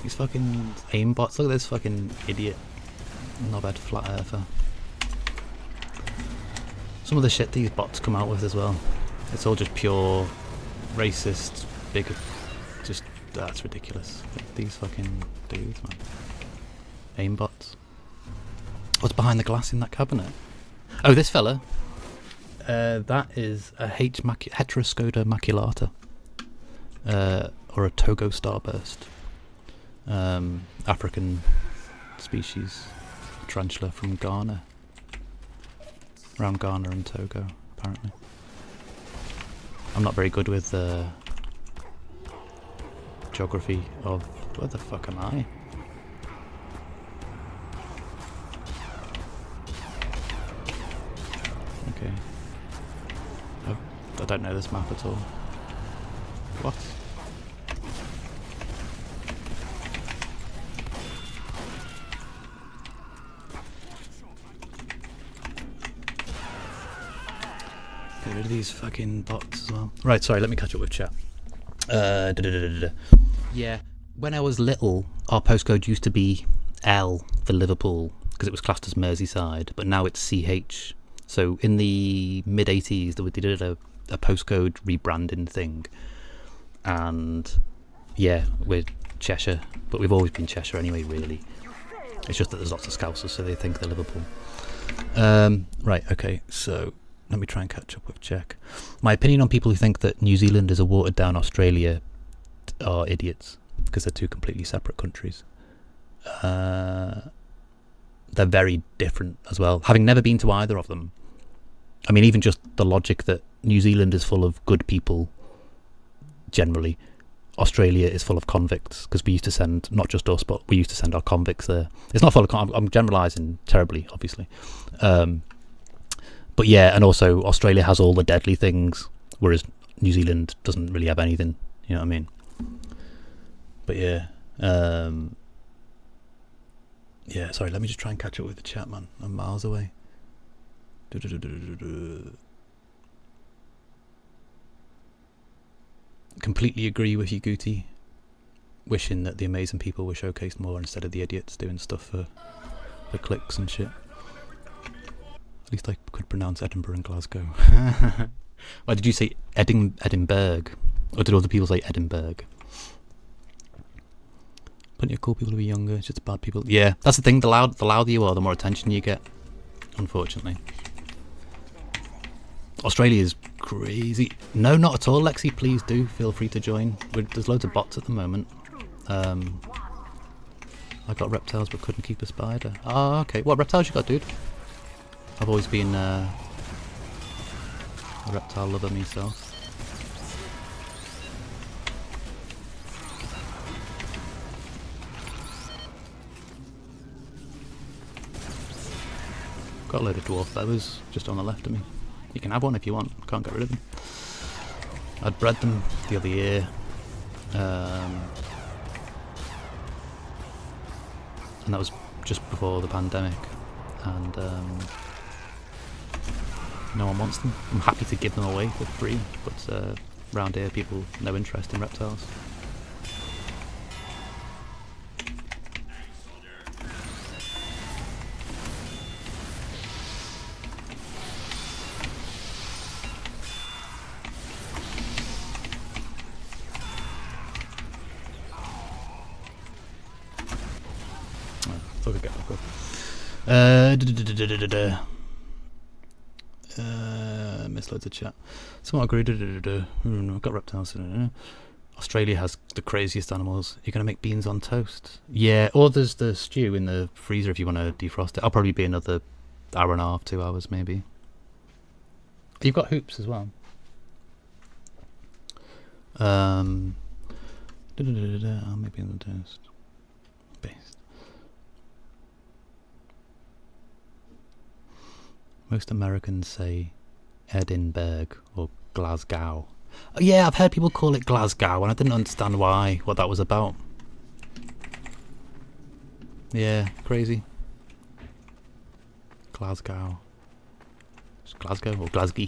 These fucking aim bots. Look at this fucking idiot knobhead flat earther. Some of the shit these bots come out with as well. It's all just pure racist, big. Just that's ridiculous. These fucking dudes, man. Aim bots. What's behind the glass in that cabinet? Oh, this fella. That is a Heteroscoda maculata, or a Togo starburst, African species tarantula from Ghana, around Ghana and Togo, apparently. I'm not very good with geography of where the fuck am I? Okay. I don't know this map at all. What? Get rid of these fucking bots as well. Right, sorry, let me catch up with chat. Yeah, when I was little, our postcode used to be L for Liverpool, because it was classed as Merseyside, but now it's CH. So in the mid-80s, they did a postcode rebranding thing, and yeah, we're Cheshire, but we've always been Cheshire anyway, really. It's just that there's lots of Scousers, so they think they're Liverpool. Right, okay, so let me try and catch up with Czech. My opinion on people who think that New Zealand is a watered-down Australia are idiots, because they're two completely separate countries. They're very different as well. Having never been to either of them, I mean, even just the logic that New Zealand is full of good people, generally, Australia is full of convicts, because we used to send, not just us, but we used to send our convicts there. It's not full of I'm generalising terribly, obviously. But yeah, and also Australia has all the deadly things, whereas New Zealand doesn't really have anything, you know what I mean? But yeah, yeah, sorry, let me just try and catch up with the chat, man. I'm miles away. Completely agree with you, Guti. Wishing that the amazing people were showcased more instead of the idiots doing stuff for clicks and shit. At least I could pronounce Edinburgh and Glasgow. Why did you say Edinburgh? Or did other people say Edinburgh? Plenty of cool people who are younger, it's just bad people. Yeah, that's the thing, the louder you are, the more attention you get, unfortunately. Australia is crazy. No, not at all, Lexi. Please do feel free to join. There's loads of bots at the moment. I got reptiles but couldn't keep a spider. Ah, okay. What reptiles you got, dude? I've always been a reptile lover myself. Got a load of dwarf feathers just on the left of me. You can have one if you want, can't get rid of them. I'd bred them the other year. And that was just before the pandemic. And no one wants them. I'm happy to give them away for free, but round here people no interest in reptiles. Thought I'd get back up. Missed loads of chat. Somewhat agree. I've got reptiles. Australia has the craziest animals. You're gonna make beans on toast? Yeah, or there's the stew in the freezer if you want to defrost it. I'll probably be another hour and a half, 2 hours maybe. You've got hoops as well. I'll make beans on toast. Based. Most Americans say Edinburgh or Glasgow. Oh, yeah, I've heard people call it Glasgow and I didn't understand what that was about. Yeah, crazy. Glasgow. It's Glasgow or Glasgow.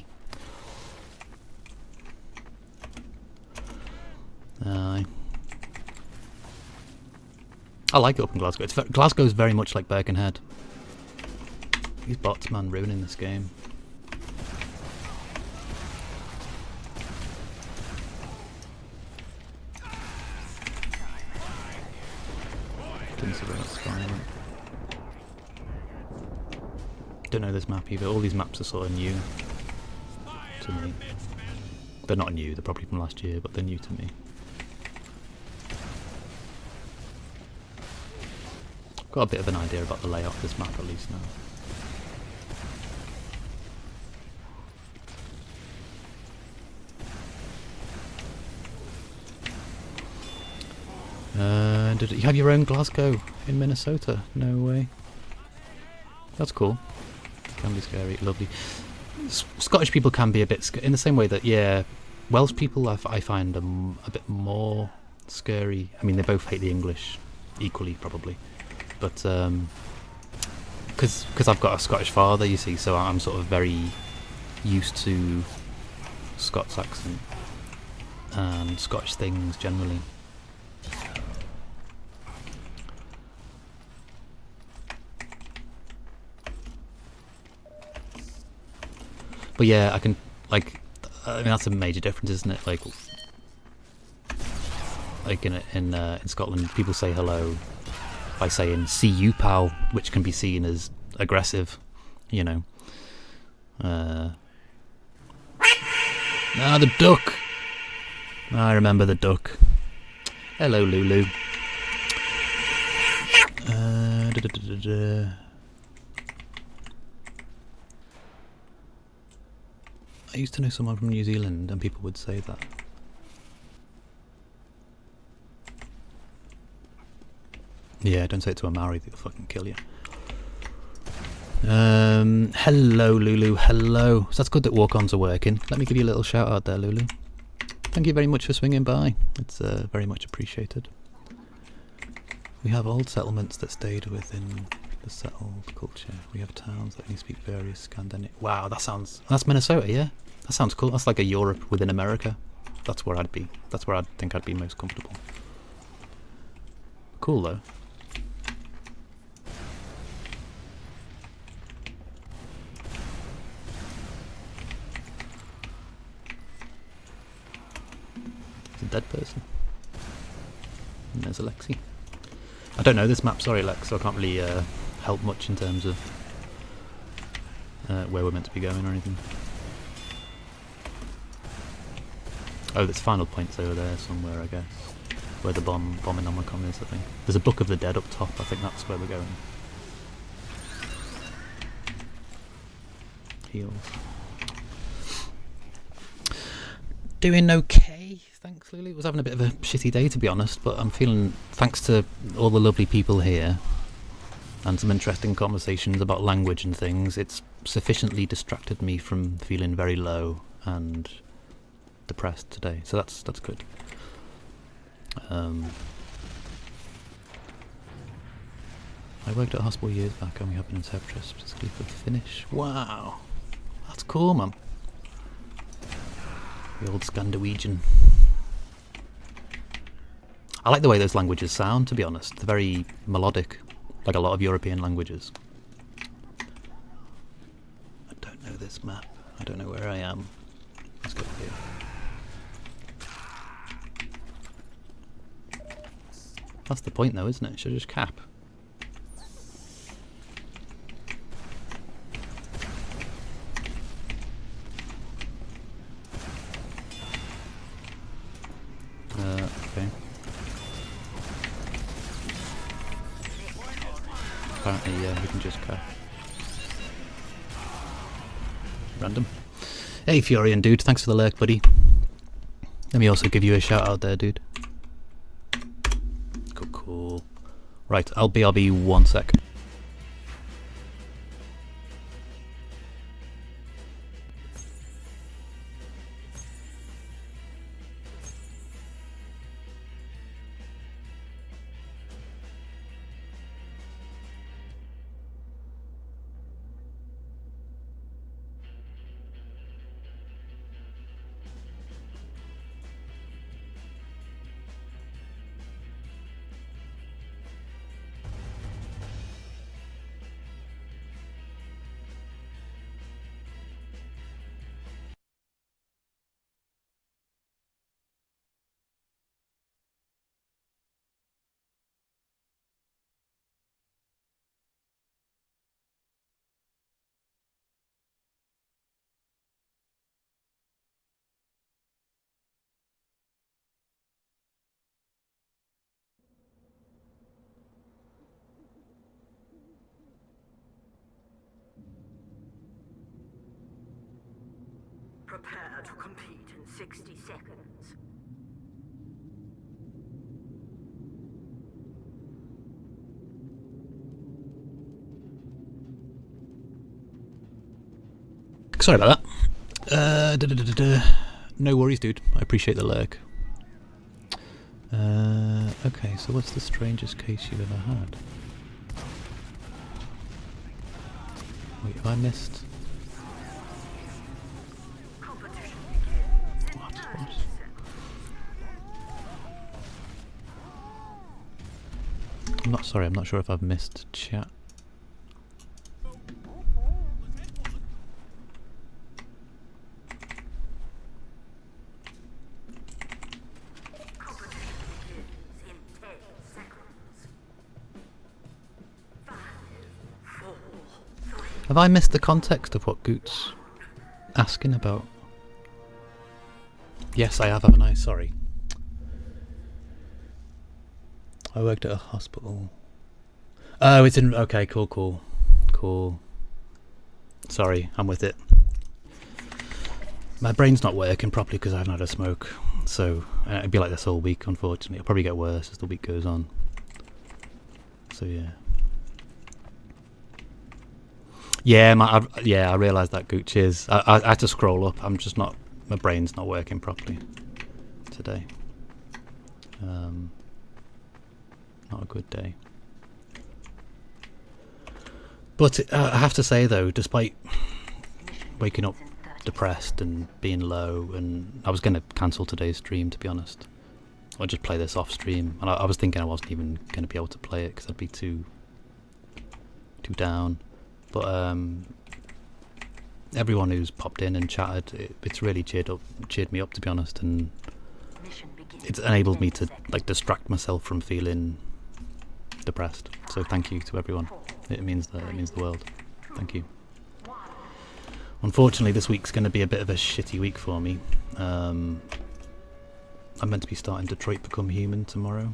I like it up in Glasgow. Glasgow's very much like Birkenhead. These bots, man, ruining this game. Don't know this map either. All these maps are sort of new to me. They're not new, they're probably from last year, but they're new to me. Got a bit of an idea about the layout of this map at least now. Did you have your own Glasgow in Minnesota? No way. That's cool. Can be scary, lovely. Scottish people can be a bit in the same way that, yeah, Welsh people I find a bit more scary. I mean, they both hate the English equally, probably. But because I've got a Scottish father, you see, so I'm sort of very used to Scots accent and Scottish things generally. But yeah, I can, like, I mean, that's a major difference, isn't it? Like in Scotland, people say hello by saying "see you, pal," which can be seen as aggressive, you know. The duck. I remember the duck. Hello, Lulu. I used to know someone from New Zealand and people would say that. Yeah, don't say it to a Maori, they'll fucking kill you. Hello, Lulu, hello. So that's good that walk-ons are working. Let me give you a little shout out there, Lulu. Thank you very much for swinging by. It's very much appreciated. We have old settlements that stayed within the settled culture. We have towns that only speak various Scandinavian. Wow, that's Minnesota, yeah? That sounds cool. That's like a Europe within America. That's where I'd be. That's where I think I'd be most comfortable. Cool though. It's a dead person. And there's Alexi. I don't know this map, sorry Lex, so I can't really help much in terms of where we're meant to be going or anything. Oh, there's final points over there somewhere, I guess. Where the Bombinomicon is, I think. There's a Book of the Dead up top, I think that's where we're going. Heals. Doing okay, thanks Lily. Was having a bit of a shitty day to be honest, but I'm feeling, thanks to all the lovely people here and some interesting conversations about language and things, it's sufficiently distracted me from feeling very low and depressed today, so that's good. I worked at a hospital years back and we have been interpreter specifically for Finnish. Wow, that's cool, man. The old Scandinavian. I like the way those languages sound, to be honest. They're very melodic, like a lot of European languages. I don't know this map. I don't know where I am. Let's go here. That's the point though, isn't it? Should I just cap? Okay. Apparently, yeah, we can just cap. Random. Hey, Furion dude, thanks for the lurk, buddy. Let me also give you a shout out there, dude. Cool. Right, I'll be 1 sec. Prepare to compete in 60 seconds. Sorry about that. No worries, dude. I appreciate the lurk. Okay, so what's the strangest case you've ever had? Wait, have I missed? What? I'm not sure if I've missed chat. Have I missed the context of what Goot's asking about? Yes, I have, haven't I? Sorry. I worked at a hospital. Oh, it's in... Okay, cool. Sorry, I'm with it. My brain's not working properly because I haven't had a smoke. So, it'd be like this all week, unfortunately. It'll probably get worse as the week goes on. So, yeah. Yeah, I realised that, Goot. Cheers. I had to scroll up. I'm just not... My brain's not working properly today. Not a good day. But I have to say though, despite waking up depressed and being low, and I was going to cancel today's stream, to be honest. I'll just play this off stream. And I was thinking I wasn't even going to be able to play it because I'd be too down. But everyone who's popped in and chatted, it's really cheered me up, to be honest, and it's enabled me to like distract myself from feeling depressed. So thank you to everyone. It means the world. Thank you. Unfortunately, this week's going to be a bit of a shitty week for me. I'm meant to be starting Detroit Become Human tomorrow,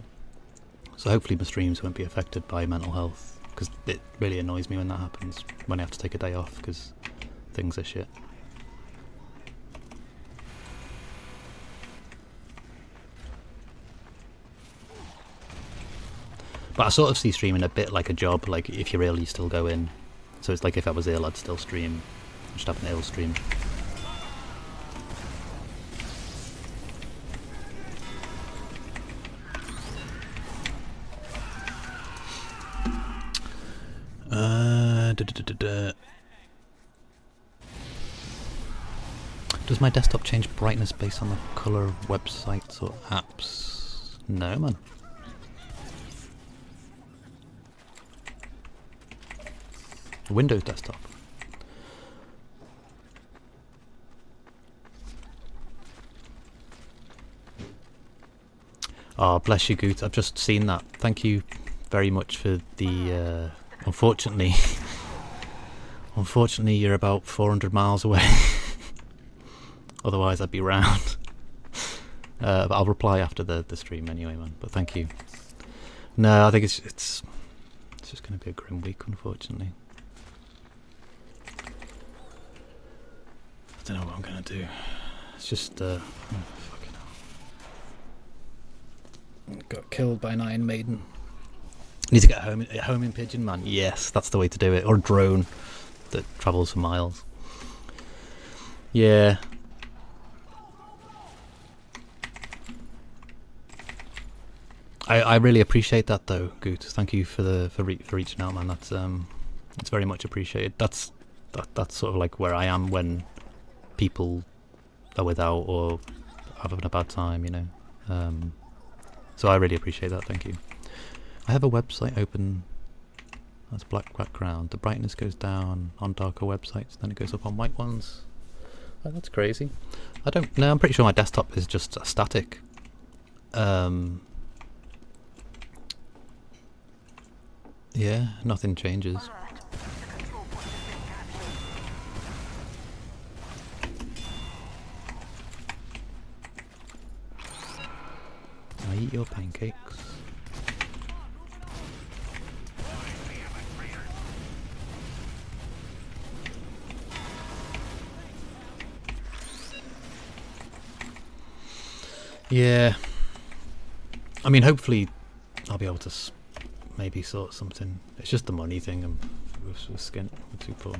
so hopefully my streams won't be affected by mental health, because it really annoys me when that happens, when I have to take a day off because things are shit. But I sort of see streaming a bit like a job. Like, if you're ill, you still go in. So it's like if I was ill, I'd still stream. I just have an ill stream. Does my desktop change brightness based on the colour of websites or apps? No, man. Windows desktop. Oh, bless you, Goot. I've just seen that. Thank you very much for the... unfortunately... unfortunately, you're about 400 miles away. Otherwise, I'd be round. But I'll reply after the stream anyway, man. But thank you. No, I think it's just going to be a grim week, unfortunately. I don't know what I'm going to do. It's just... oh, fucking hell. Got killed by an Iron Maiden. Need to get home in Pigeon, man. Yes, that's the way to do it. Or a drone that travels for miles. Yeah. I really appreciate that though, Goot. Thank you for reaching out, man. That's it's very much appreciated. That's sort of like where I am when people are without or having a bad time, you know. So I really appreciate that. Thank you. I have a website open. That's black background. The brightness goes down on darker websites, then it goes up on white ones. Oh, that's crazy. I don't know. I'm pretty sure my desktop is just static. Yeah, nothing changes. Alert. The control point has been captured. I eat your pancakes. Yeah. I mean, hopefully I'll be able to maybe sort something. It's just the money thing. We're skint. We're too poor.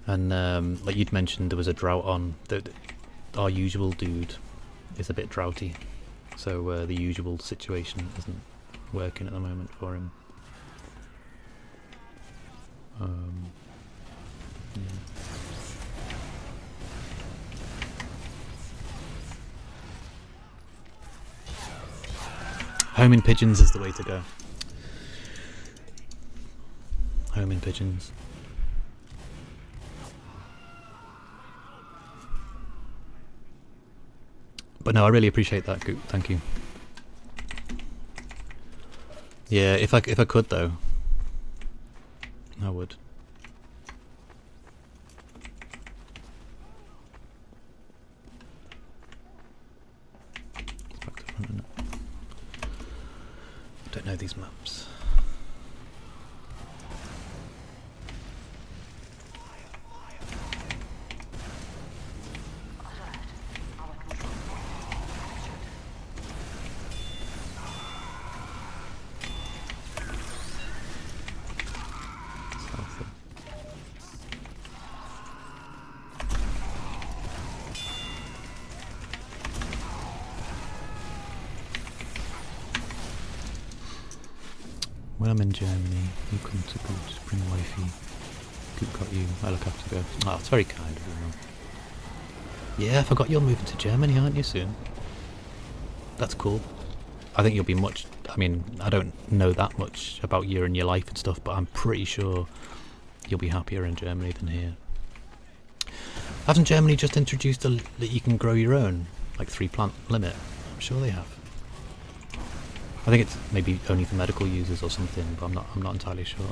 And like you'd mentioned, there was a drought on. Our usual dude is a bit droughty, so the usual situation isn't working at the moment for him. Yeah. Home in Pigeons is the way to go. Home in Pigeons. But no, I really appreciate that, Goop. Thank you. Yeah, if I could though, I would. It's back to front, isn't it? Don't know these maps. When I'm in Germany, you come to Goot, bring wifey. Goot got you, I look after go. Oh, it's very kind of you, man. Yeah, I forgot you're moving to Germany, aren't you, soon? That's cool. I think you'll be much... I mean, I don't know that much about you and your life and stuff, but I'm pretty sure you'll be happier in Germany than here. Hasn't Germany just introduced that you can grow your own, like 3-plant limit? I'm sure they have. I think it's maybe only for medical users or something, but I'm not entirely sure.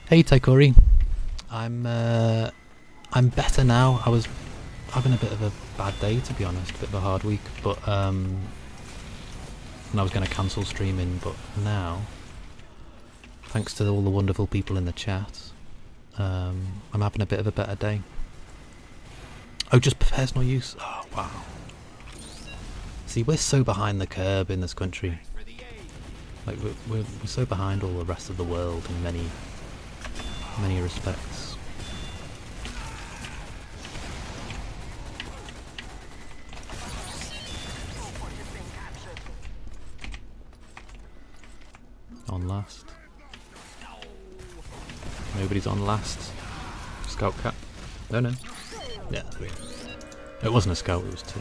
Hey Taikori, I'm better now. I was having a bit of a bad day, to be honest, a bit of a hard week, but and I was going to cancel streaming, but now, thanks to all the wonderful people in the chat, I'm having a bit of a better day. Oh, just personal use? Oh, wow. See, we're so behind the curve in this country. Like, we're so behind all the rest of the world in many respects. On last. Nobody's on last. Scout cap. No. Yeah, there we go. It wasn't a scout, it was 2.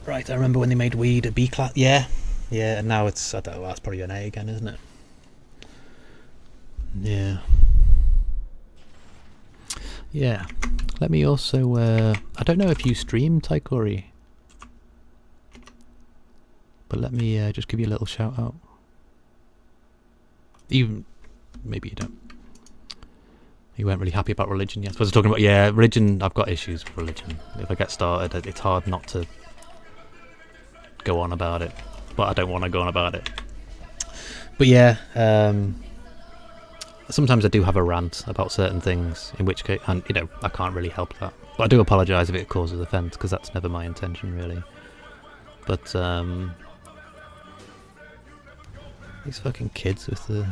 Right, I remember when they made weed a B class. Yeah, and now it's, I don't know, that's probably an A again, isn't it? Yeah. Let me also, I don't know if you stream Taikori, but let me just give you a little shout out. Even, maybe you don't. You weren't really happy about religion, yes. I was talking about, yeah, religion, I've got issues with religion. If I get started, it's hard not to go on about it, but I don't want to go on about it. But yeah, sometimes I do have a rant about certain things, in which case, and you know, I can't really help that. But I do apologise if it causes offence, because that's never my intention, really. But these fucking kids with the...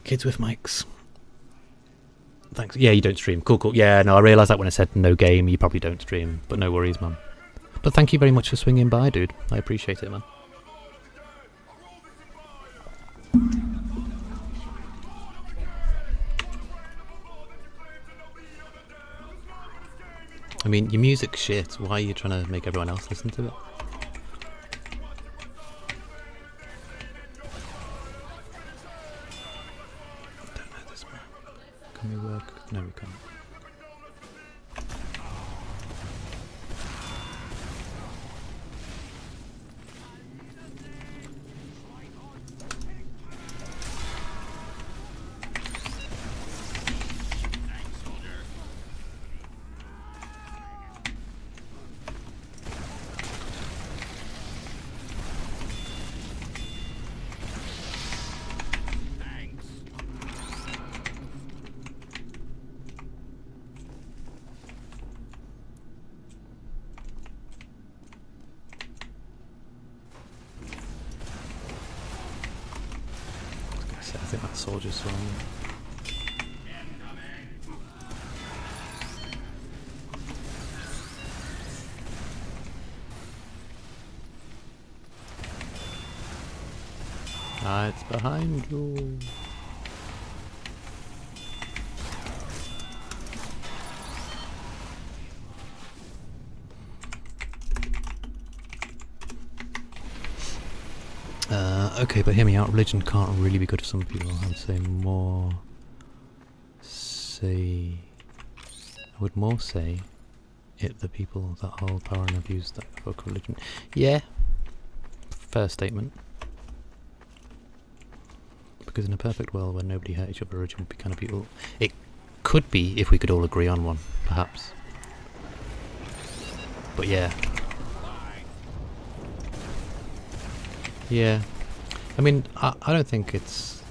Kids with mics. Thanks. Yeah, you don't stream. Cool. Yeah, no, I realised that when I said no game, you probably don't stream. But no worries, man. But thank you very much for swinging by, dude. I appreciate it, man. I mean, your music's shit. Why are you trying to make everyone else listen to it? Can we work? No, we can't. I think that soldier's on. Ah, it's behind you. Okay, but hear me out. Religion can't really be good for some people. I would say more. I would more say it the people that hold power and abuse that fuck religion. Yeah. Fair statement. Because in a perfect world where nobody hurt each other, religion would be kind of beautiful. It could be if we could all agree on one, perhaps. But yeah. Yeah. I mean, I don't think it's...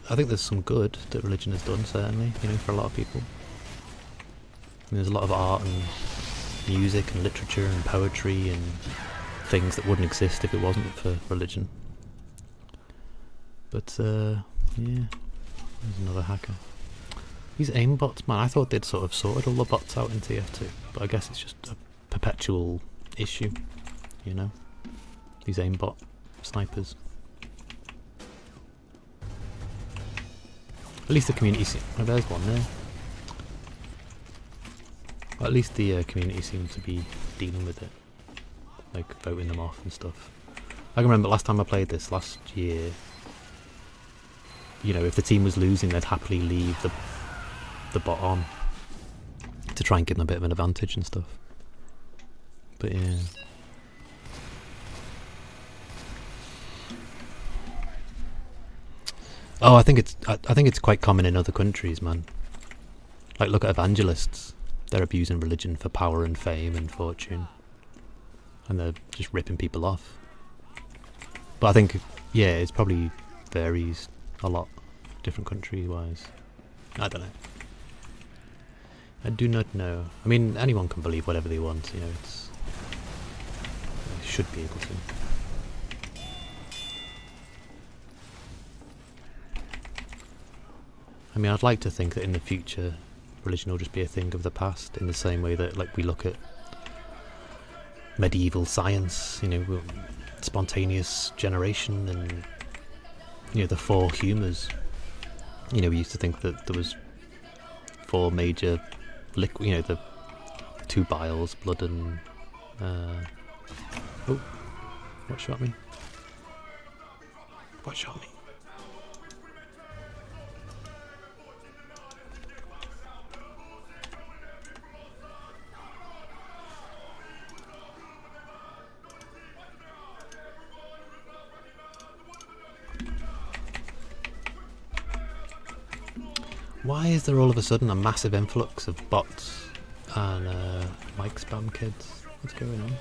I think there's some good that religion has done, certainly, you know, for a lot of people. I mean, there's a lot of art and music and literature and poetry and things that wouldn't exist if it wasn't for religion. But, yeah, there's another hacker. These aimbots, man, I thought they'd sort of sorted all the bots out in TF2, but I guess it's just a perpetual issue, you know? These aimbot snipers. At least the community oh, there's one there. Well, at least the community seems to be dealing with it. Like, voting them off and stuff. I can remember last time I played this, last year, you know, if the team was losing, they'd happily leave the bot on to try and give them a bit of an advantage and stuff. But yeah. Oh, I think it's quite common in other countries, man. Like, look at evangelists. They're abusing religion for power and fame and fortune. And they're just ripping people off. But I think, yeah, it probably varies a lot, different country-wise. I don't know. I do not know. I mean, anyone can believe whatever they want, you know, it's... They should be able to. I mean, I'd like to think that in the future, religion will just be a thing of the past, in the same way that, like, we look at medieval science, you know, spontaneous generation, and, you know, the four humours. You know, we used to think that there was four major liquid, you know, the two biles, blood and... oh, what shot me? What shot me? Why is there all of a sudden a massive influx of bots and mic spam kids? What's going on?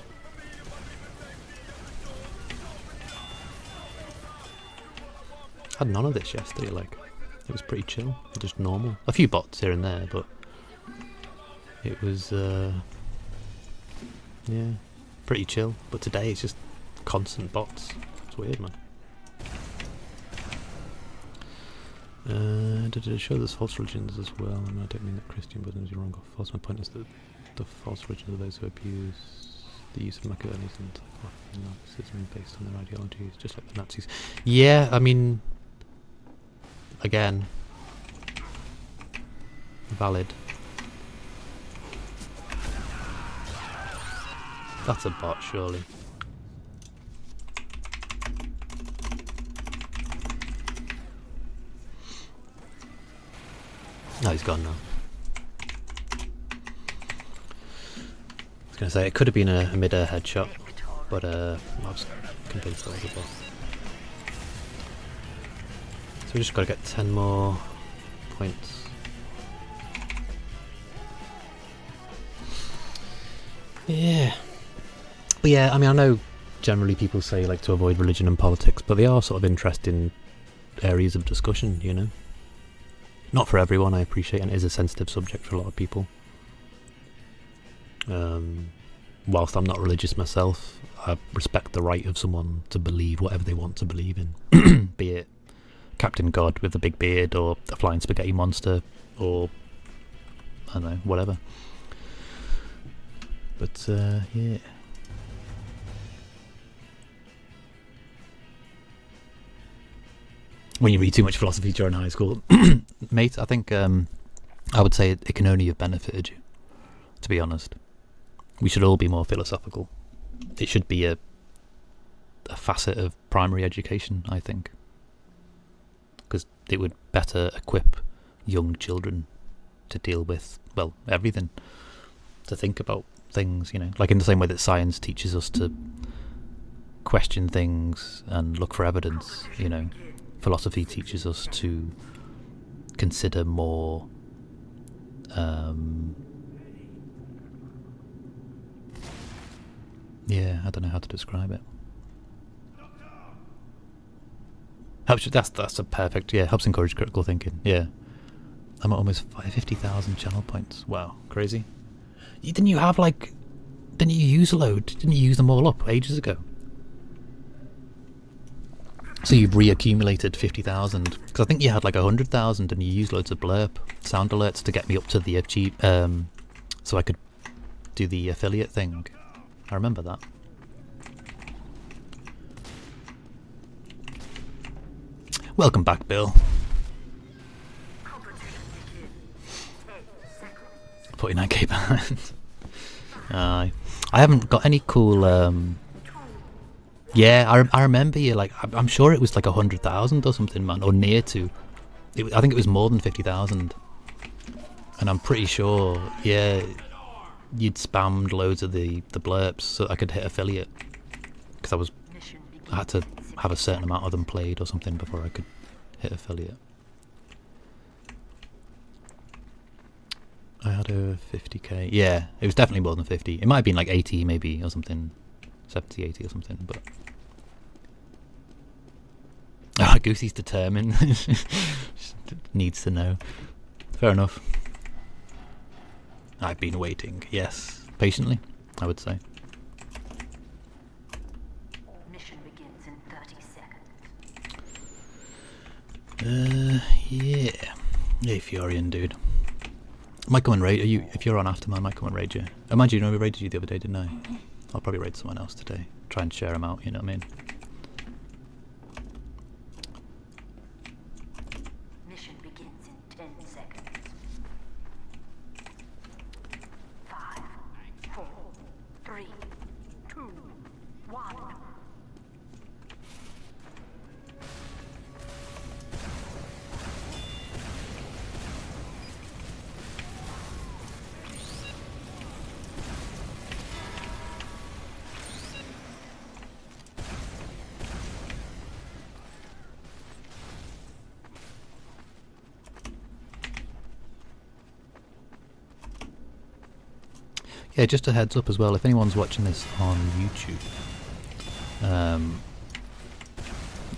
I had none of this yesterday, like, it was pretty chill, just normal. A few bots here and there, but it was, yeah, pretty chill. But today it's just constant bots. It's weird, man. Did it show there's false religions as well? I mean, I don't mean that Christian Buddhism is wrong or false. My point is that the false religions are those who abuse the use of mechanisms and Nazism based on their ideologies, just like the Nazis. Yeah, I mean, again, valid. That's a bot, surely. No, he's gone now. I was going to say, it could have been a mid-air headshot, but I was convinced that was a bot. So we just got to get 10 more points. Yeah. But yeah, I mean, I know generally people say, like, to avoid religion and politics, but they are sort of interesting areas of discussion, you know? Not for everyone, I appreciate, and it is a sensitive subject for a lot of people. Whilst I'm not religious myself, I respect the right of someone to believe whatever they want to believe in. Be it Captain God with a big beard, or a flying spaghetti monster, or, I don't know, whatever. But, yeah. When you read too much philosophy during high school, mate, I think I would say it can only have benefited you, to be honest. We should all be more philosophical. It should be a facet of primary education, I think, because it would better equip young children to deal with, well, everything, to think about things, you know, like in the same way that science teaches us to question things and look for evidence, you know. Philosophy teaches us to consider more yeah, I don't know how to describe it. Helps you, that's a perfect, yeah, helps encourage critical thinking, yeah. I'm at almost 50,000 channel points. Wow, crazy. Didn't you use a load? Didn't you use them all up ages ago? So you've reaccumulated 50,000, because I think you had like 100,000 and you used loads of blurb sound alerts to get me up to the so I could do the affiliate thing. I remember that. Welcome back, Bill. 49k behind. I haven't got any cool. Yeah, I remember you. Like, I'm sure it was like 100,000 or something, man, or near to. I think it was more than 50,000, and I'm pretty sure, yeah, you'd spammed loads of the blurbs so I could hit affiliate, because I had to have a certain amount of them played or something before I could hit affiliate. I had a 50k. Yeah, it was definitely more than 50. It might have been like 80 maybe or something. 70, 80 or something, but... Oh, Goosey's determined. Needs to know. Fair enough. I've been waiting, yes. Patiently, I would say. Mission begins in 30 seconds. Yeah. Hey, Furion, dude. I might come and raid you. If you're on Afterman, I might come and raid you. Oh, mind you, I raided you the other day, didn't I? I'll probably raid someone else today. Try and share them out, you know what I mean? Mission begins in 10 seconds. 5, 4, 3, 2, 1. Yeah, just a heads up as well, if anyone's watching this on YouTube,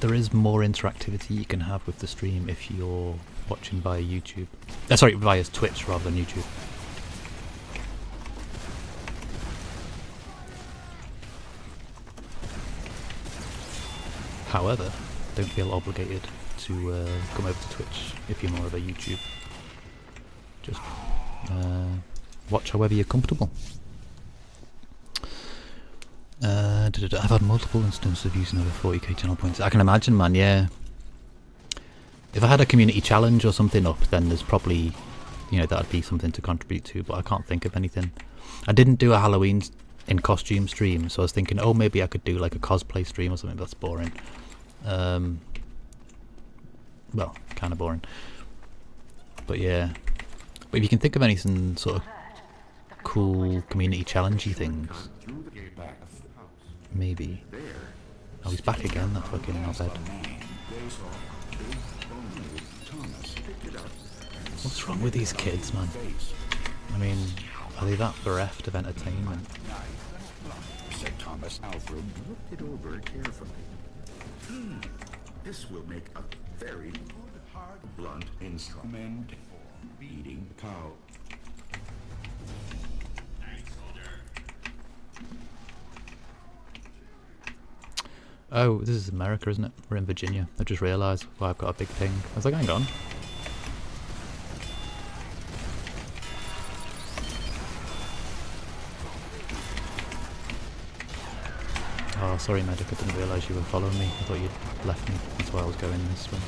there is more interactivity you can have with the stream if you're watching via YouTube. Sorry, via Twitch rather than YouTube. However, don't feel obligated to come over to Twitch if you're more of a YouTube. Just watch however you're comfortable. I've had multiple instances of using over 40k channel points. I can imagine, man, yeah. If I had a community challenge or something up, then there's probably, you know, that'd be something to contribute to, but I can't think of anything. I didn't do a Halloween in costume stream, so I was thinking, oh, maybe I could do like a cosplay stream or something, but that's boring. Well, kind of boring. But yeah. But if you can think of anything sort of cool community challengey things, maybe. Oh, he's back again, that fucking knobhead. What's wrong with these kids, man? I mean, are they that bereft of entertainment? Said Thomas Alfred looked it over carefully. This will make a very good, hard, blunt instrument for beating cow. Oh, this is America, isn't it? We're in Virginia. I just realised why I've got a big ping. I was like, hang on. Oh, sorry, Medic, I didn't realise you were following me. I thought you'd left me. That's why I was going this way.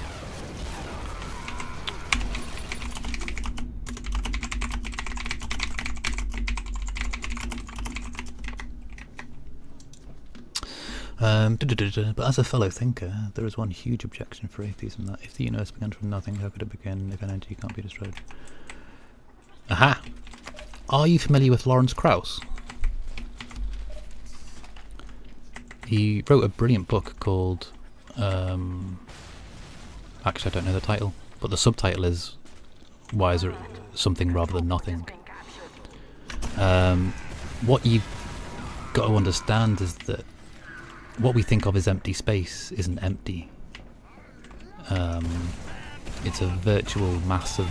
But as a fellow thinker, there is one huge objection for atheism, that if the universe began from nothing, how could it begin if energy can't be destroyed? Aha! Are you familiar with Lawrence Krauss? He wrote a brilliant book called... actually, I don't know the title, but the subtitle is Why is there something rather than nothing? What you've got to understand is that what we think of as empty space isn't empty. It's a virtual mass of...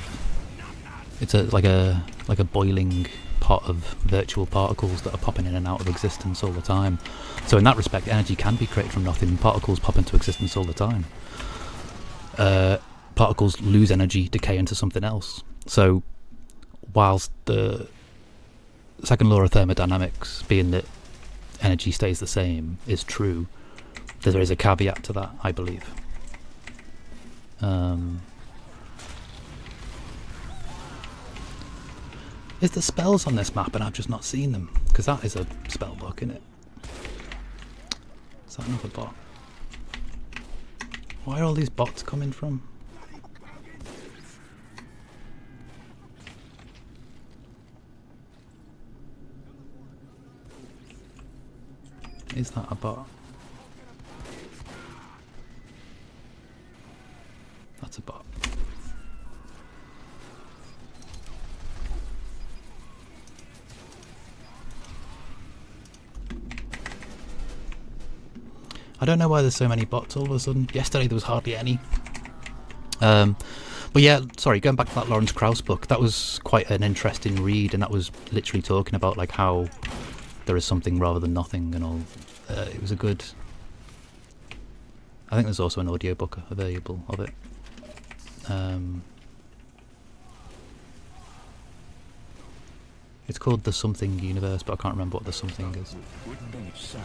It's like a boiling pot of virtual particles that are popping in and out of existence all the time. So in that respect, energy can be created from nothing. Particles pop into existence all the time. Particles lose energy, decay into something else. So whilst the second law of thermodynamics, being that energy stays the same, is true, there is a caveat to that, I believe. Is there spells on this map and I've just not seen them? Because that is a spell book, isn't it? Is that another bot? Where are all these bots coming from? Is that a bot? I don't know why there's so many bots all of a sudden. Yesterday there was hardly any. But yeah, sorry, going back to that Lawrence Krauss book, that was quite an interesting read, and that was literally talking about like how there is something rather than nothing and all. It was a good... I think there's also an audiobook available of it. It's called The Something Universe, but I can't remember what The Something is. Would be sex.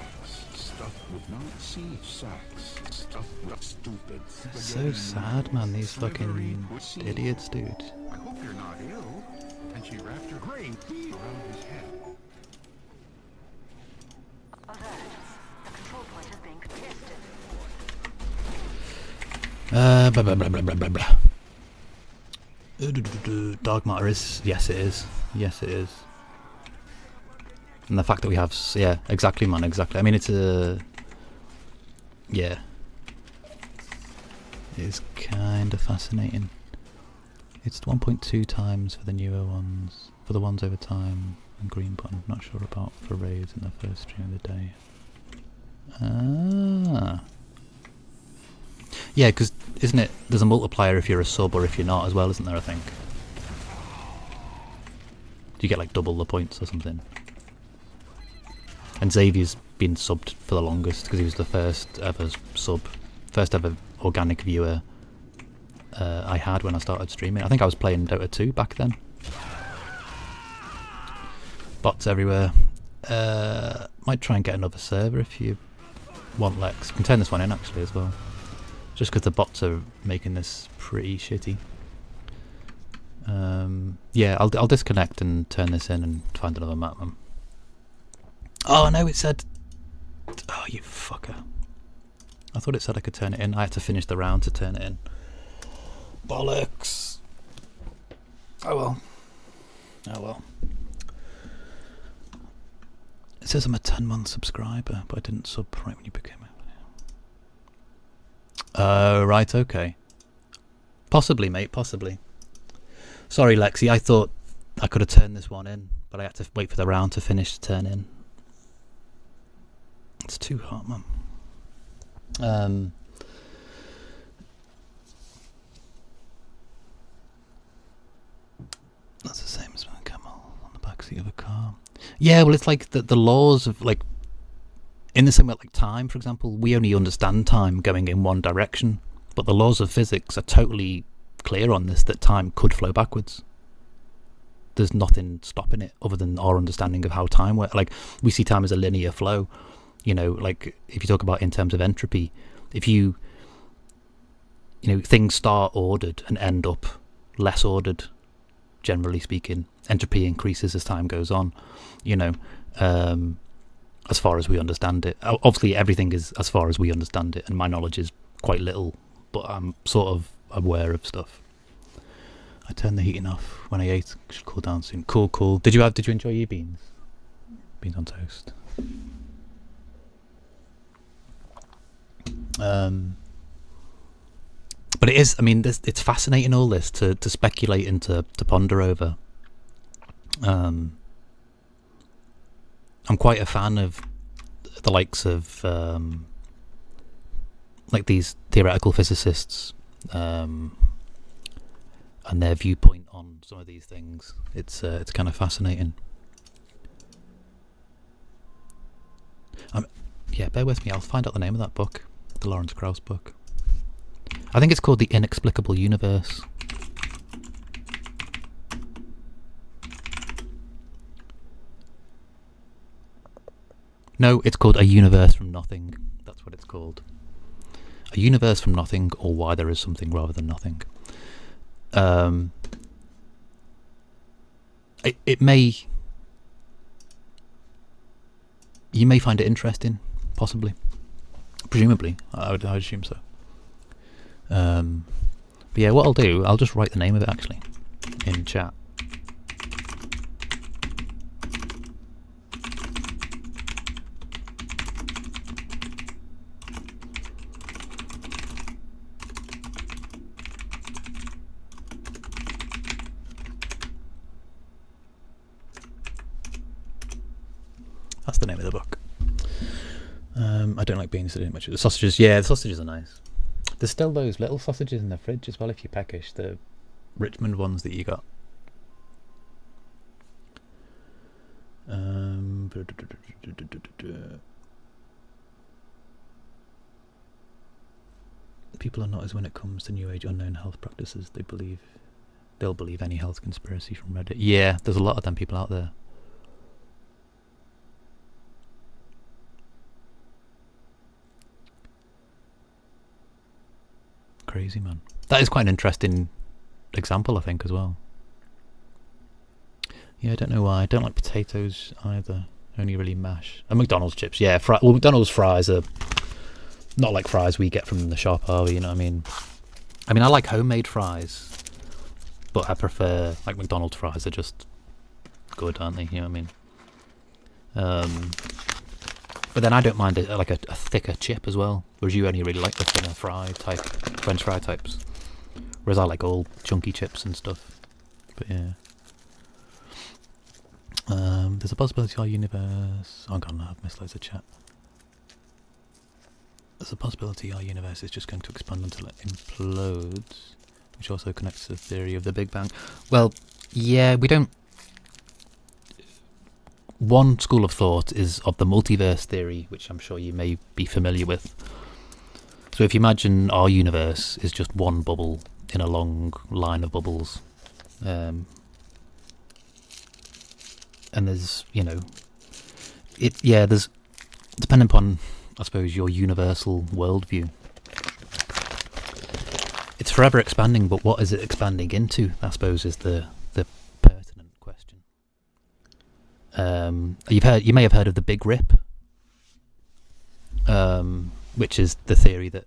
Stuff would not see sex. Stuff was stupid. So sad, man, these fucking idiots, dude. I hope you're not ill. And she wrapped her brain around his head. Alert. The control point is being contested. Blah, blah, blah, blah, blah, blah, blah. Dark matter is... Yes, it is. Yes, it is. And the fact that we have... Yeah, exactly, man, exactly. I mean, it's a... Yeah. It is kind of fascinating. It's 1.2 times for the newer ones. For the ones over time. And green button. Not sure about for raids in the first stream of the day. Ah... Yeah, because isn't it? There's a multiplier if you're a sub or if you're not as well, isn't there? I think. Do you get like double the points or something? And Xavier's been subbed for the longest because he was the first ever organic viewer I had when I started streaming. I think I was playing Dota 2 back then. Bots everywhere. Might try and get another server if you want, Lex. You can turn this one in actually as well. Just because the bots are making this pretty shitty. Yeah, I'll disconnect and turn this in and find another map, man. Oh no, it said... Oh, you fucker. I thought it said I could turn it in. I had to finish the round to turn it in. Bollocks. Oh well. Oh well. It says I'm a 10-month subscriber, but I didn't sub right when you became it. Right, okay. Possibly, mate, possibly. Sorry, Lexi, I thought I could have turned this one in, but I had to wait for the round to finish to turn in. It's too hot, man. That's the same as a camel on the backseat of a car. Yeah, well, it's like the laws of, like, in the same way, like time, for example, we only understand time going in one direction, but the laws of physics are totally clear on this, that time could flow backwards. There's nothing stopping it other than our understanding of how time works. Like, we see time as a linear flow, you know, like if you talk about in terms of entropy, if you know, things start ordered and end up less ordered, generally speaking, entropy increases as time goes on, you know, as far as we understand it. Obviously everything is as far as we understand it, and my knowledge is quite little, but I'm sort of aware of stuff. I turned the heating off when I ate. Should cool down soon. Cool, cool. Did you enjoy your beans? Beans on toast. But it is, I mean, it's fascinating, all this, to speculate and to ponder over. I'm quite a fan of the likes of like these theoretical physicists and their viewpoint on some of these things. It's kind of fascinating. Yeah, bear with me. I'll find out the name of that book, the Lawrence Krauss book. I think it's called The Inexplicable Universe. No, it's called A Universe from Nothing. That's what it's called. A Universe from Nothing, or Why There Is Something Rather Than Nothing. It may... You may find it interesting, possibly. Presumably, I would assume so. But yeah, what I'll do, I'll just write the name of it actually in chat. That's the name of the book. I don't like beans. I don't much. The sausages, yeah, the sausages are nice. There's still those little sausages in the fridge as well. If you're peckish, the Richmond ones that you got. People are not as when it comes to new age unknown health practices. They'll believe any health conspiracy from Reddit. Yeah, there's a lot of them people out there. Crazy, man. That is quite an interesting example, I think, as well. Yeah, I don't know why. I don't like potatoes either. Only really mash. And McDonald's chips, yeah. Well, McDonald's fries are not like fries we get from the shop, are we? You know what I mean? I mean, I like homemade fries, but I prefer, like, McDonald's fries are just good, aren't they? You know what I mean? But then I don't mind like a thicker chip as well, whereas you only really like the thinner fry type, French fry types. Whereas I like all chunky chips and stuff. But yeah. There's a possibility our universe... Oh god, no, I've missed loads of chat. There's a possibility our universe is just going to expand until it implodes, which also connects to the theory of the Big Bang. Well, yeah, we don't... One school of thought is of the multiverse theory, which I'm sure you may be familiar with. So if you imagine our universe is just one bubble in a long line of bubbles, and there's, you know, there's, depending upon, I suppose, your universal worldview, it's forever expanding, but what is it expanding into, I suppose, is the pertinent question. You may have heard of the Big Rip, which is the theory that,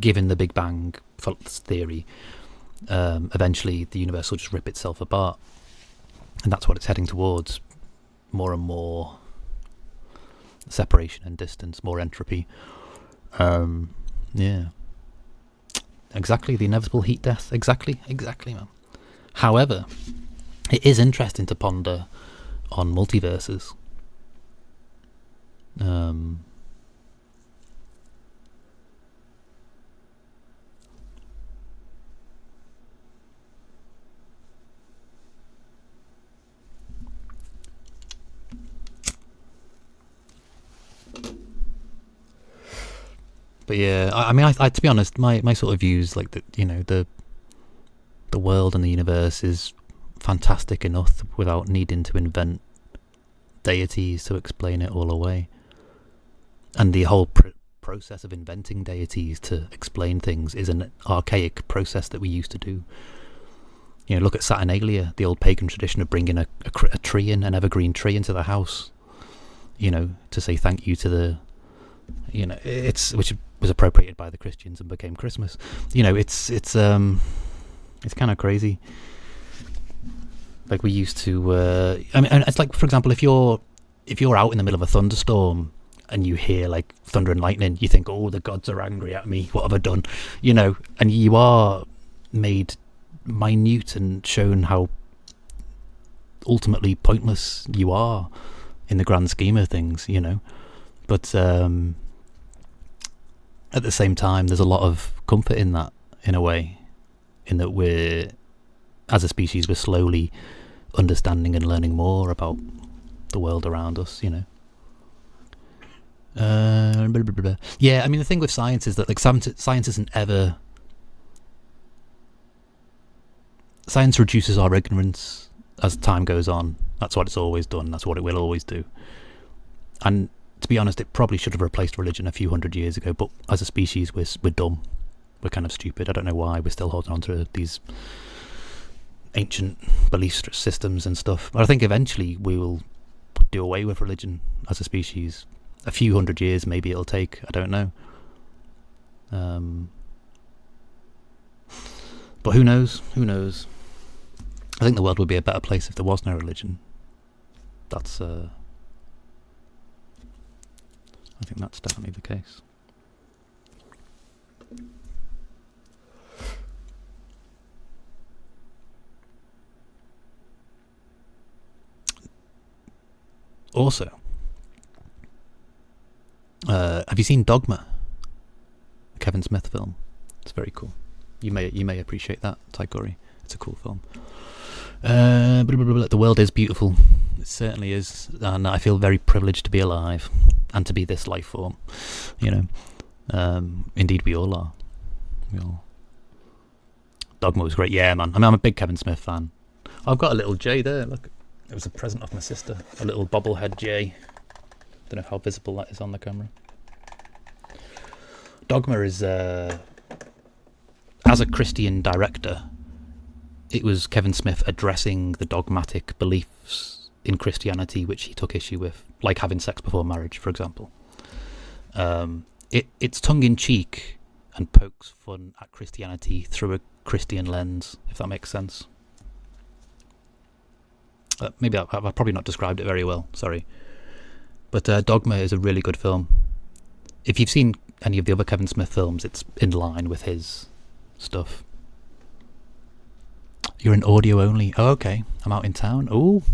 given the Big Bang theory, eventually the universe will just rip itself apart. And that's what it's heading towards. More and more separation and distance, more entropy. Yeah. Exactly, the inevitable heat death. Exactly, man. However, it is interesting to ponder on multiverses. But yeah, I mean, I to be honest, my sort of views, like, the world and the universe is fantastic enough without needing to invent deities to explain it all away. And the whole process of inventing deities to explain things is an archaic process that we used to do. You know, look at Saturnalia, the old pagan tradition of bringing a tree in, an evergreen tree into the house, you know, to say thank you to the, you know, which was appropriated by the Christians and became Christmas. You know, it's kind of crazy. Like, we used to, I mean, it's like, for example, if you're out in the middle of a thunderstorm and you hear like thunder and lightning, you think, oh, the gods are angry at me, what have I done? You know, and you are made minute and shown how ultimately pointless you are in the grand scheme of things, you know. But at the same time, there's a lot of comfort in that, in a way, in that we're, as a species, we're slowly understanding and learning more about the world around us, you know. Blah, blah, blah. Yeah, I mean, the thing with science is that, like, science isn't ever... Science reduces our ignorance as time goes on. That's what it's always done. That's what it will always do. And to be honest, it probably should have replaced religion a few hundred years ago, but as a species, we're dumb. We're kind of stupid. I don't know why we're still holding on to these ancient belief systems and stuff. But I think eventually we will do away with religion as a species. A few hundred years maybe it'll take. I don't know. But who knows? Who knows? I think the world would be a better place if there was no religion. That's... I think that's definitely the case. Also, Have you seen Dogma? A Kevin Smith film. It's very cool. You may appreciate that, Taikori. It's a cool film. The world is beautiful. It certainly is, and I feel very privileged to be alive and to be this life form. You know, indeed we all are. We all. Dogma was great. Yeah, man. I mean, I'm a big Kevin Smith fan. I've got a little J there. Look, it was a present off my sister. A little bobblehead J. Don't know how visible that is on the camera. Dogma is, as a Christian director, it was Kevin Smith addressing the dogmatic beliefs in Christianity which he took issue with, like having sex before marriage, for example. It's tongue-in-cheek and pokes fun at Christianity through a Christian lens, if that makes sense. Maybe I've probably not described it very well, sorry. But Dogma is a really good film. If you've seen any of the other Kevin Smith films, it's in line with his stuff. You're in audio only. Oh, okay. I'm out in town. Oh,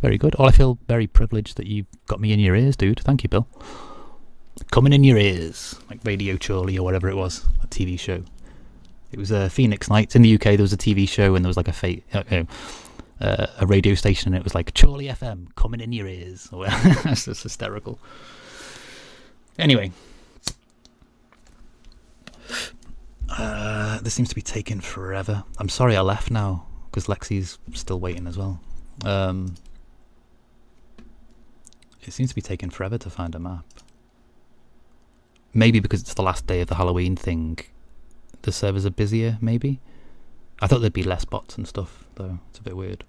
very good. Oh, I feel very privileged that you got me in your ears, dude. Thank you, Bill. Coming in your ears, like Radio Chorley or whatever it was, a TV show. It was Phoenix Nights. In the UK, there was a TV show and there was like a radio station and it was like Chorley FM, coming in your ears. That's just hysterical. Anyway. This seems to be taking forever. I'm sorry I left now, because Lexi's still waiting as well. It seems to be taking forever to find a map. Maybe because it's the last day of the Halloween thing, the servers are busier, maybe? I thought there'd be less bots and stuff, though. It's a bit weird.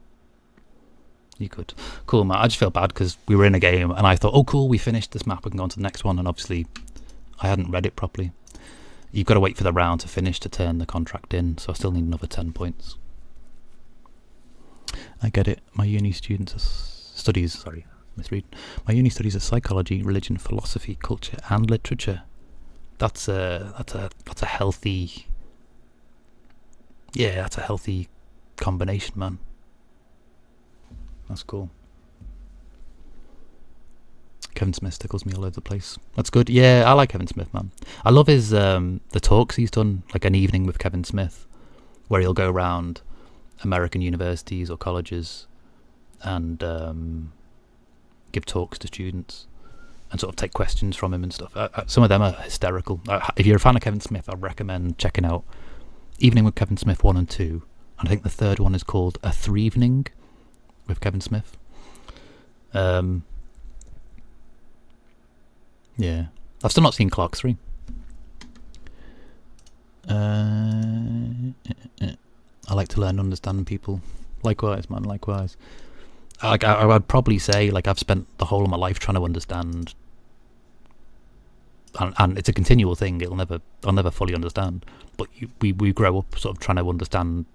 You could. Cool, Matt. I just feel bad because we were in a game and I thought, oh cool, we finished this map, we can go on to the next one, and obviously I hadn't read it properly. You've got to wait for the round to finish to turn the contract in, so I still need another 10 points. I get it. My uni studies My uni studies are psychology, religion, philosophy, culture, and literature. That's a healthy. Yeah, that's a healthy combination, man. That's cool. Kevin Smith tickles me all over the place. That's good. Yeah, I like Kevin Smith, man. I love his the talks he's done, like An Evening with Kevin Smith, where he'll go around American universities or colleges and give talks to students and sort of take questions from him and stuff. Some of them are hysterical. If you're a fan of Kevin Smith, I'd recommend checking out Evening with Kevin Smith 1 and 2. And I think the third one is called A Threevening with Kevin Smith. Yeah. I've still not seen Clark 3. I like to learn and understand people. Likewise, man, likewise. I would probably say, like, I've spent the whole of my life trying to understand, and it's a continual thing. I'll never fully understand, but we grow up sort of trying to understand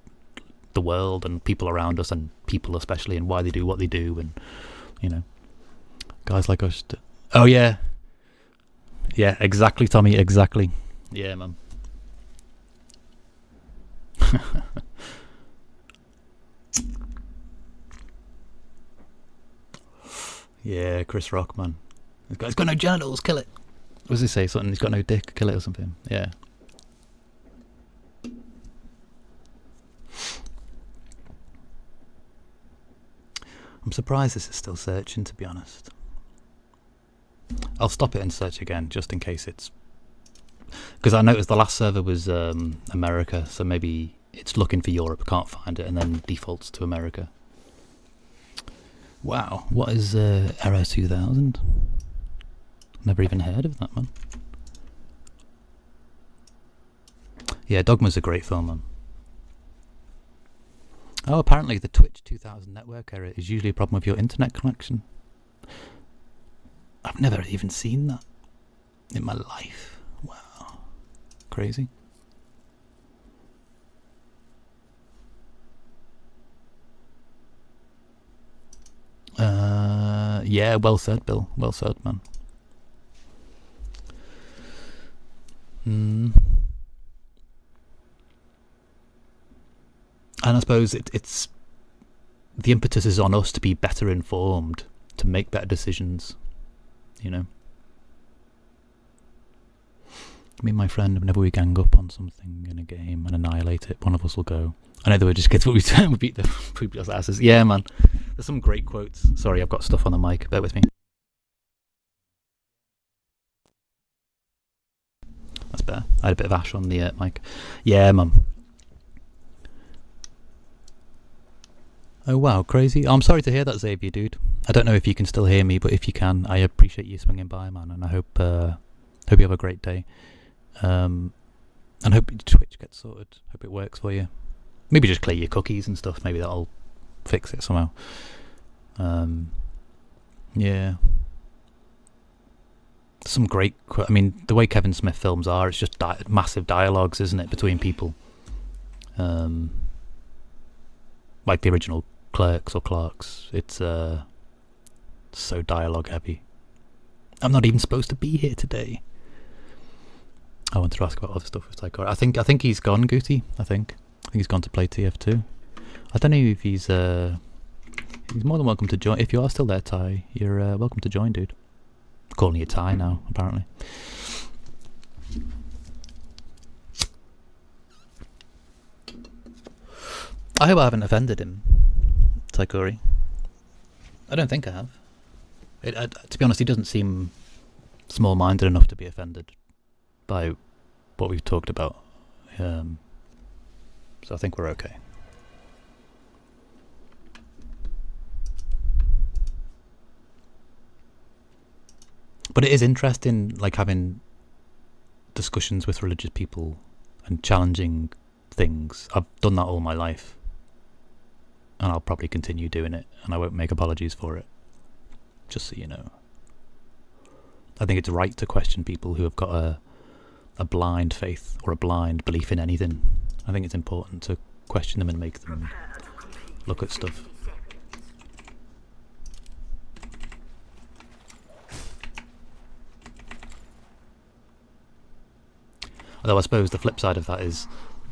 the world and people around us, and people especially, and why they do what they do, and, you know, guys like us. Oh yeah, exactly, Tommy, exactly. Yeah, man. Yeah, Chris Rock, man. He's got no genitals, kill it. What does he say? Something, he's got no dick, kill it or something. Yeah. I'm surprised this is still searching, to be honest. I'll stop it and search again, just in case it's... Because I noticed the last server was America, so maybe it's looking for Europe, can't find it, and then defaults to America. Wow, what is Error 2000? Never even heard of that, man. Yeah, Dogma's a great film, man. Oh, apparently the Twitch 2000 network error is usually a problem with your internet connection. I've never even seen that in my life. Wow. Crazy. Yeah, well said, Bill. Well said, man. And I suppose it's the impetus is on us to be better informed, to make better decisions, you know. Me and my friend, whenever we gang up on something in a game and annihilate it, one of us will go, I know they were just kids, but we beat the previous asses. Yeah, man. There's some great quotes. Sorry, I've got stuff on the mic. Bear with me. That's better. I had a bit of ash on the mic. Yeah, man. Oh, wow, crazy. Oh, I'm sorry to hear that, Xavier, dude. I don't know if you can still hear me, but if you can, I appreciate you swinging by, man, and I hope you have a great day. And hope Twitch gets sorted. Hope it works for you. Maybe just clear your cookies and stuff. Maybe that'll fix it somehow. Yeah. Some great... I mean, the way Kevin Smith films are, it's just massive dialogues, isn't it, between people? Like the original Clerks or Clarks. It's so dialogue heavy. I'm not even supposed to be here today. I wanted to ask about other stuff with Tychor. I think he's gone, Gooty. I think he's gone to play TF2. I don't know if he's more than welcome to join. If you are still there, Ty, you're welcome to join, dude. I'm calling you Ty now, apparently. I hope I haven't offended him, Taikori. I don't think I have. To be honest, he doesn't seem small-minded enough to be offended by what we've talked about. So I think we're okay. But it is interesting, like, having discussions with religious people and challenging things. I've done that all my life. And I'll probably continue doing it, and I won't make apologies for it. Just so you know. I think it's right to question people who have got a blind faith or a blind belief in anything. I think it's important to question them and make them look at stuff. Although I suppose the flip side of that is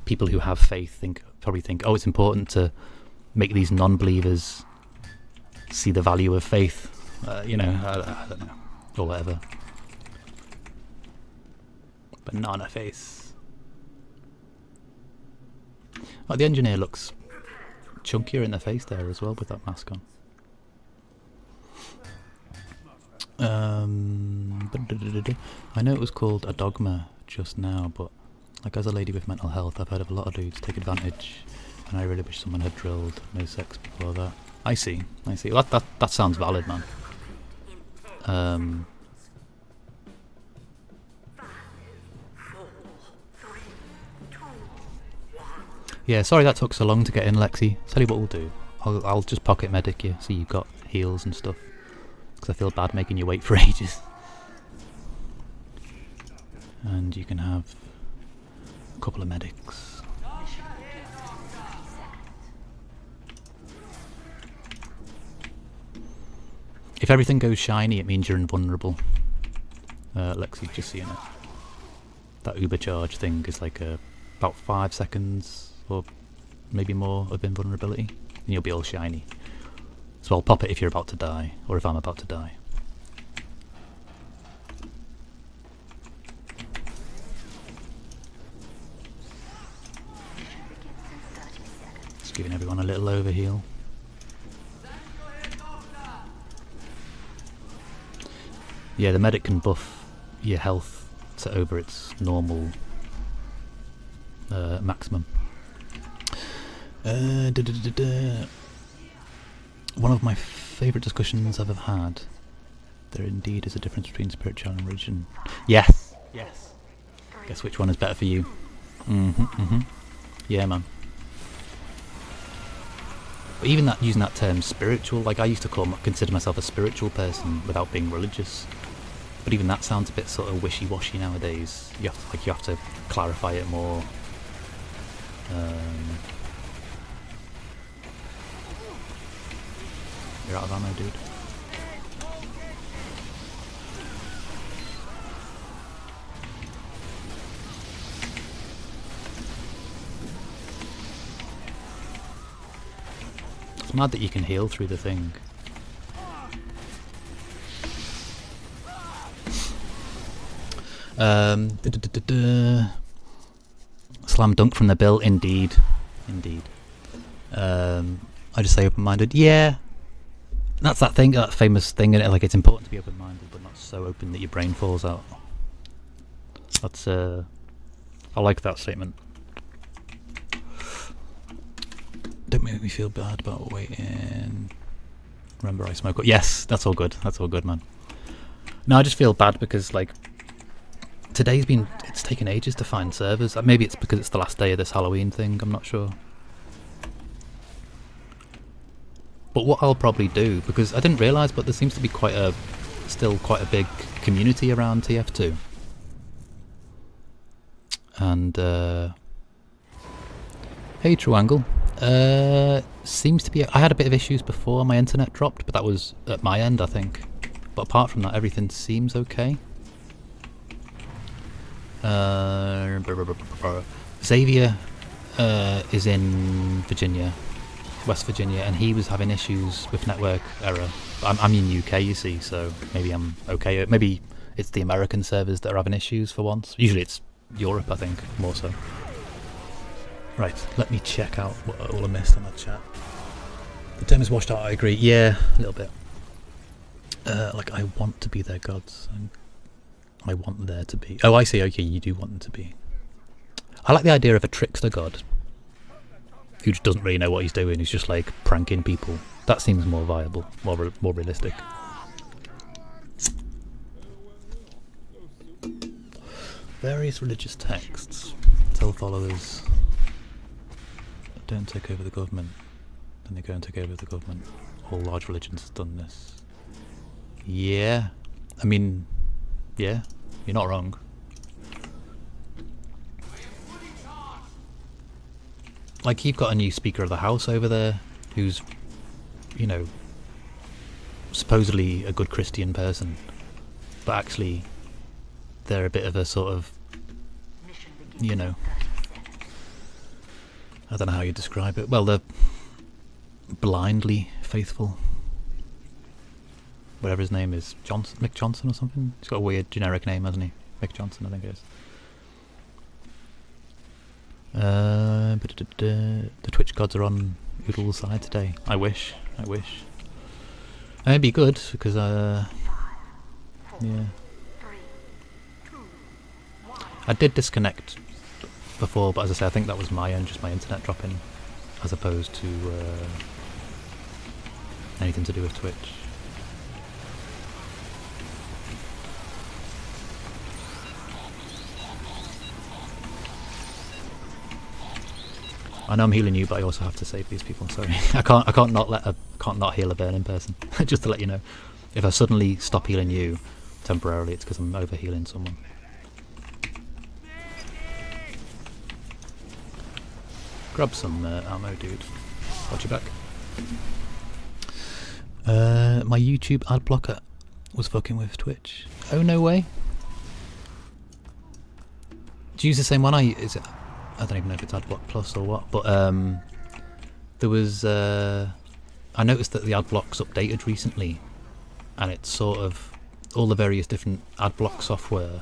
people who have faith probably think, oh, it's important to make these non-believers see the value of faith. You know, I don't know, or whatever. Banana face. Oh, the engineer looks chunkier in the face there as well with that mask on. I know it was called a dogma just now, but like, as a lady with mental health, I've heard of a lot of dudes take advantage, and I really wish someone had drilled no sex before that. I see. Well, that sounds valid, man. Yeah, sorry that took so long to get in, Lexi. Tell you what we'll do. I'll just pocket medic you, so you've got heals and stuff. Because I feel bad making you wait for ages. And you can have a couple of medics. If everything goes shiny, it means you're invulnerable. Lexi, just so you know. That Uber charge thing is like about 5 seconds or maybe more of invulnerability, and you'll be all shiny. So I'll pop it if you're about to die, or if I'm about to die. Just giving everyone a little overheal. Yeah, the medic can buff your health to over its normal maximum. One of my favourite discussions I've ever had. There indeed is a difference between spirituality and religion. Yes. Guess which one is better for you? Yeah, man. But even that, using that term spiritual, like I used to consider myself a spiritual person without being religious. But even that sounds a bit sort of wishy-washy nowadays. You have to clarify it more. You're out of ammo, dude. It's mad that you can heal through the thing. Slam dunk from the bill, indeed. I just say open-minded. Yeah, that's that thing, that famous thing. Like, it's important to be open-minded, but not so open that your brain falls out. That's I like that statement. Don't make me feel bad about waiting. Remember, I smoke. Yes, that's all good. That's all good, man. No, I just feel bad because, like, it's taken ages to find servers. Maybe it's because it's the last day of this Halloween thing, I'm not sure. But what I'll probably do, because I didn't realise, but there seems to be still quite a big community around TF2. And, hey, True Angle. Seems to be... I had a bit of issues before my internet dropped, but that was at my end, I think. But apart from that, everything seems okay. Xavier is in Virginia, West Virginia, and he was having issues with network error. I'm in UK, you see, so maybe I'm okay. Maybe it's the American servers that are having issues for once. Usually it's Europe, I think, more so. Right, let me check out what all I missed on that chat. The term is washed out, I agree. Yeah, a little bit. Like, I want to be their gods. I want there to be... Oh, I see, okay, you do want them to be. I like the idea of a trickster god who just doesn't really know what he's doing. He's just, like, pranking people. That seems more viable, more realistic. Various religious texts tell followers, don't take over the government, then they go and take over the government. All large religions have done this. Yeah, I mean, yeah, you're not wrong. Like, you've got a new Speaker of the House over there who's, you know, supposedly a good Christian person, but actually they're a bit of a sort of, you know, I don't know how you describe it. Well, they're blindly faithful. Whatever his name is, Mick Johnson or something? He's got a weird generic name, hasn't he? Mick Johnson, I think it is. The Twitch gods are on Oodle's side today. I wish. It'd be good, because, yeah. I did disconnect before, but as I say, I think that was my own, just my internet dropping, as opposed to anything to do with Twitch. I know I'm healing you, but I also have to save these people. Sorry, I can't not heal a burning person. Just to let you know, if I suddenly stop healing you temporarily, it's because I'm over healing someone. Grab some ammo, dude. Watch your back. My YouTube ad blocker was fucking with Twitch. Oh, no way. Do you use the same one? I don't even know if it's Adblock Plus or what, but there was I noticed that the Adblock's updated recently, and it's sort of all the various different Adblock software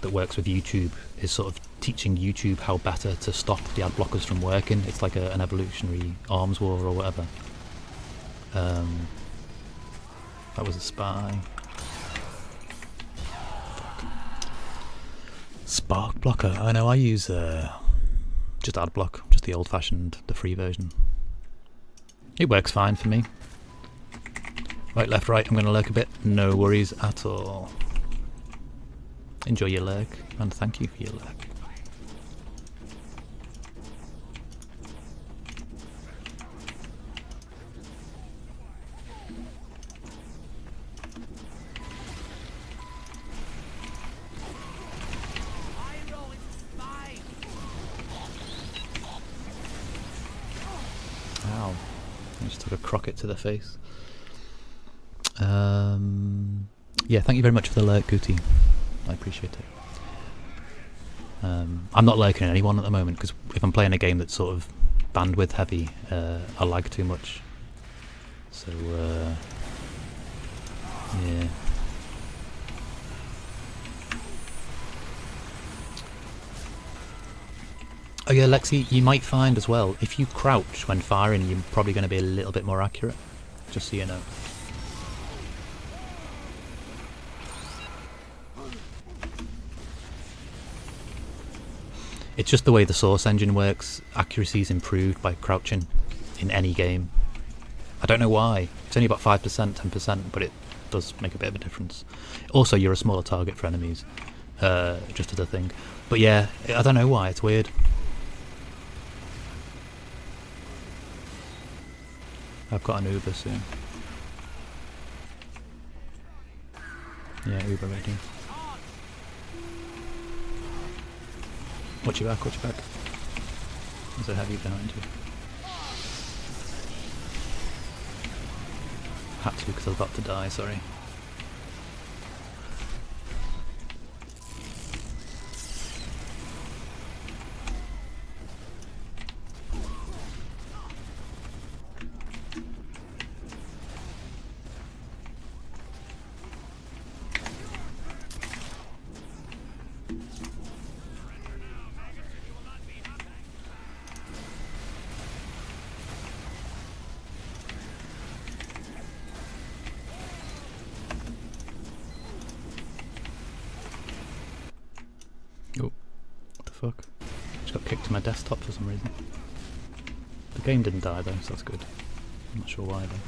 that works with YouTube is sort of teaching YouTube how better to stop the ad blockers from working. It's like an evolutionary arms war or whatever. That was a spy. Spark blocker. I know, I use just Adblock, just the old-fashioned, the free version. It works fine for me. Right, left, right, I'm going to lurk a bit. No worries at all. Enjoy your lurk, and thank you for your lurk. Ow. I just took a crocket to the face. Yeah, thank you very much for the lurk, Gooty. I appreciate it. I'm not lurking at anyone at the moment, because if I'm playing a game that's sort of bandwidth heavy, I lag too much. So, yeah. Oh yeah, Lexi, you might find as well, if you crouch when firing, you're probably going to be a little bit more accurate. Just so you know. It's just the way the Source engine works. Accuracy is improved by crouching in any game. I don't know why. It's only about 5%, 10%, but it does make a bit of a difference. Also, you're a smaller target for enemies, just as a thing. But yeah, I don't know why. It's weird. I've got an Uber soon. Yeah, Uber ready. Watch your back, watch your back. There's a heavy behind you. Had to because I was about to die, sorry. Oh, what the fuck? Just got kicked to my desktop for some reason. The game didn't die though, so that's good. I'm not sure why though.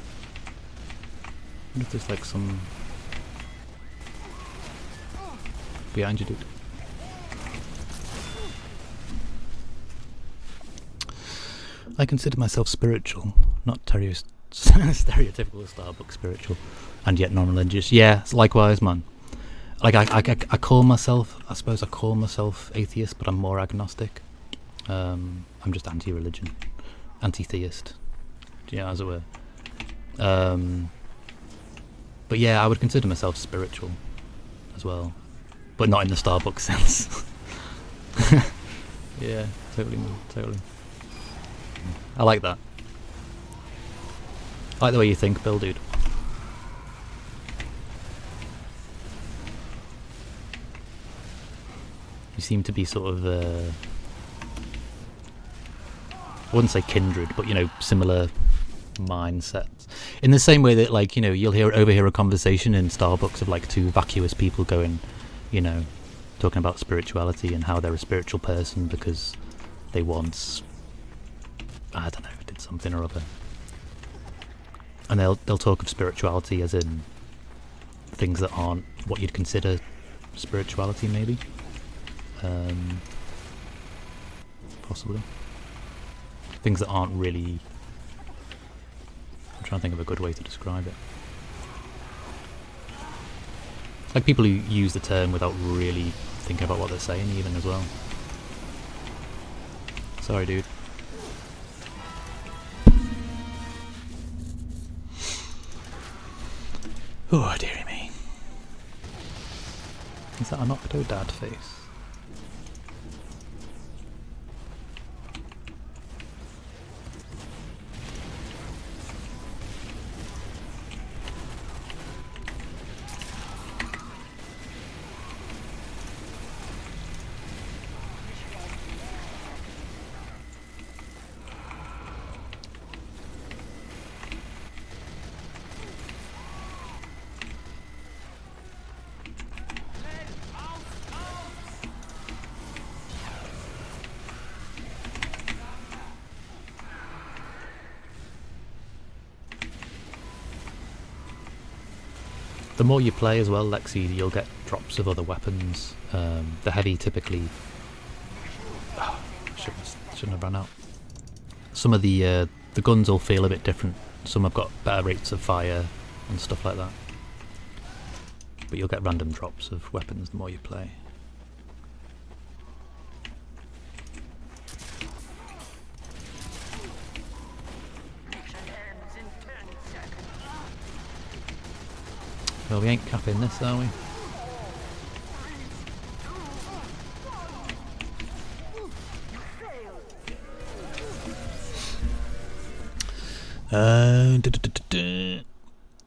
I wonder if there's like some... behind you, dude. I consider myself spiritual, not stereotypical Starbucks spiritual, and yet non-religious. Yeah, likewise, man. Like I call myself, I suppose I call myself atheist, but I'm more agnostic. I'm just anti-religion, anti-theist, yeah, as it were. But yeah, I would consider myself spiritual as well, but not in the Starbucks sense. Yeah, totally, man, totally. I like that. I like the way you think, Bill, dude. You seem to be sort of, I wouldn't say kindred, but, you know, similar mindsets. In the same way that, like, you know, you'll overhear a conversation in Starbucks of, like, two vacuous people going, you know, talking about spirituality and how they're a spiritual person because they once, I don't know, did something or other. And they'll talk of spirituality as in things that aren't what you'd consider spirituality, maybe. Possibly. Things that aren't really... I'm trying to think of a good way to describe it. Like people who use the term without really thinking about what they're saying even as well. Sorry, dude. Oh, dearie me. Is that an Octodad face? The more you play as well, Lexi, you'll get drops of other weapons. The heavy typically... Oh, shouldn't have run out. Some of the guns will feel a bit different. Some have got better rates of fire and stuff like that. But you'll get random drops of weapons the more you play. Well, we ain't capping this, are we?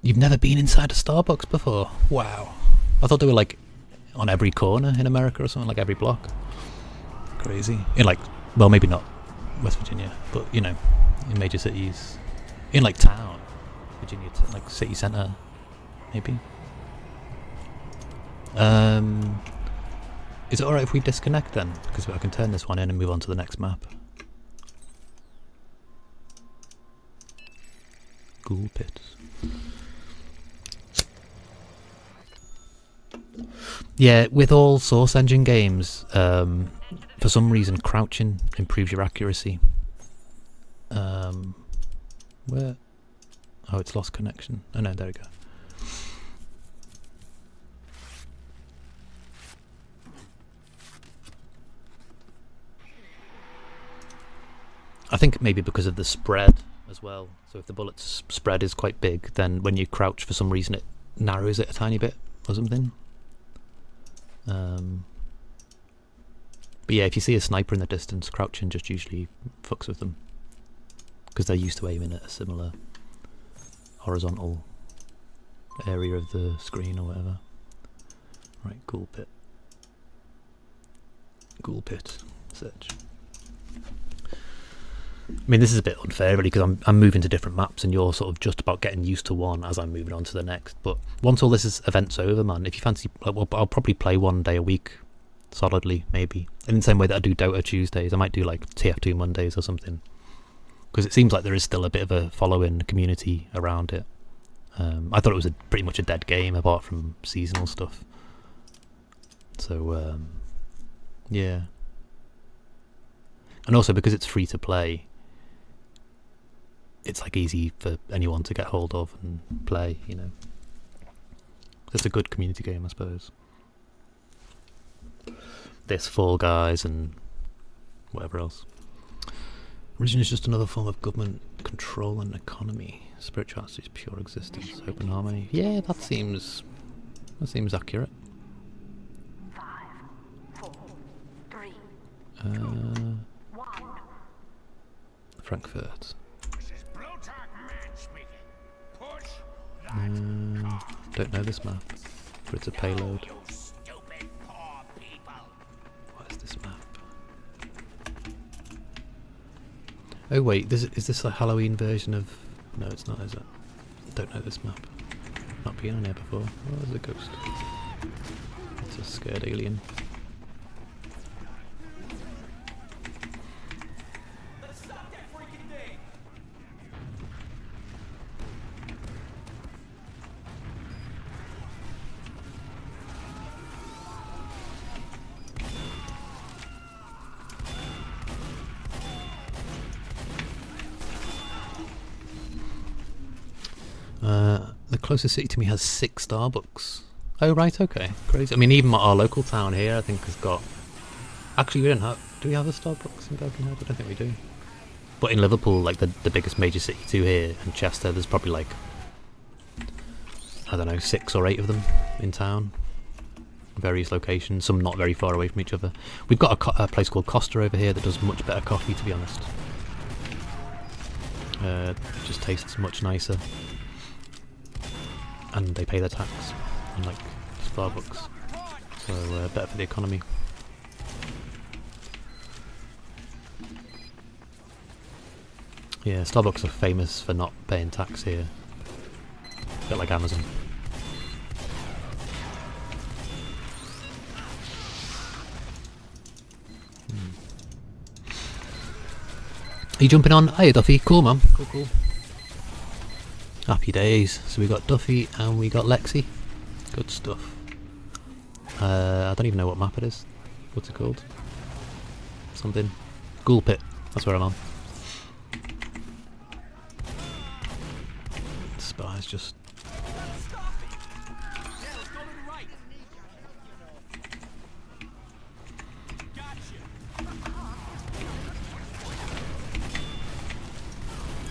You've never been inside a Starbucks before? Wow. I thought they were like on every corner in America or something, like every block. Crazy. In like Well, maybe not West Virginia, but you know, in major cities, in like town, Virginia, like city centre, maybe. Is it alright if we disconnect then? Because I can turn this one in and move on to the next map. Ghoul Pit. Yeah, with all Source Engine games, for some reason crouching improves your accuracy. Where? Oh, it's lost connection. Oh no, there we go. I think maybe because of the spread as well. So if the bullet's spread is quite big, then when you crouch, for some reason it narrows it a tiny bit or something. But yeah, if you see a sniper in the distance, crouching just usually fucks with them, because they're used to aiming at a similar horizontal area of the screen or whatever. Right, Ghoul Pit. Ghoul Pit. Search. I mean, this is a bit unfair really, because I'm moving to different maps and you're sort of just about getting used to one as I'm moving on to the next. But once all this event's over, man, if you fancy, I'll probably play 1 day a week solidly, maybe. In the same way that I do Dota Tuesdays, I might do like TF2 Mondays or something, because it seems like there is still a bit of a following community around it. I thought it was pretty much a dead game apart from seasonal stuff. So yeah, and also because it's free to play, it's like easy for anyone to get hold of and play, you know. It's a good community game, I suppose. This Fall Guys and whatever else. Religion is just another form of government control and economy. Spirituality is pure existence, hope and harmony. Yeah, that seems accurate. 5, 4, 3, 2, 1. Frankfurt. This is Blotark man speaking. Push Don't know this map, but it's a payload. you stupid poor people. What is this map? Oh wait, is this a Halloween version of... No, it's not, is it? Don't know this map. Not been on here before. Oh, there's a ghost. It's a scared alien. The closest city to me has 6 Starbucks. Oh right, okay, crazy. I mean, even our local town here, I think, has got... Actually, we don't have... Do we have a Starbucks in Birkenhead? I don't think we do. But in Liverpool, like the biggest major city too here, and Chester, there's probably like, I don't know, 6 or 8 of them in town. Various locations, some not very far away from each other. We've got a place called Costa over here that does much better coffee, to be honest. Just tastes much nicer. And they pay their tax, unlike Starbucks. So better for the economy. Yeah, Starbucks are famous for not paying tax here. A bit like Amazon. Are you jumping on? Hey Duffy, cool man, cool. Happy days. So we got Duffy and we got Lexi. Good stuff. I don't even know what map it is. What's it called? Something. Ghoul Pit. That's where I'm on. Spy's just...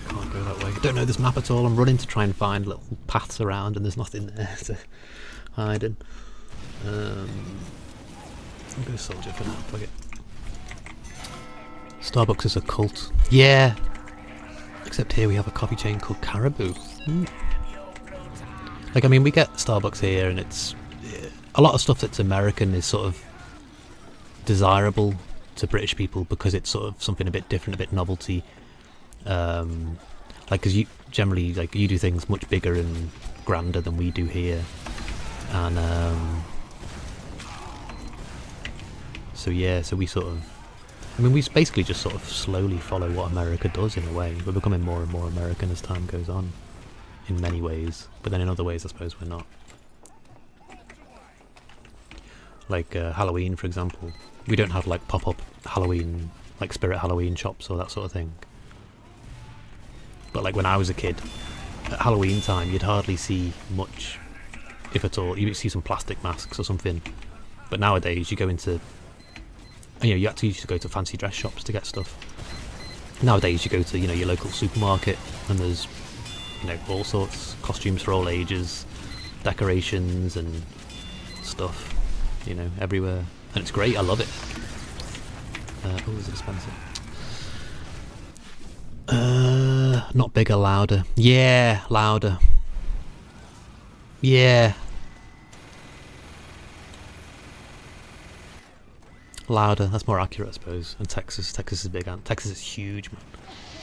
Can't go that way. Don't know this map at all. I'm running to try and find little paths around and there's nothing there to hide in. I'm going to soldier for now. Fuck it. Starbucks is a cult. Yeah! Except here we have a coffee chain called Caribou. Like, I mean, we get Starbucks here and it's... a lot of stuff that's American is sort of desirable to British people because it's sort of something a bit different, a bit novelty. Like, because you generally, like, you do things much bigger and grander than we do here, and so yeah, so we sort of, I mean, we basically just sort of slowly follow what America does in a way. We're becoming more and more American as time goes on, in many ways, but then in other ways I suppose we're not. Like Halloween, for example, we don't have like pop-up Halloween, like Spirit Halloween shops or that sort of thing. But like when I was a kid, at Halloween time, you'd hardly see much, if at all. You'd see some plastic masks or something. But nowadays, you go into, you actually used to go to fancy dress shops to get stuff. Nowadays, you go to, your local supermarket, and there's, all sorts, costumes for all ages, decorations and stuff, everywhere. And it's great, I love it. Oh, it's expensive. Not bigger, louder. Yeah, louder. Yeah. Louder, that's more accurate, I suppose. And Texas is big, and Texas is huge, man.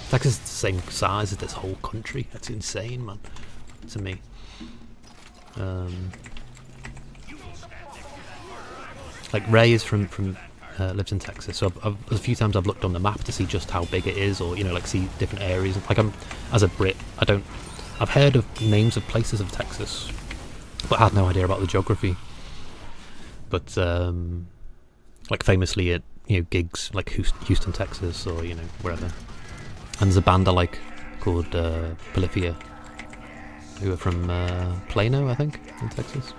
Texas is the same size as this whole country. That's insane, man, to me. Like Ray is from lives in Texas, so a few times I've looked on the map to see just how big it is, or like see different areas. Like as a Brit, I've heard of names of places of Texas, but I had no idea about the geography. But like famously at gigs like Houston, Texas, or wherever. And there's a band I like called Polyphia, who are from Plano, I think, in Texas.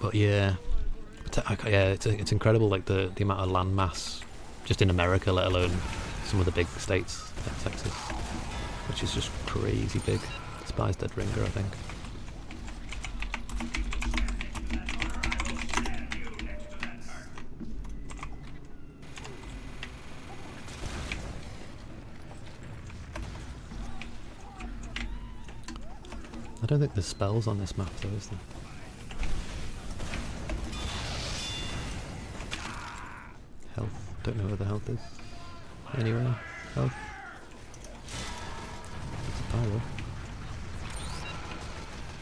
But yeah, it's incredible, like the amount of land mass just in America, let alone some of the big states like Texas, which is just crazy big. Spies Dead Ringer, I think. I don't think there's spells on this map though, is there? Health. Don't know where the health is. Anywhere? Health? It's a pyro.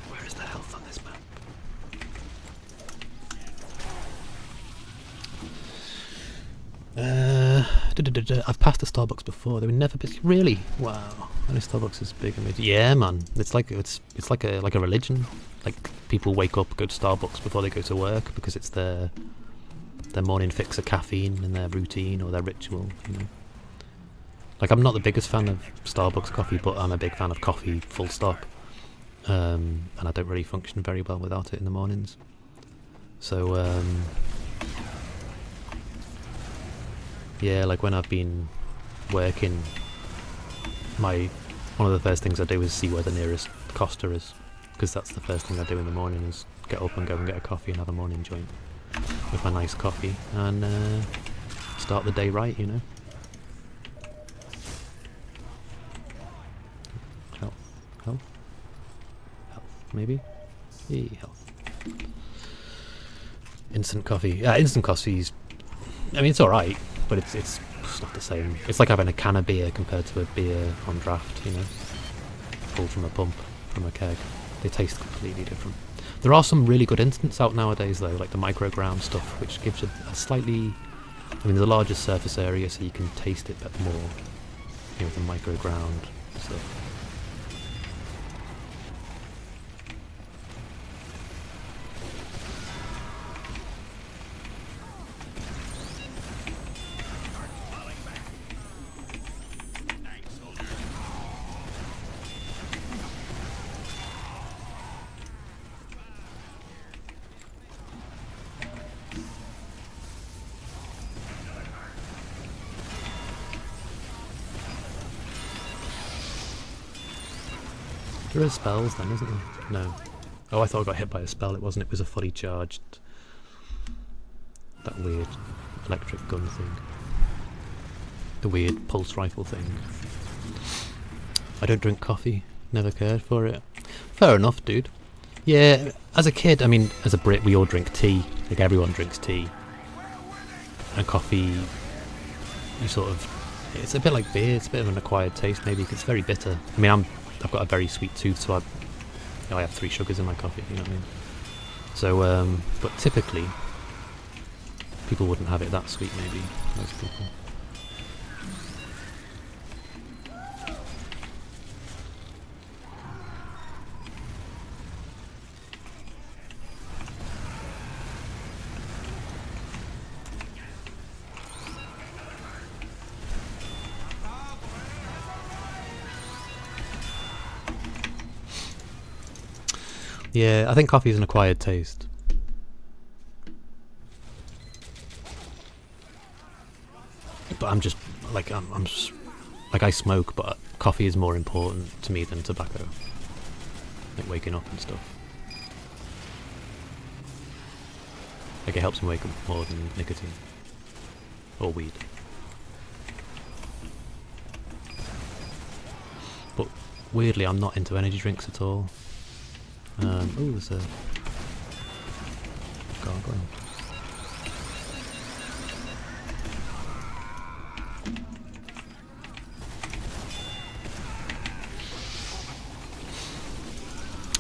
Where is the health on this map? I've passed the Starbucks before. They were never busy. Really? Wow. Only Starbucks is big and major. Yeah, man. It's like a religion. Like people wake up, go to Starbucks before they go to work because it's their morning fix of caffeine in their routine or their ritual. Like I'm not the biggest fan of Starbucks coffee, but I'm a big fan of coffee. Full stop. And I don't really function very well without it in the mornings. So. Yeah, like when I've been working, one of the first things I do is see where the nearest Costa is, because that's the first thing I do in the morning is get up and go and get a coffee and have a morning joint with my nice coffee and start the day right, Health, maybe? Yeah, health. Instant coffee. Yeah, instant coffee's, I mean, it's alright. But it's not the same. It's like having a can of beer compared to a beer on draft, pulled from a pump, from a keg. They taste completely different. There are some really good instants out nowadays though, like the microground stuff, which gives it a slightly, there's a larger surface area so you can taste it a bit more, with the microground stuff. There are spells then, isn't there? No. Oh, I thought I got hit by a spell. It wasn't. It was a fully charged, that weird electric gun thing. The weird pulse rifle thing. I don't drink coffee. Never cared for it. Fair enough, dude. Yeah, as a kid, I mean, as a Brit, we all drink tea. Like everyone drinks tea. And coffee, you sort of, it's a bit like beer. It's a bit of an acquired taste, maybe, 'cause it's very bitter. I mean, I've got a very sweet tooth, so I have 3 sugars in my coffee. You know what I mean? So, but typically, people wouldn't have it that sweet. Maybe most people. Yeah, I think coffee is an acquired taste. But I'm just like I'm just, like I smoke, but coffee is more important to me than tobacco. Like waking up and stuff. Like it helps me wake up more than nicotine or weed. But weirdly, I'm not into energy drinks at all. Oh, there's a gargoyle.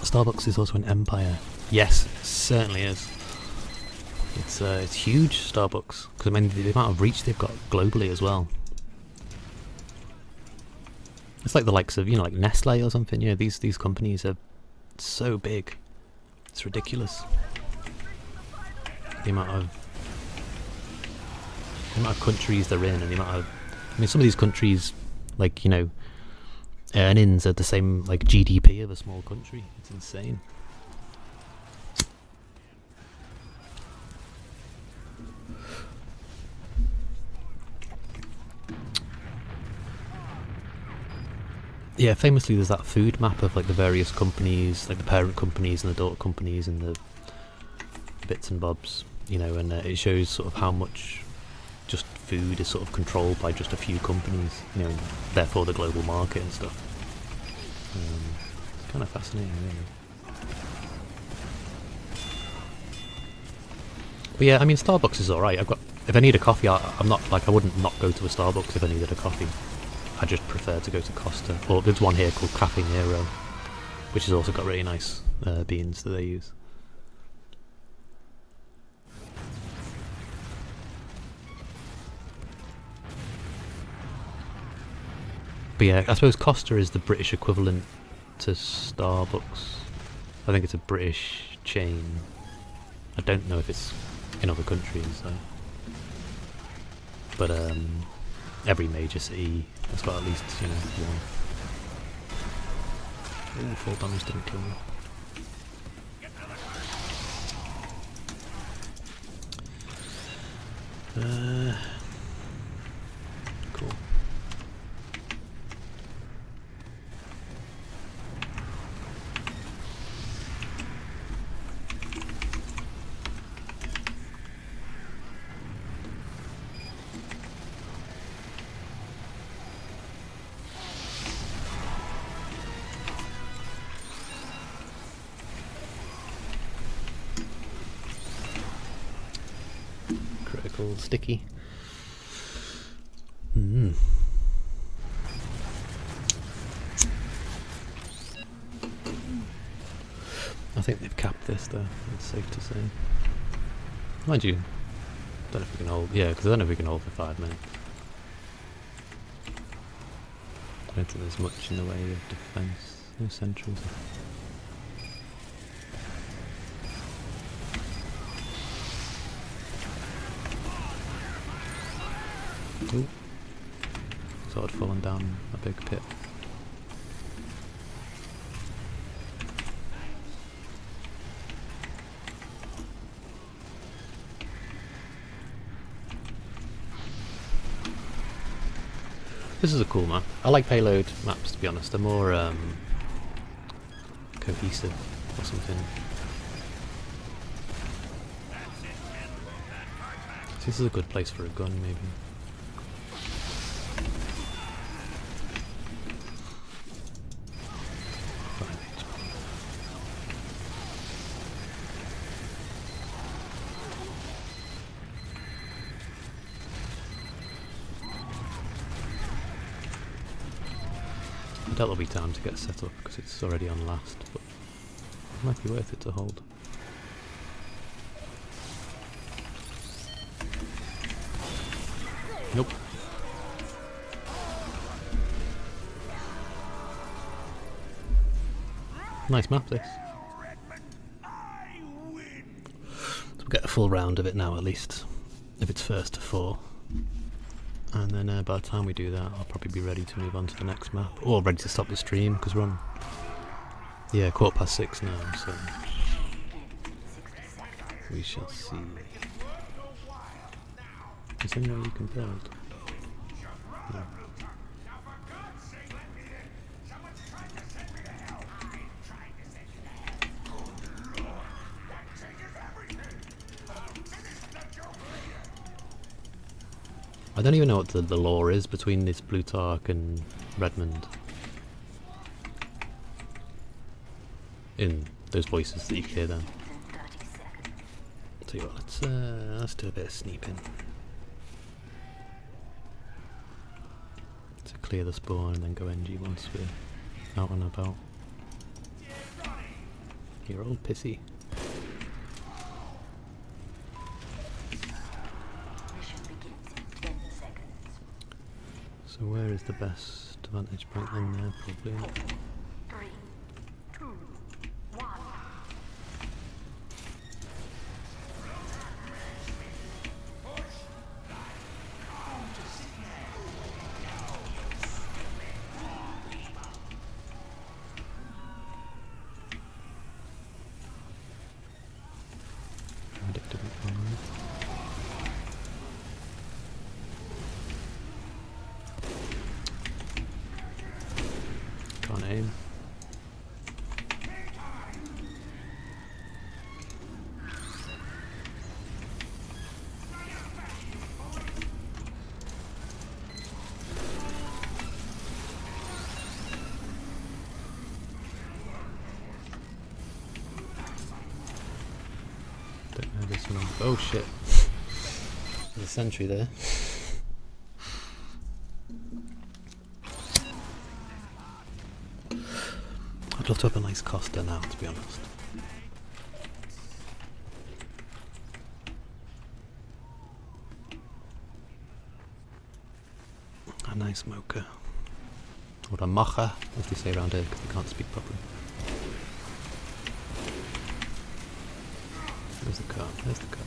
Starbucks is also an empire. Yes, it certainly is. It's huge, Starbucks, because I mean the amount of reach they've got globally as well. It's like the likes of, you know, like Nestle or something. You know, these companies are so big, it's ridiculous. The amount of countries they're in, and the amount of, I mean, some of these countries, like, you know, earnings are the same like GDP of a small country. It's insane. Yeah, famously there's that food map of like the various companies, like the parent companies and the daughter companies and the bits and bobs, you know, and it shows sort of how much just food is sort of controlled by just a few companies, you know, and therefore the global market and stuff. It's kind of fascinating, really. But yeah, I mean, Starbucks is alright. If I need a coffee, I'm not like, I wouldn't not go to a Starbucks if I needed a coffee. I just prefer to go to Costa. Or there's one here called Cafe Nero, which has also got really nice beans that they use. But yeah, I suppose Costa is the British equivalent to Starbucks. I think it's a British chain. I don't know if it's in other countries though. But every major city has got at least, you know, one. Ooh, 4 damage didn't kill me. Cool. Critical sticky. I think they've capped this though, it's safe to say. Mind you, don't know if we can hold, yeah, because I don't know if we can hold for 5 minutes. I don't think there's much in the way of defence, no sentries. Ooh. Thought I'd fallen down a big pit. This is a cool map. I like payload maps, to be honest. They're more cohesive or something. So this is a good place for a gun, maybe. I doubt there'll be time to get set up because it's already on last, but it might be worth it to hold. Nope. Nice map this. So we'll get a full round of it now at least, if it's first to 4. And then by the time we do that, I'll probably be ready to move on to the next map. Or ready to stop the stream, because we're on, yeah, 6:15 now, so we shall see. Is there anywhere you can build? No. I don't even know what the lore is between this Plutarch and Redmond. In those voices that you hear then. Tell you what, let's do a bit of sneaking. To clear the spawn and then go NG once we're out and about. You're all pissy. So where is the best vantage point in there? Probably. 3, 2, 1. Predictable one. Can't aim. Don't know this one. Oh shit. There's a sentry there. I'd love to have a nice Costa now, to be honest. A nice mocha. Or a mocha, as they say around here, because they can't speak properly. There's the car, there's the car.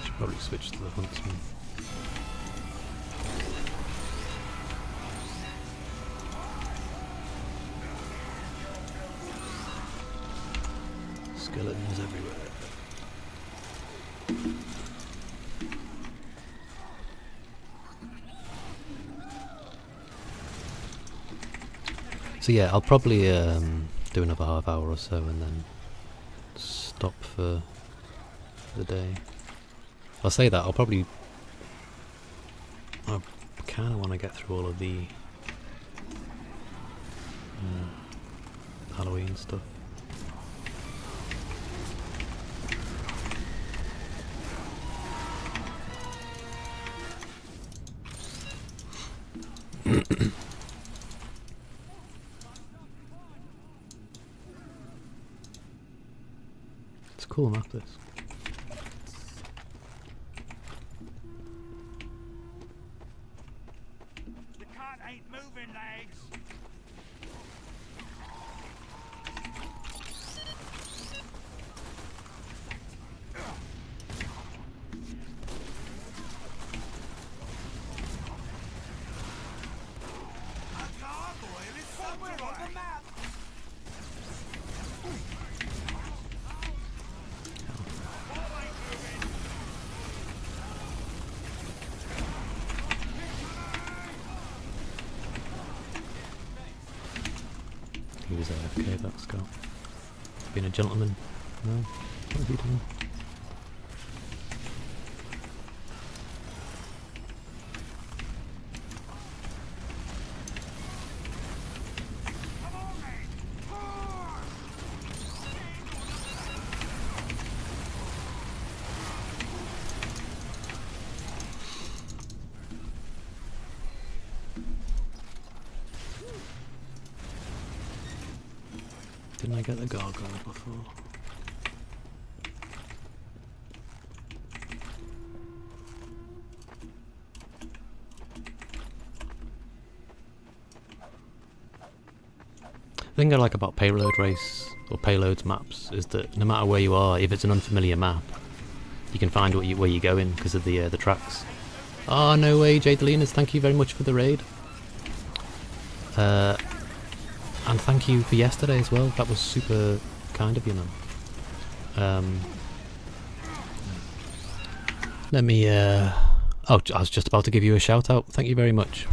Should probably switch to the huntsman. Skeletons everywhere. So yeah, I'll probably do another half hour or so and then stop for the day. I'll say that, I kind of want to get through all of the Halloween stuff. It's a cool map, this. The cart ain't moving, lads. A gargoyle is somewhere on the map. He was AFK, that scout. Being a gentleman. No? What are you doing? Come Didn't I get the gargoyle before? The thing I like about Payload Race, or Payloads maps, is that no matter where you are, if it's an unfamiliar map, you can find where you're going because of the tracks. Oh, no way, Jade Delinas, thank you very much for the raid. And thank you for yesterday as well, that was super kind of you, man. Let me, oh, I was just about to give you a shout out, thank you very much.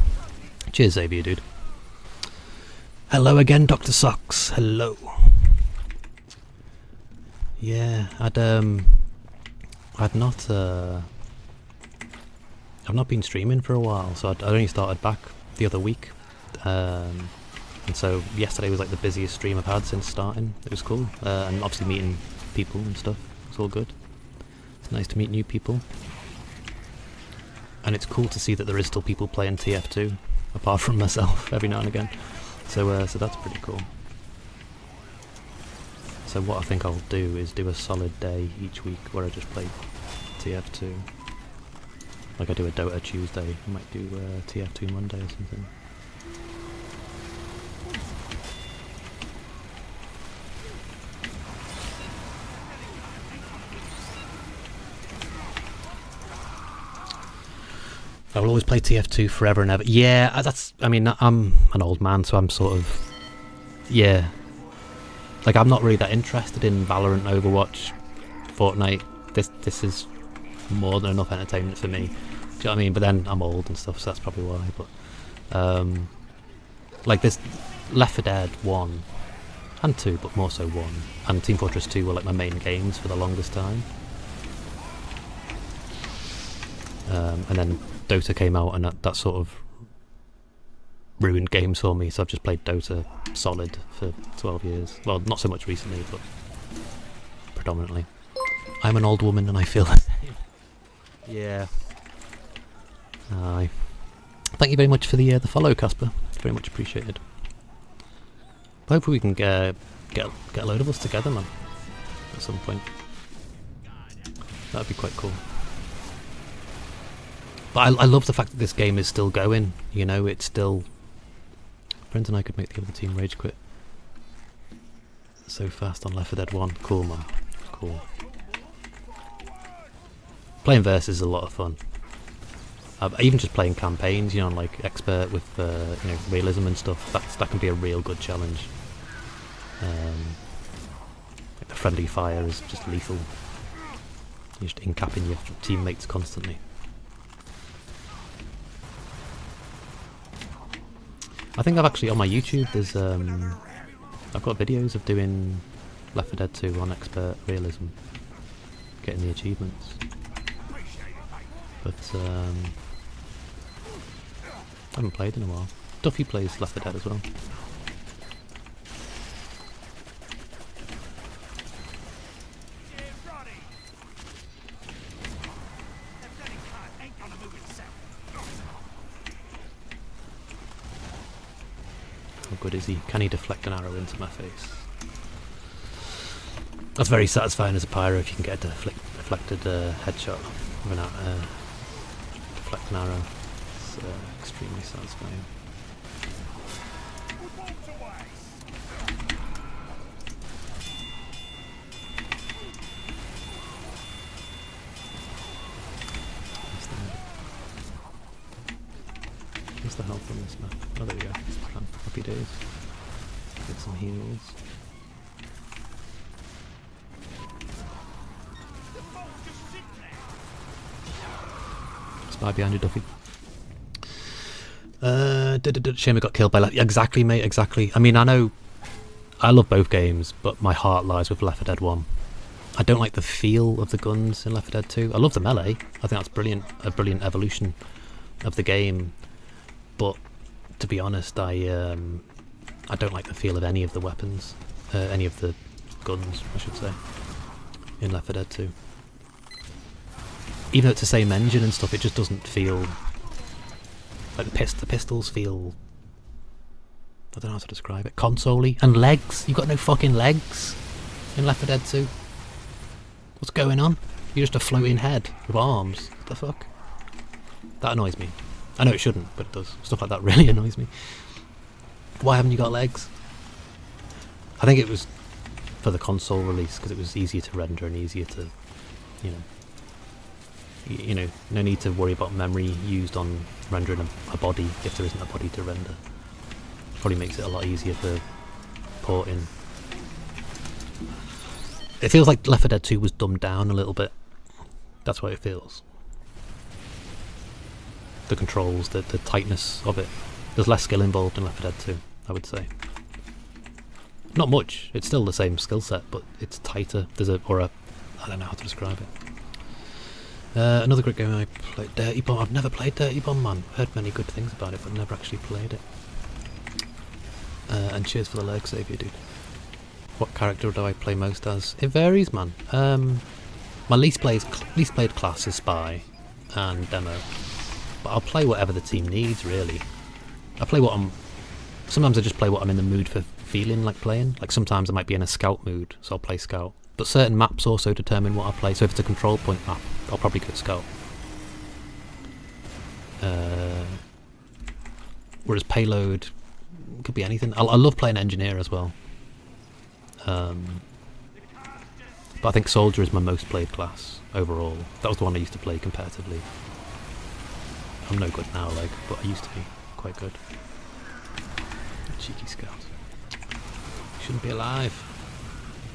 Cheers, Xavier, dude. Hello again, Dr. Socks, hello. Yeah, I've not been streaming for a while, so I only started back the other week. And so yesterday was like the busiest stream I've had since starting. It was cool, and obviously meeting people and stuff. It's all good. It's nice to meet new people, and it's cool to see that there is still people playing TF2, apart from myself, every now and again. So that's pretty cool. So what I think I'll do is do a solid day each week where I just play TF2. Like I do a Dota Tuesday, I might do TF2 Monday or something. I will always play TF2 forever and ever. Yeah, I mean, I'm an old man, so I'm sort of, yeah. Like, I'm not really that interested in Valorant, Overwatch, Fortnite. This is more than enough entertainment for me. Do you know what I mean? But then I'm old and stuff, so that's probably why. But like this Left 4 Dead 1 and 2, but more so 1, and Team Fortress 2 were like my main games for the longest time. And then Dota came out, and that sort of ruined games for me, so I've just played Dota solid for 12 years. Well, not so much recently, but predominantly. I'm an old woman and I feel the same. Yeah. Aye. Thank you very much for the follow, Casper. It's very much appreciated. Hopefully we can get a load of us together, man, at some point. That'd be quite cool. But I love the fact that this game is still going, you know, it's still... Friends and I could make the other team rage quit so fast on Left 4 Dead 1. Cool, man. Cool. Playing Versus is a lot of fun. Even just playing campaigns, you know, like Expert with, you know, realism and stuff, that can be a real good challenge. Like the friendly fire is just lethal. You're just incapping your teammates constantly. I think I've actually, on my YouTube, there's I've got videos of doing Left 4 Dead 2 on Expert Realism, getting the achievements. But I haven't played in a while. Duffy plays Left 4 Dead as well. How good is he? Can he deflect an arrow into my face? That's very satisfying as a pyro if you can get a deflected headshot without deflect an arrow. It's extremely satisfying. Where's the health on this map? Oh, there we go. Happy days. Get some heals. Spy behind you, Duffy. Shame I got killed by Left. Exactly, mate, exactly. I mean, I know I love both games, but my heart lies with Left 4 Dead 1. I don't like the feel of the guns in Left 4 Dead 2. I love the melee. I think that's brilliant, a brilliant evolution of the game. But to be honest, I don't like the feel of any of the weapons, any of the guns, I should say, in Left 4 Dead 2. Even though it's the same engine and stuff, it just doesn't feel like the pistols feel I don't know how to describe it. Console-y. And legs. You've got no fucking legs in Left 4 Dead 2. What's going on? You're just a floating head with arms. What the fuck? That annoys me. I know it shouldn't, but it does. Stuff like that really annoys me. Why haven't you got legs? I think it was for the console release because it was easier to render and easier to, you know, no need to worry about memory used on rendering a body if there isn't a body to render. Probably makes it a lot easier for porting. It feels like Left 4 Dead 2 was dumbed down a little bit. That's what it feels. The controls, the tightness of it. There's less skill involved in Left 4 Dead 2, I would say. Not much. It's still the same skill set, but it's tighter. There's I don't know how to describe it. Another great game I played, Dirty Bomb. I've never played Dirty Bomb, man. I've heard many good things about it, but never actually played it. And cheers for the leg save, you dude. What character do I play most as? It varies, man. My least played class is Spy and Demo, but I'll play whatever the team needs, really. Sometimes I just play what I'm in the mood for feeling like playing. Like sometimes I might be in a scout mood, so I'll play scout. But certain maps also determine what I play, so if it's a control point map, I'll probably go scout. Whereas payload could be anything. I love playing engineer as well. But I think soldier is my most played class overall. That was the one I used to play competitively. I'm no good now, but I used to be quite good. Cheeky scout. Shouldn't be alive.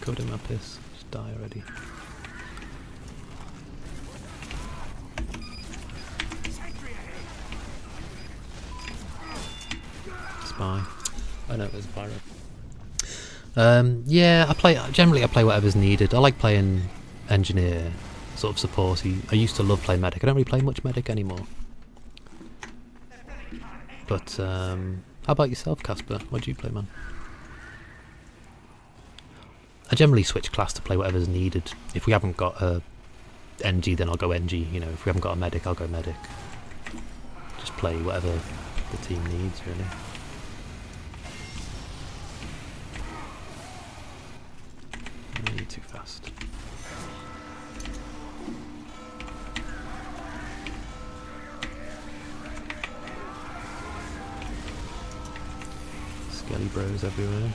Covered in my piss. Just die already. Spy. I know there's a pyro. Yeah, generally I play whatever's needed. I like playing engineer, sort of supporty. I used to love playing medic. I don't really play much medic anymore. But how about yourself, Casper? What do you play, man? I generally switch class to play whatever's needed. If we haven't got a NG, then I'll go NG. You know, if we haven't got a medic, I'll go medic. Just play whatever the team needs, really. You're too fast. Skelly bros everywhere.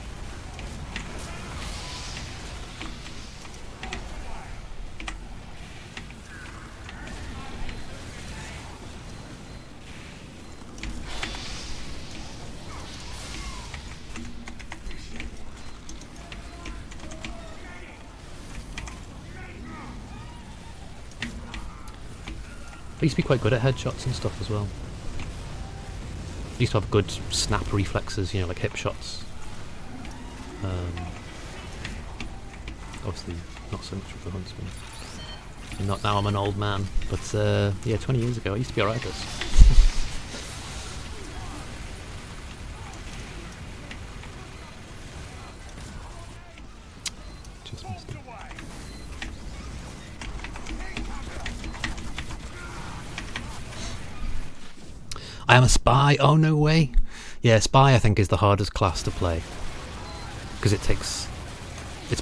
I used to be quite good at headshots and stuff as well. I used to have good snap reflexes, like hip shots. Obviously not so much with the Huntsman. And not now, I'm an old man. But yeah, 20 years ago I used to be alright at this. Just missed it. I am a spy. Oh, no way. Yeah, spy I think is the hardest class to play because it's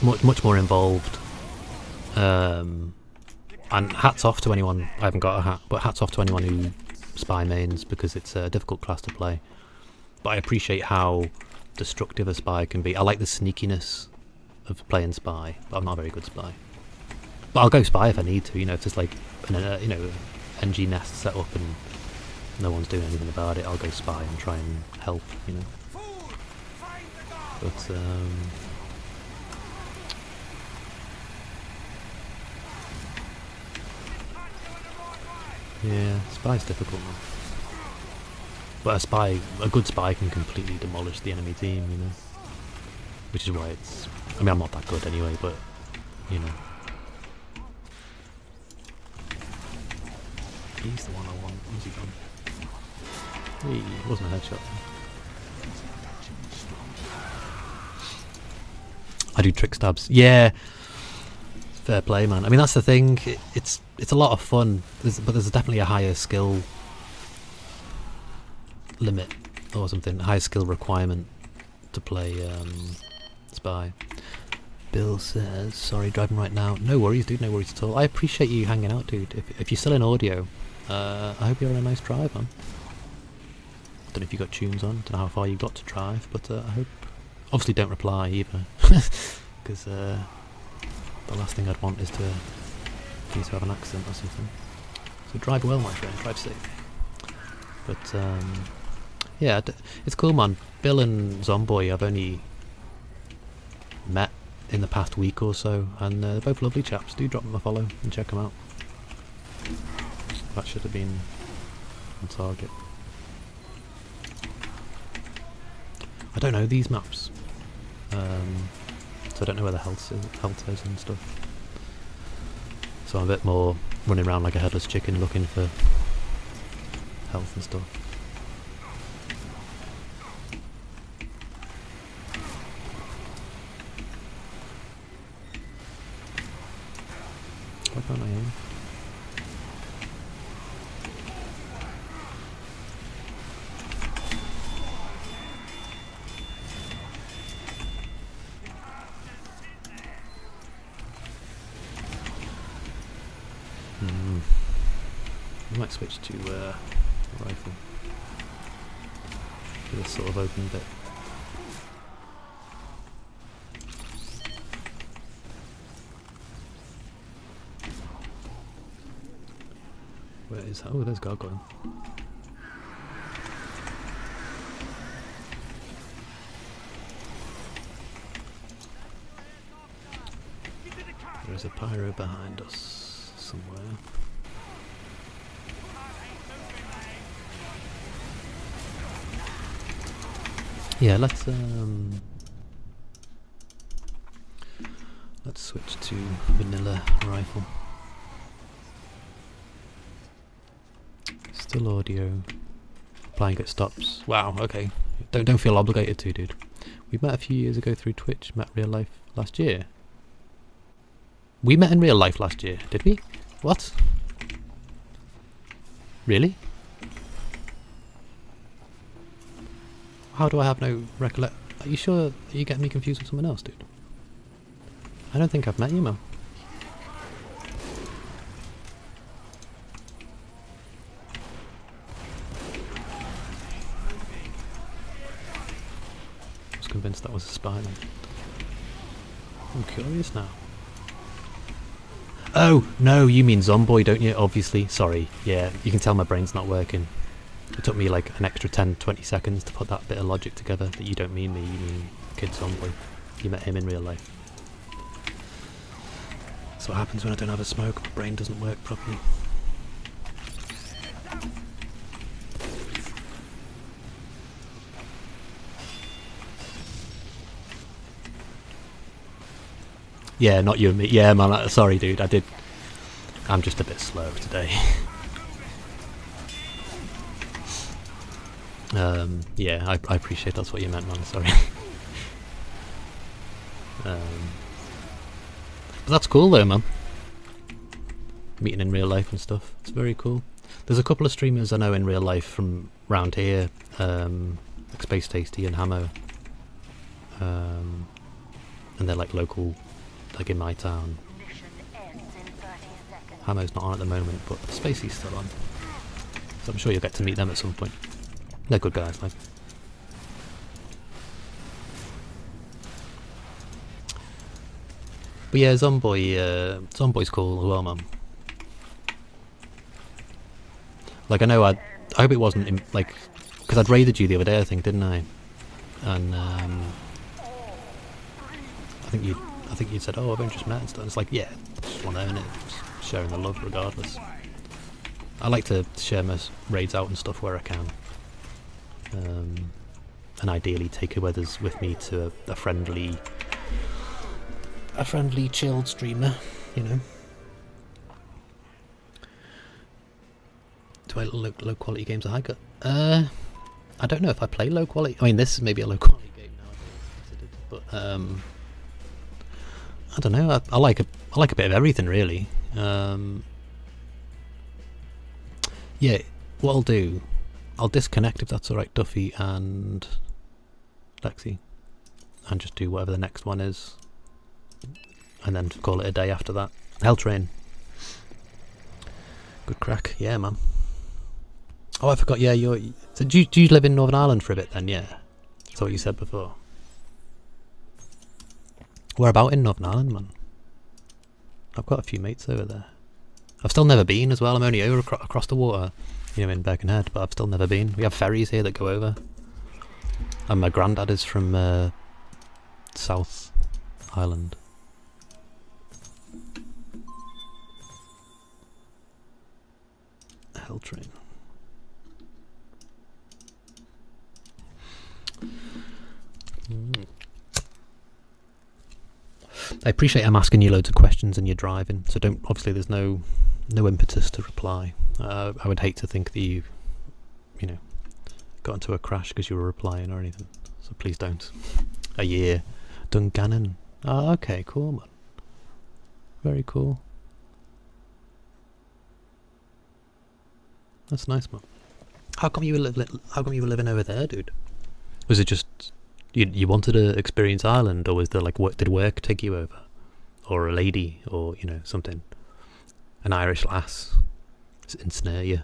much more involved. And hats off to anyone. I haven't got a hat, but hats off to anyone who spy mains because it's a difficult class to play. But I appreciate how destructive a spy can be. I like the sneakiness of playing spy, but I'm not a very good spy. But I'll go spy if I need to. If there's like an NG nest set up and no one's doing anything about it, I'll go spy and try and help, But yeah, spy's difficult, man. But a good spy can completely demolish the enemy team, Which is why I'm not that good anyway, but he's the one I want. Where's he gone? He wasn't a headshot. I do trick stabs. Yeah, fair play, man. I mean, that's the thing. It's a lot of fun, but there's definitely a higher skill limit or something, a higher skill requirement to play Spy. Bill says, sorry, driving right now. No worries, dude, no worries at all. I appreciate you hanging out, dude. If you're still in audio, I hope you're on a nice drive, man. I don't know if you got tunes on, don't know how far you got to drive, but I hope... Obviously don't reply either, because the last thing I'd want is for you to have an accident or something. So drive well, my friend, drive safe. But, yeah, it's cool, man. Bill and Zomboy I've only met in the past week or so, and they're both lovely chaps. Do drop them a follow and check them out. That should have been on target. I don't know these maps, so I don't know where the health is and stuff. So I'm a bit more running around like a headless chicken looking for health and stuff. Why can't I aim? I might switch to rifle for this sort of open bit. Where is that? Oh, there's Gargoyle. There's a pyro behind us somewhere. Yeah, let's switch to vanilla rifle. Still audio. Applying it stops. Wow, okay. Don't feel obligated to, dude. We met a few years ago through Twitch, met real life last year. We met in real life last year, did we? What? Really? How do I have no recollect? Are you sure? Are you getting me confused with someone else, dude? I don't think I've met you, man. I was convinced that was a spy then. I'm curious now. Oh, no, you mean Zomboy, don't you? Obviously. Sorry. Yeah, you can tell my brain's not working. It took me like an extra 10-20 seconds to put that bit of logic together that you don't mean me, you mean Kid Zomboy. You met him in real life. That's what happens when I don't have a smoke, my brain doesn't work properly. Yeah, not you and me. Yeah, man, sorry dude, I'm just a bit slow today. Yeah, I appreciate that's what you meant, man, sorry. But that's cool though, man. Meeting in real life and stuff, it's very cool. There's a couple of streamers I know in real life from round here, like Space Tasty and Hamo. And they're like local, like in my town. Hamo's not on at the moment, but Spacey's still on. So I'm sure you'll get to meet them at some point. They're good guys, like. But yeah, Zomboy's cool as well, man. Like I know I hope it wasn't in, like, because I'd raided you the other day, I think, didn't I? And I think you said, oh, I've only just met and stuff. It's like, yeah, just one there, innit? Just sharing the love regardless. I like to share my raids out and stuff where I can. And ideally take whoever's with me to a friendly chilled streamer, you know. Do I low quality games I got? I don't know if I play low quality. I mean, this is maybe a low quality game nowadays, but I don't know. I like a bit of everything, really. Yeah, what I'll do, I'll disconnect if that's alright, Duffy and Lexi. and just do whatever the next one is, and then call it a day after that. Hell Train. Good crack. Yeah, man. Oh, I forgot. Yeah, so do you live in Northern Ireland for a bit then? Yeah. That's what you said before. Where about in Northern Ireland, man? I've got a few mates over there. I've still never been as well. I'm only over across the water, you know, in Birkenhead, but I've still never been. We have ferries here that go over. And my granddad is from South Ireland. Hell Train. I appreciate I'm asking you loads of questions and you're driving, so don't. Obviously, there's no impetus to reply. I would hate to think that you know, got into a crash because you were replying or anything. So please don't. A year, Dungannon. Ah, okay, cool, man. Very cool. That's nice, man. How come you were living over there, dude? Was it just you wanted to experience Ireland, or was there like did work take you over, or a lady, or you know, something, an Irish lass ensnare you?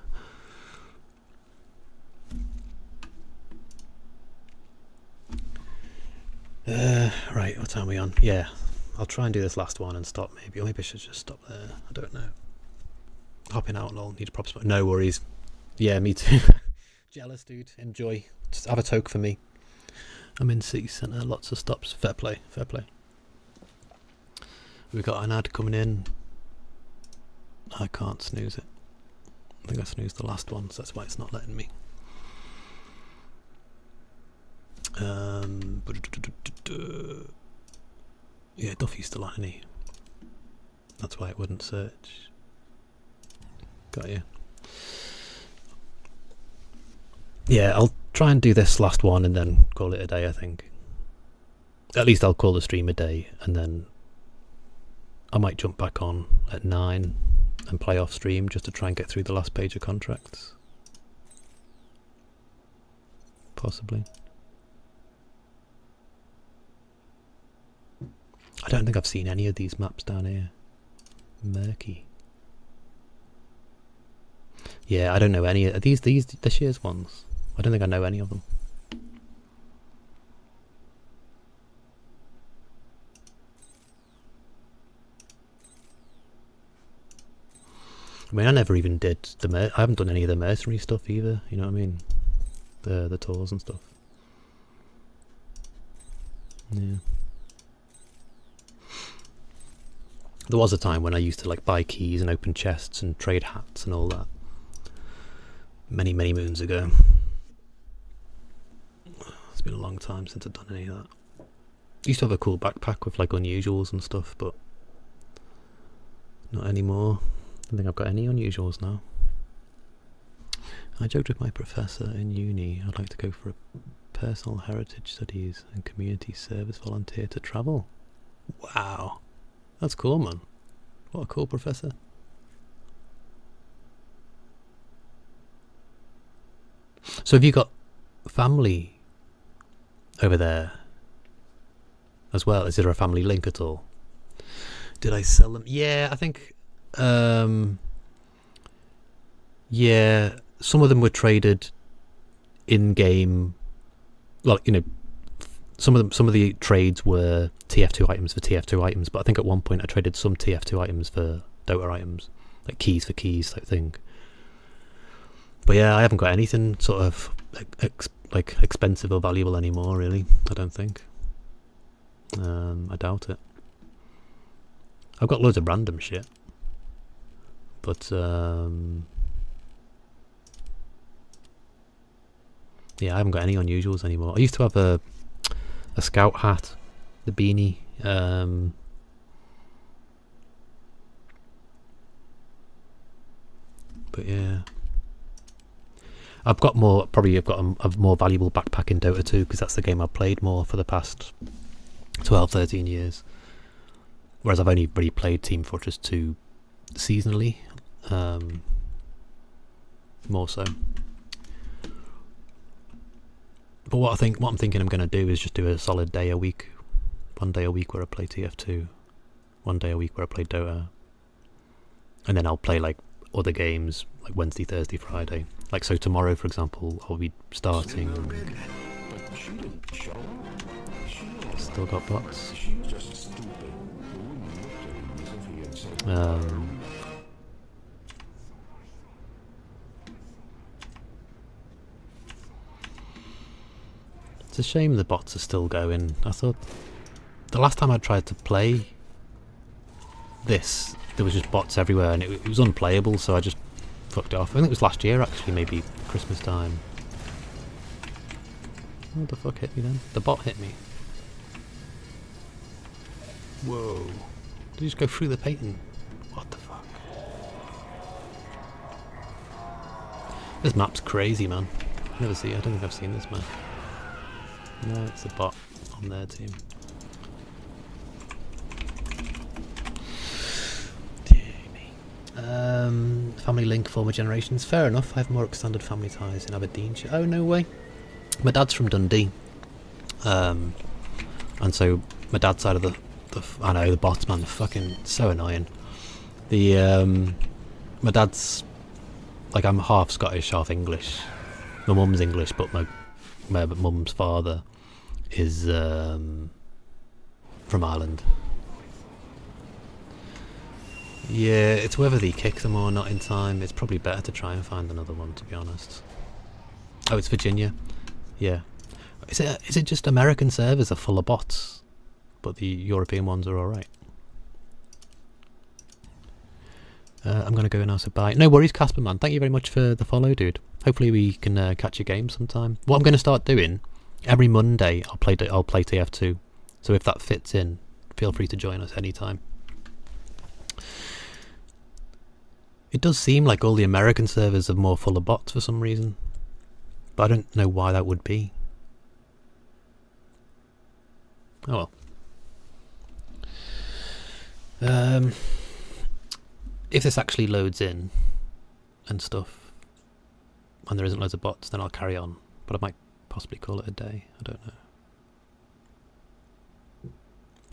Right, what time are we on? Yeah, I'll try and do this last one and stop maybe, or maybe I should just stop there. I don't know. Hopping out, lol. Need a proper spot. No worries. Yeah, me too. Jealous, dude. Enjoy. Just have a toke for me. I'm in city centre. Lots of stops. Fair play. Fair play. We've got an ad coming in. I can't snooze it. I think I snoozed the last one, so that's why it's not letting me. Yeah, Duffy's still on, isn't he? That's why it wouldn't search. Got you. Yeah, I'll try and do this last one and then call it a day, I think. At least I'll call the stream a day, and then I might jump back on at 9 and play off stream just to try and get through the last page of contracts. Possibly. I don't think I've seen any of these maps down here. Murky. Yeah, I don't know any. Are these this year's ones? I don't think I know any of them. I mean, I never even did I haven't done any of the mercenary stuff either. You know what I mean? The tours and stuff. Yeah. There was a time when I used to like buy keys and open chests and trade hats and all that. Many moons ago. It's been a long time since I've done any of that. Used to have a cool backpack with like unusuals and stuff, but not anymore. I don't think I've got any unusuals now. I joked with my professor in uni I'd like to go for a personal heritage studies and community service volunteer to travel. Wow. That's cool, man. What a cool professor. So have you got family over there as well? Is there a family link at all? Did I sell them? Yeah, I think yeah, some of them were traded in game. Well, you know, some of the trades were TF2 items for TF2 items, but I think at one point I traded some TF2 items for Dota items, like keys for keys type thing. But yeah, I haven't got anything sort of like expensive or valuable anymore, really. I don't think. I doubt it. I've got loads of random shit, but yeah, I haven't got any unusuals anymore. I used to have a scout hat, the beanie. But yeah, I've got more. Probably I've got a more valuable backpack in Dota 2 because that's the game I've played more for the past 12-13 years. Whereas I've only really played Team Fortress 2 seasonally, more so. But what I'm thinking I'm going to do is just do a solid day a week One day a week where I play TF2. One day a week where I play Dota. And then I'll play like other games like Wednesday, Thursday, Friday. Like so tomorrow, for example, I'll be starting. Still got bots. It's a shame the bots are still going. I thought the last time I tried to play this, there was just bots everywhere and it was unplayable, so I just fucked it off. I think it was last year actually, maybe Christmas time. What the fuck hit me then? The bot hit me. Whoa. Did he just go through the painting? What the fuck? This map's crazy, man. I don't think I've seen this map. No, it's a bot on their team. Dear me. Family link, former generations. Fair enough. I have more extended family ties in Aberdeenshire. Oh, no way. My dad's from Dundee. And so my dad's side of the I know, the bots, man, they're fucking so annoying. My dad's, like, I'm half Scottish, half English. My mum's English, but my mum's father is from Ireland. Yeah, it's whether they kick them or not in time. It's probably better to try and find another one, to be honest. Oh, it's Virginia. Yeah. Is it just American servers are full of bots, but the European ones are alright? I'm going to go now, so bye. No worries, Casper, man. Thank you very much for the follow, dude. Hopefully we can catch a game sometime. What I'm going to start doing, every Monday I'll play TF2. So if that fits in, feel free to join us anytime. It does seem like all the American servers are more full of bots for some reason, but I don't know why that would be. Oh well. If this actually loads in and stuff, and there isn't loads of bots, then I'll carry on. But I might possibly call it a day. I don't know.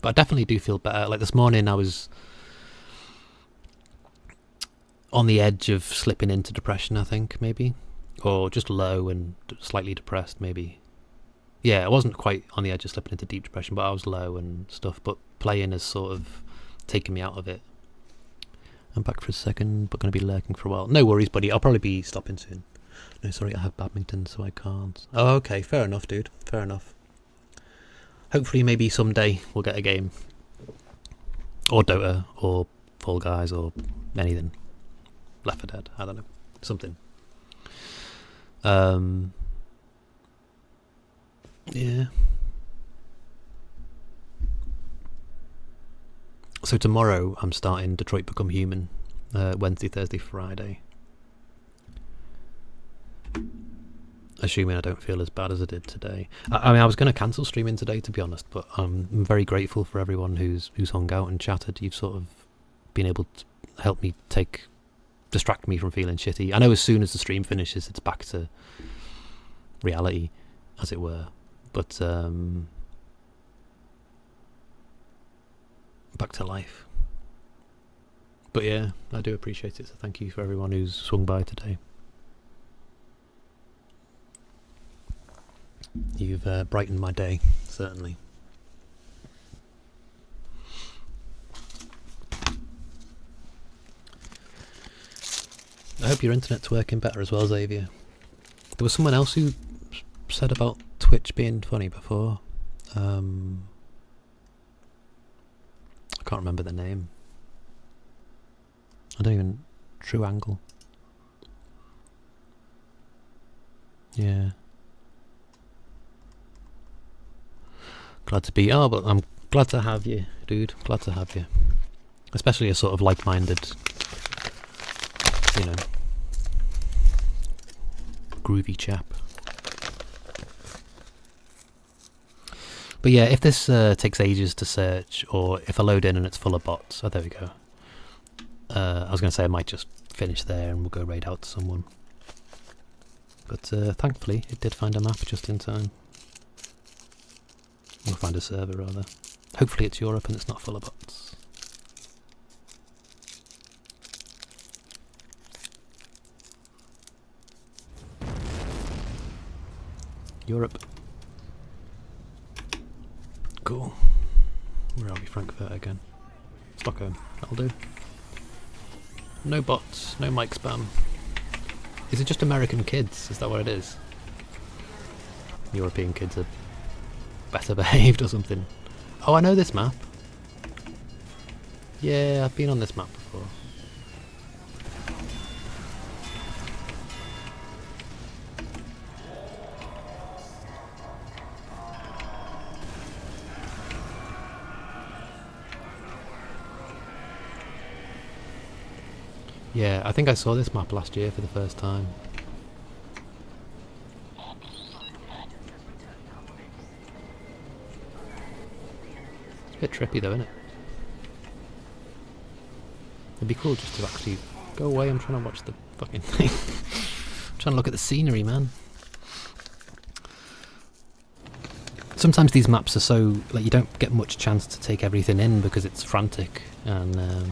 But I definitely do feel better. Like this morning, I was on the edge of slipping into depression, I think, maybe. Or just low and slightly depressed, maybe. Yeah, I wasn't quite on the edge of slipping into deep depression, but I was low and stuff. But playing has sort of taken me out of it. I'm back for a second, but going to be lurking for a while. No worries, buddy. I'll probably be stopping soon. No, sorry, I have badminton, so I can't. Oh, okay. Fair enough, dude. Fair enough. Hopefully, maybe someday we'll get a game. Or Dota, or Fall Guys, or anything. Left 4 Dead. I don't know. Something. Yeah. So tomorrow I'm starting Detroit Become Human, Wednesday, Thursday, Friday. Assuming I don't feel as bad as I did today. I mean, I was going to cancel streaming today, to be honest, but I'm very grateful for everyone who's hung out and chatted. You've sort of been able to help me distract me from feeling shitty. I know as soon as the stream finishes, it's back to reality, as it were. But back to life. But yeah, I do appreciate it, so thank you for everyone who's swung by today. You've brightened my day, certainly. I hope your internet's working better as well, Xavier. There was someone else who said about Twitch being funny before. I can't remember the name. I don't even... True Angle. Yeah. Glad to be... Oh, but I'm glad to have you, dude. Glad to have you. Especially a sort of like-minded, you know, groovy chap. But yeah, if this takes ages to search, or if I load in and it's full of bots... Oh, there we go. I was going to say I might just finish there and we'll go raid out to someone. But thankfully, it did find a map just in time. We'll find a server, rather. Hopefully it's Europe and it's not full of bots. Europe. Cool. Where are we? Frankfurt again. Stockholm. That'll do. No bots, no mic spam. Is it just American kids? Is that what it is? European kids are better behaved or something. Oh, I know this map. Yeah, I've been on this map before. Yeah, I think I saw this map last year for the first time. It's a bit trippy though, isn't it? It'd be cool just to actually go away. I'm trying to watch the fucking thing. I'm trying to look at the scenery, man. Sometimes these maps are so, like, you don't get much chance to take everything in because it's frantic and a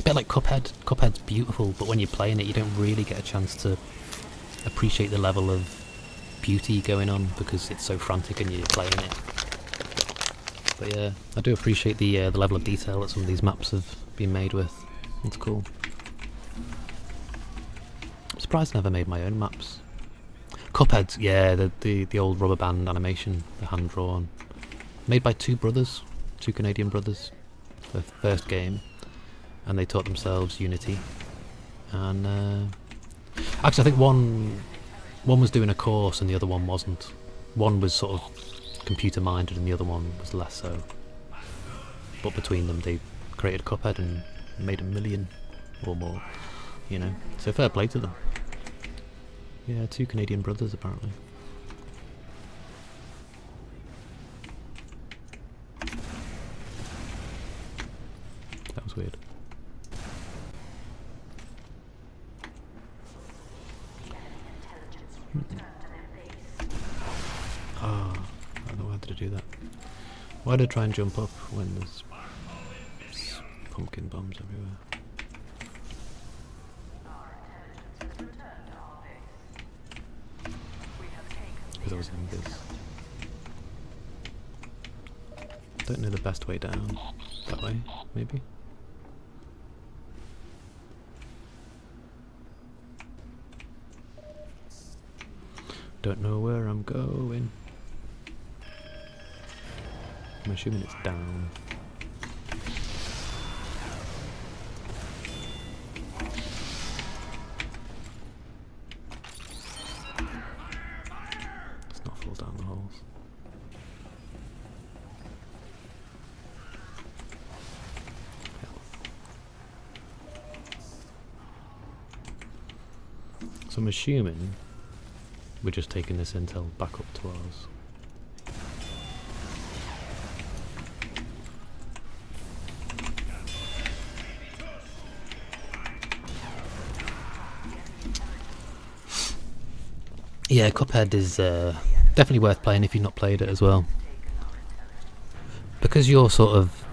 bit like Cuphead. Cuphead's beautiful, but when you're playing it, you don't really get a chance to appreciate the level of beauty going on because it's so frantic and you're playing it. But yeah, I do appreciate the level of detail that some of these maps have been made with. It's cool. I'm surprised I never made my own maps. Cuphead, yeah, the old rubber band animation, the hand drawn, made by two Canadian brothers. The first game. And they taught themselves Unity, and actually I think one was doing a course and the other one wasn't. One was sort of computer minded and the other one was less so, but between them they created Cuphead and made 1 million or more, you know, so fair play to them. Yeah, 2 Canadian brothers apparently. That was weird. Ah, I don't know how to do that. Why did I try and jump up when there's pumpkin bombs everywhere? Because I was in this. Don't know the best way down. That way, maybe? Don't know where I'm going. I'm assuming it's down. Let's not fall down the holes. So I'm assuming we're just taking this intel back up to ours. Yeah, Cuphead is definitely worth playing if you've not played it as well. Because you're sort of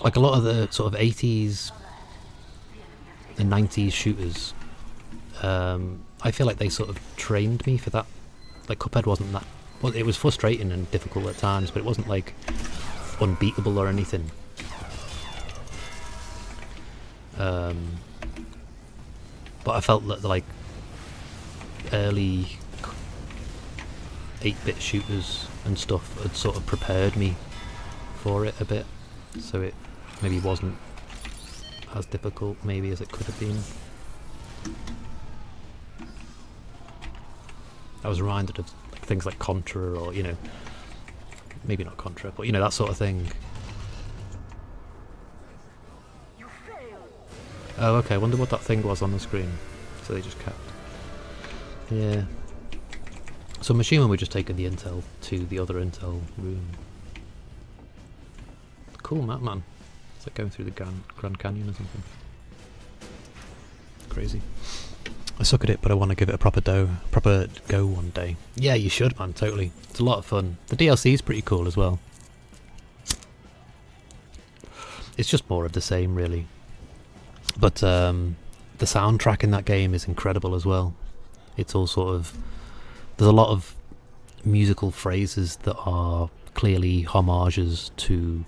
like a lot of the sort of 80s and 90s shooters. I feel like they sort of trained me for that. Like Cuphead wasn't that, well, it was frustrating and difficult at times, but it wasn't like unbeatable or anything. But I felt that like early 8-bit shooters and stuff had sort of prepared me for it a bit, so it maybe wasn't as difficult maybe as it could have been. I was reminded of like, things like Contra, or, you know, maybe not Contra, but, you know, that sort of thing. Oh, okay, I wonder what that thing was on the screen. So they just kept. Yeah. So I'm assuming we're just taking the intel to the other intel room. Cool map, man. It's like going through the Grand Canyon or something. Crazy. I suck at it, but I want to give it a proper go one day. Yeah, you should, man. Totally. It's a lot of fun. The DLC is pretty cool as well. It's just more of the same, really. But the soundtrack in that game is incredible as well. It's all sort of... There's a lot of musical phrases that are clearly homages to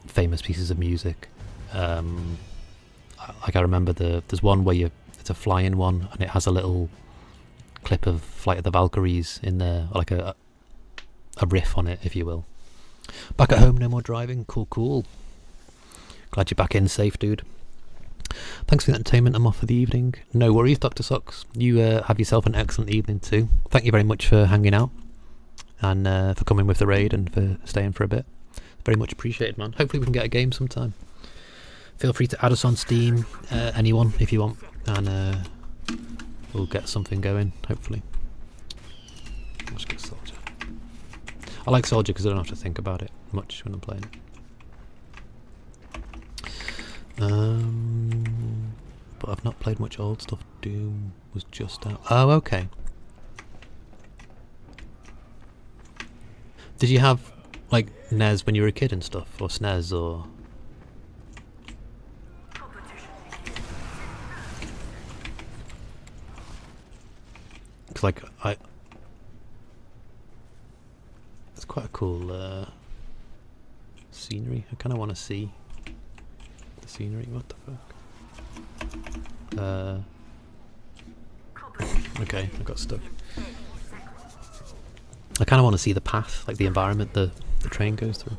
famous pieces of music. Like I remember there's one where it's a flying one, and it has a little clip of Flight of the Valkyries in there, like a riff on it, if you will. Back at home, no more driving. Cool. Glad you're back in safe, dude. Thanks for the entertainment. I'm off for the evening. No worries, Dr. Socks. You have yourself an excellent evening too. Thank you very much for hanging out and for coming with the raid and for staying for a bit. Very much appreciated, man. Hopefully we can get a game sometime. Feel free to add us on Steam, anyone, if you want, and we'll get something going, hopefully. Let's get Soldier. I like Soldier because I don't have to think about it much when I'm playing it. But I've not played much old stuff. Doom was just out. Oh, okay. Did you have, like, NES when you were a kid and stuff? Or SNES, or... Cause, like, it's quite a cool, scenery. I kinda wanna see the scenery. What the fuck? Okay, I got stuck. I kind of want to see the path, like the environment the train goes through.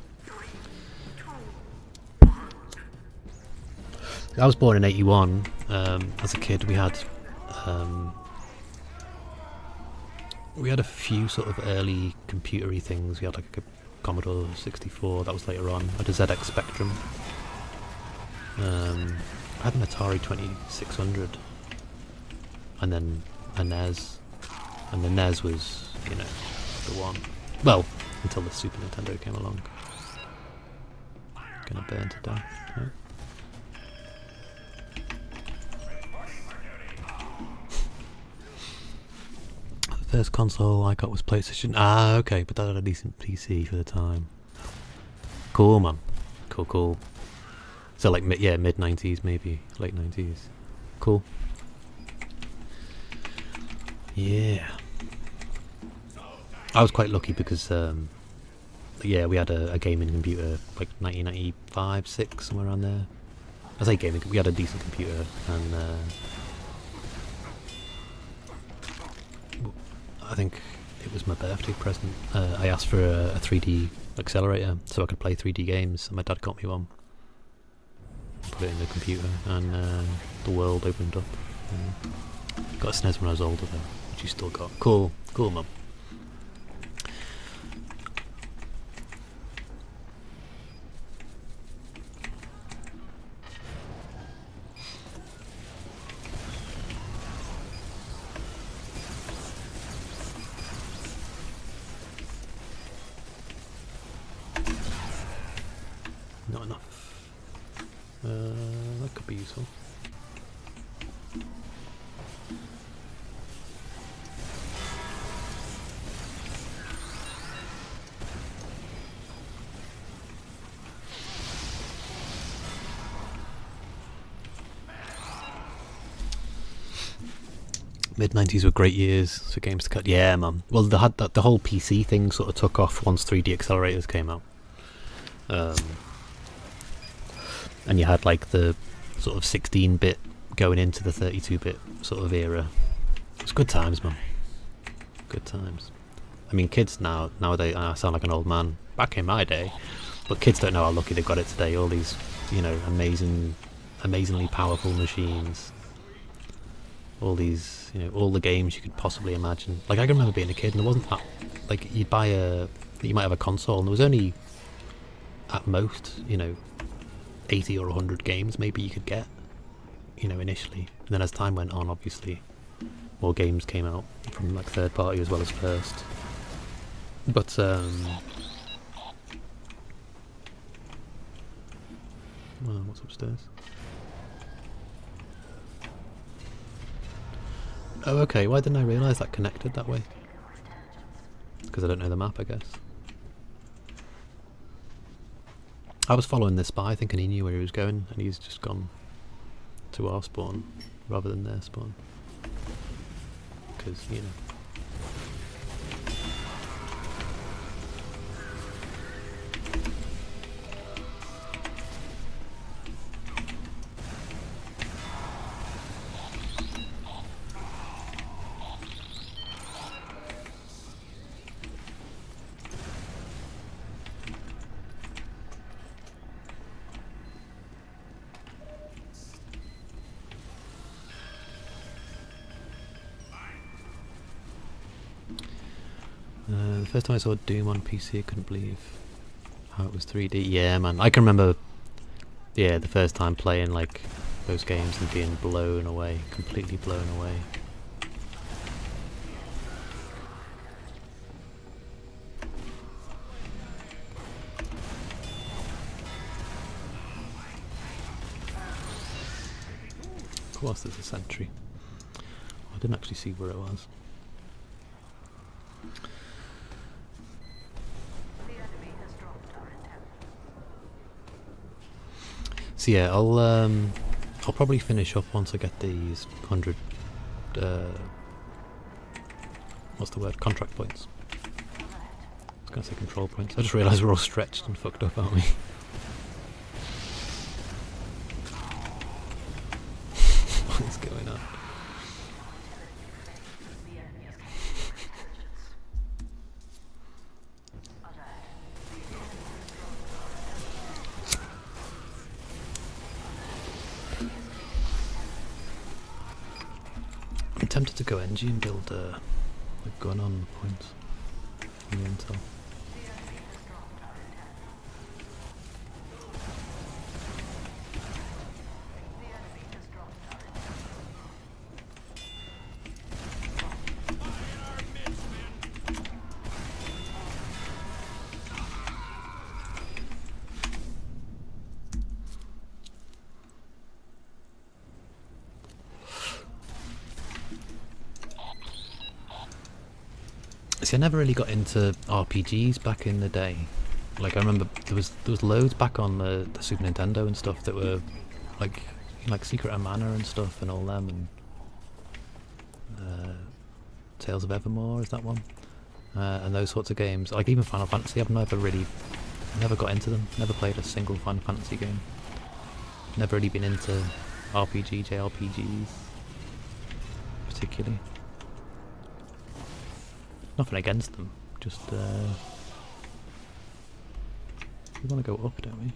I was born in '81. As a kid, we had a few sort of early computery things. We had like a Commodore 64. That was later on. I had a ZX Spectrum. I had an Atari 2600, and then a NES, and the NES was, you know, the one. Well, until the Super Nintendo came along. Gonna burn to death. Right? The first console I got was PlayStation. Ah, okay, but that had a decent PC for the time. Cool, man. Cool. So like mid 90s, maybe late 90s. Cool. Yeah. I was quite lucky because yeah, we had a gaming computer like 1995, 6, somewhere around there. I say gaming, we had a decent computer, and I think it was my birthday present. I asked for a 3D accelerator so I could play 3D games, and my dad got me one. Put it in the computer, and the world opened up. Got a SNES when I was older though, which you still got. Cool, mum. Not enough. That could be useful. Mid-90s were great years for games to cut. Yeah, man. Well, they had the whole PC thing sort of took off once 3D accelerators came out. And you had like the sort of 16-bit going into the 32-bit sort of era. It was good times, man. Good times. I mean, kids nowadays, I sound like an old man. Back in my day, but kids don't know how lucky they've got it today. All these, you know, amazingly powerful machines. All these, you know, all the games you could possibly imagine. Like, I can remember being a kid and there wasn't that, like, you might have a console and there was only, at most, you know, 80 or 100 games maybe you could get, you know, initially. And then as time went on, obviously, more games came out from, like, third party as well as first. But, well, what's upstairs? Oh, okay. Why didn't I realise that connected that way? Because I don't know the map, I guess. I was following this spy thinking he knew where he was going, and he's just gone to our spawn rather than their spawn. Because, you know. The first time I saw Doom on PC, I couldn't believe how it was 3D. Yeah, man. I can remember, yeah, the first time playing like those games and being blown away, completely blown away. Of course, there's a sentry. I didn't actually see where it was. So yeah, I'll probably finish up once I get these 100 what's the word? Contract points. I was gonna say control points. I just realised we're all stretched and fucked up, aren't we? What is going on? I'm tempted to go NG and build a gun on point in the intel. See, I never really got into RPGs back in the day. Like I remember there was loads back on the Super Nintendo and stuff that were like Secret of Mana and stuff and all them, and Tales of Evermore is that one, and those sorts of games. Like even Final Fantasy, I've never got into them. Never played a single Final Fantasy game. Never really been into JRPGs particularly. Nothing against them, just we want to go up, don't we?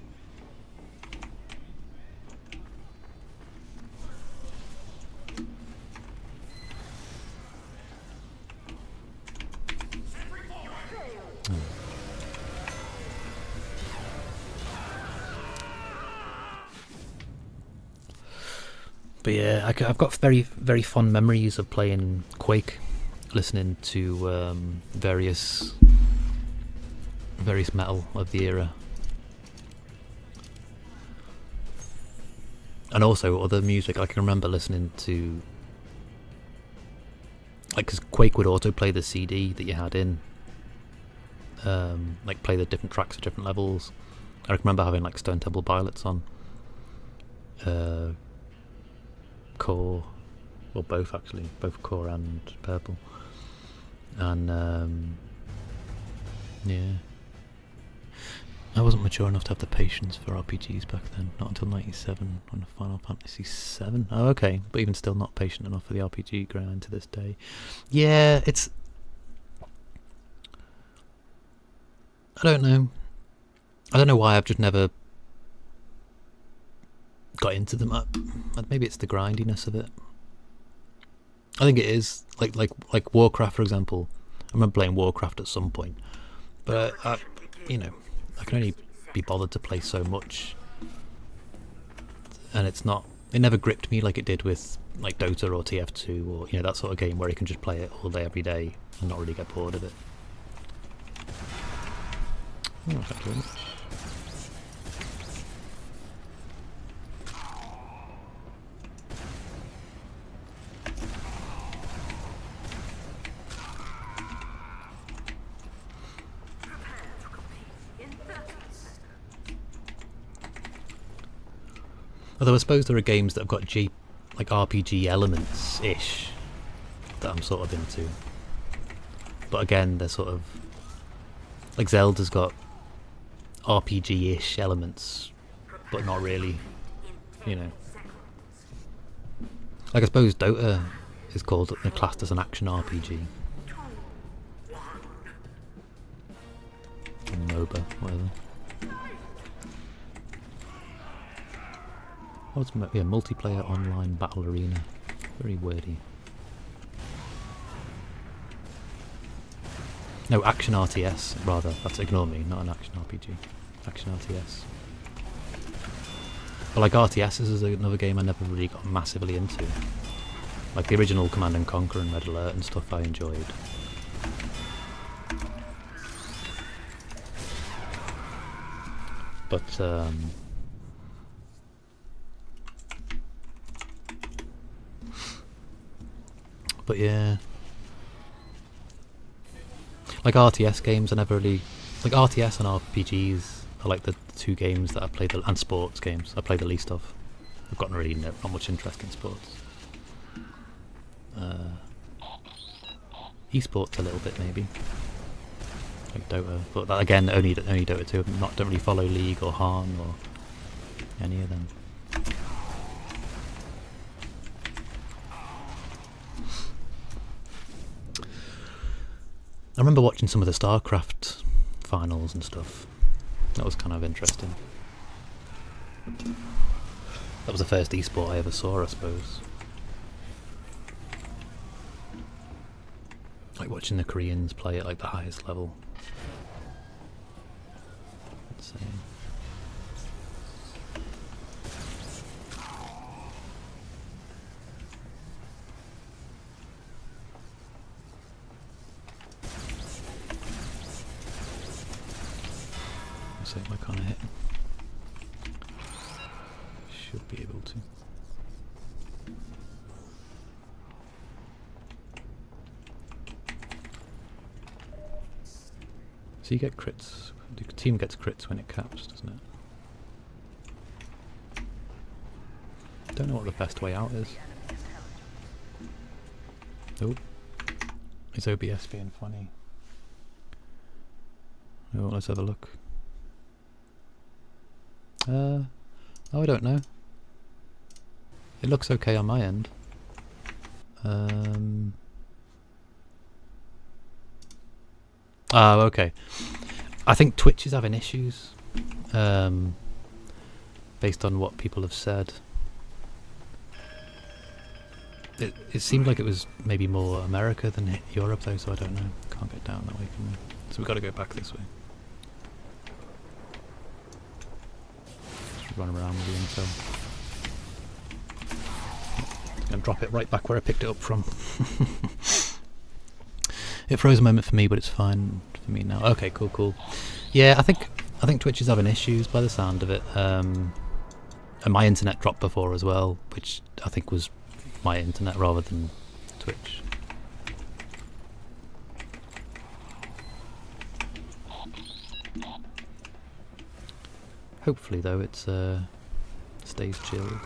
But yeah, I've got very, very fond memories of playing Quake, listening to various metal of the era, and also other music. I can remember listening to, like, because Quake would auto play the CD that you had in, like play the different tracks at different levels. I remember having like Stone Temple Pilots on, Core, or both actually, both Core and Purple. And yeah, I wasn't mature enough to have the patience for RPGs back then, not until 97 on Final Fantasy 7. Oh, okay, but even still not patient enough for the RPG grind to this day. Yeah, it's, I don't know why I've just never got into them. Maybe it's the grindiness of it. I think it is, like Warcraft, for example. I remember playing Warcraft at some point, but I can only be bothered to play so much, and it never gripped me like it did with like Dota or TF2 or that sort of game where you can just play it all day every day and not really get bored of it. Oh, thank you very much. Although I suppose there are games that have got like RPG elements-ish that I'm sort of into. But again, they're sort of... Like Zelda's got RPG-ish elements, but not really, you know. Like I suppose Dota is classed as an action RPG. Or MOBA, whatever. What's multiplayer online battle arena? Very wordy. No, action RTS rather. That's ignore me, not an action RPG. Action RTS. But like RTS is another game I never really got massively into. Like the original Command and Conquer and Red Alert and stuff I enjoyed. But yeah, like RTS games I never really... Like RTS and RPGs are like the two games that I play, and sports games I play the least of. I've gotten really not much interest in sports. Esports a little bit maybe. Like Dota, but that, again, only Dota 2. Don't really follow League or Hearn or any of them. I remember watching some of the StarCraft finals and stuff. That was kind of interesting. That was the first esport I ever saw, I suppose. Like watching the Koreans play at like the highest level. Insane. So why can't I hit? Should be able to. So you get crits. The team gets crits when it caps, doesn't it? Don't know what the best way out is. Oh, is OBS being funny? Oh, let's have a look. Oh, I don't know. It looks okay on my end. Oh, okay. I think Twitch is having issues, based on what people have said. It seemed like it was maybe more America than Europe though, so I don't know. Can't get down that way from there. So we've got to go back this way. Run around with the intel. And drop it right back where I picked it up from. It froze a moment for me, but it's fine for me now. Okay, cool. Yeah, I think Twitch is having issues by the sound of it. And my internet dropped before as well, which I think was my internet rather than Twitch. Hopefully though it stays chilled.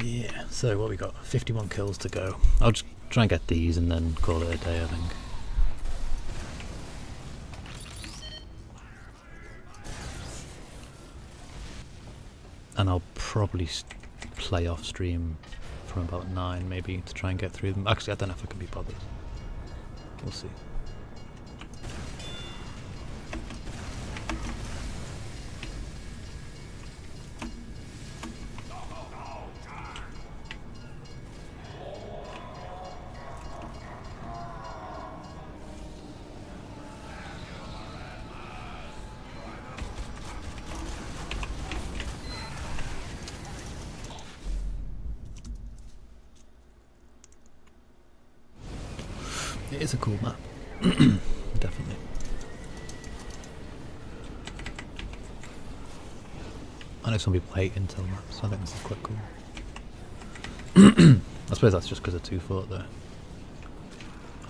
Yeah, so what we got? 51 kills to go. I'll just try and get these and then call it a day, I think. And I'll probably play off stream from about 9 maybe to try and get through them. Actually, I don't know if I can be bothered. We'll see. It is a cool map. Definitely. I know some people hate Intel maps. I think this is quite cool. I suppose that's just because of 2 Fort though.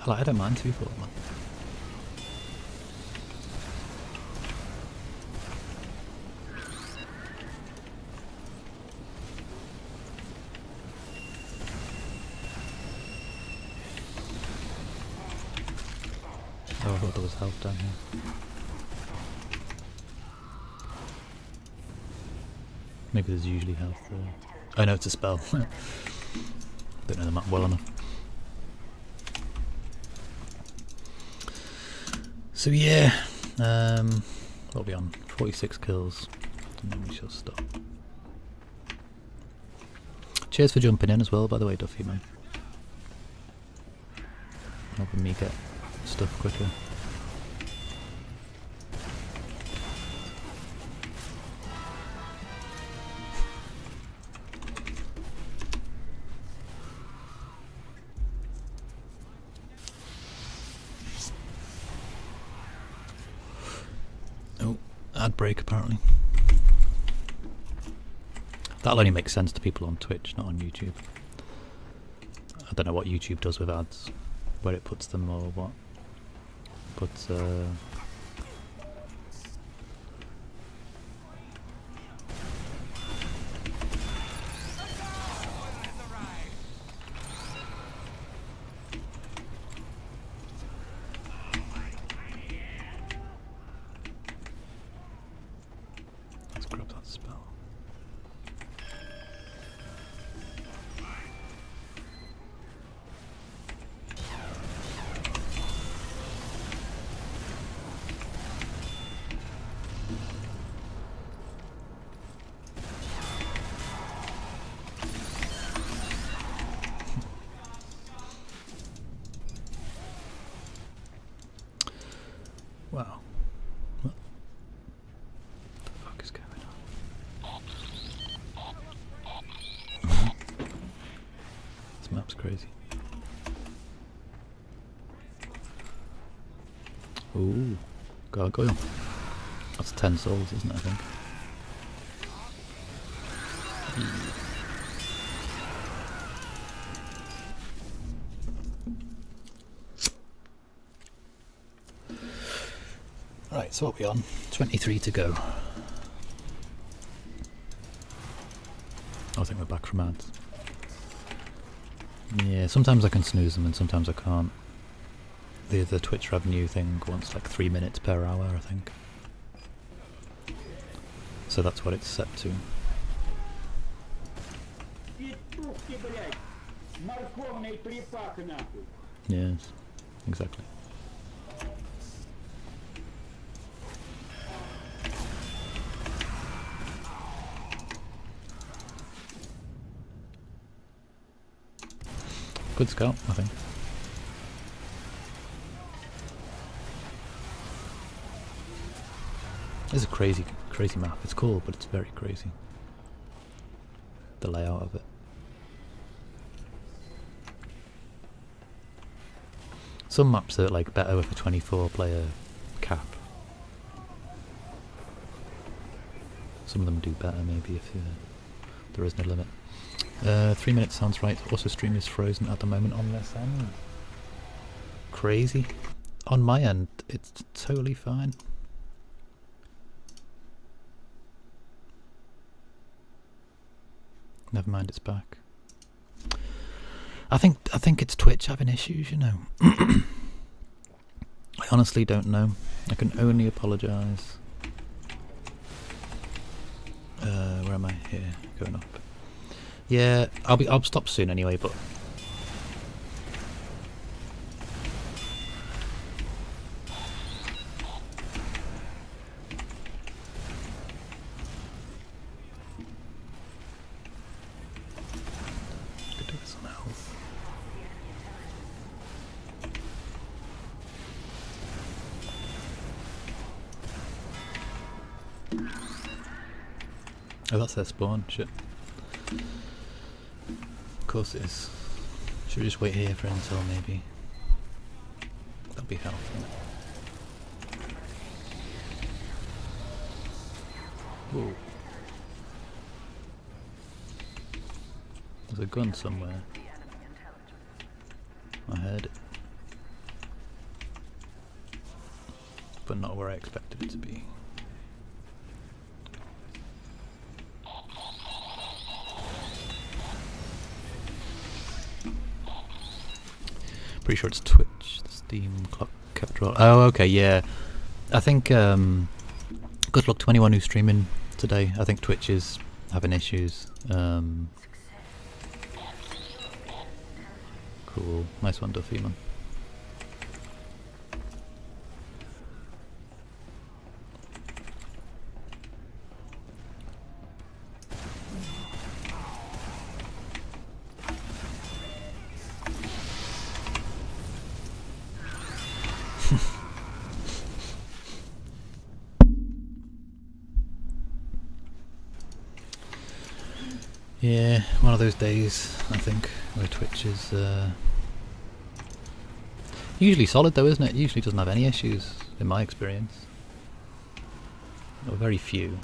I don't mind 2 Fort, man. Oh, I thought there was health down here. Maybe there's usually health there. Oh no, it's a spell. Don't know the map well enough. So yeah, what are we on? 46 kills, and then we shall stop. Cheers for jumping in as well, by the way, Duffy man. Helping me get stuff quicker. Oh, ad break apparently. That'll only make sense to people on Twitch, not on YouTube. I don't know what YouTube does with ads, where it puts them or what. But let's grab that spell. Wow. What the fuck is going on? This map's crazy. Ooh, gargoyle. That's 10 souls, isn't it, I think? Right, so what are we on? 23 to go. I think we're back from ads. Yeah, sometimes I can snooze them and sometimes I can't. The Twitch revenue thing wants like 3 minutes per hour, I think. So that's what it's set to. Yes, exactly. Good scout, I think. It's a crazy map. It's cool, but it's very crazy. The layout of it. Some maps are like better with a 24-player cap. Some of them do better, maybe, if there is no limit. 3 minutes sounds right. Also, stream is frozen at the moment on this end. Crazy. On my end, it's totally fine. Never mind, it's back. I think it's Twitch having issues, you know. I honestly don't know. I can only apologise. Where am I? Here, going up. Yeah, I'll stop soon anyway, but could do this on health. Oh, that's their spawn. Shit. Of course it is. Should we just wait here for Intel, maybe? be health in it. Ooh. There's a gun somewhere. I heard it. But not where I expected it to be. Pretty sure it's Twitch. The Steam clock kept rolling. Oh, okay, yeah. I think, good luck to anyone who's streaming today. I think Twitch is having issues. Cool. Nice one, Duffy, man. Yeah, one of those days, I think, where Twitch is usually solid though, isn't it? Usually doesn't have any issues, in my experience. Or very few.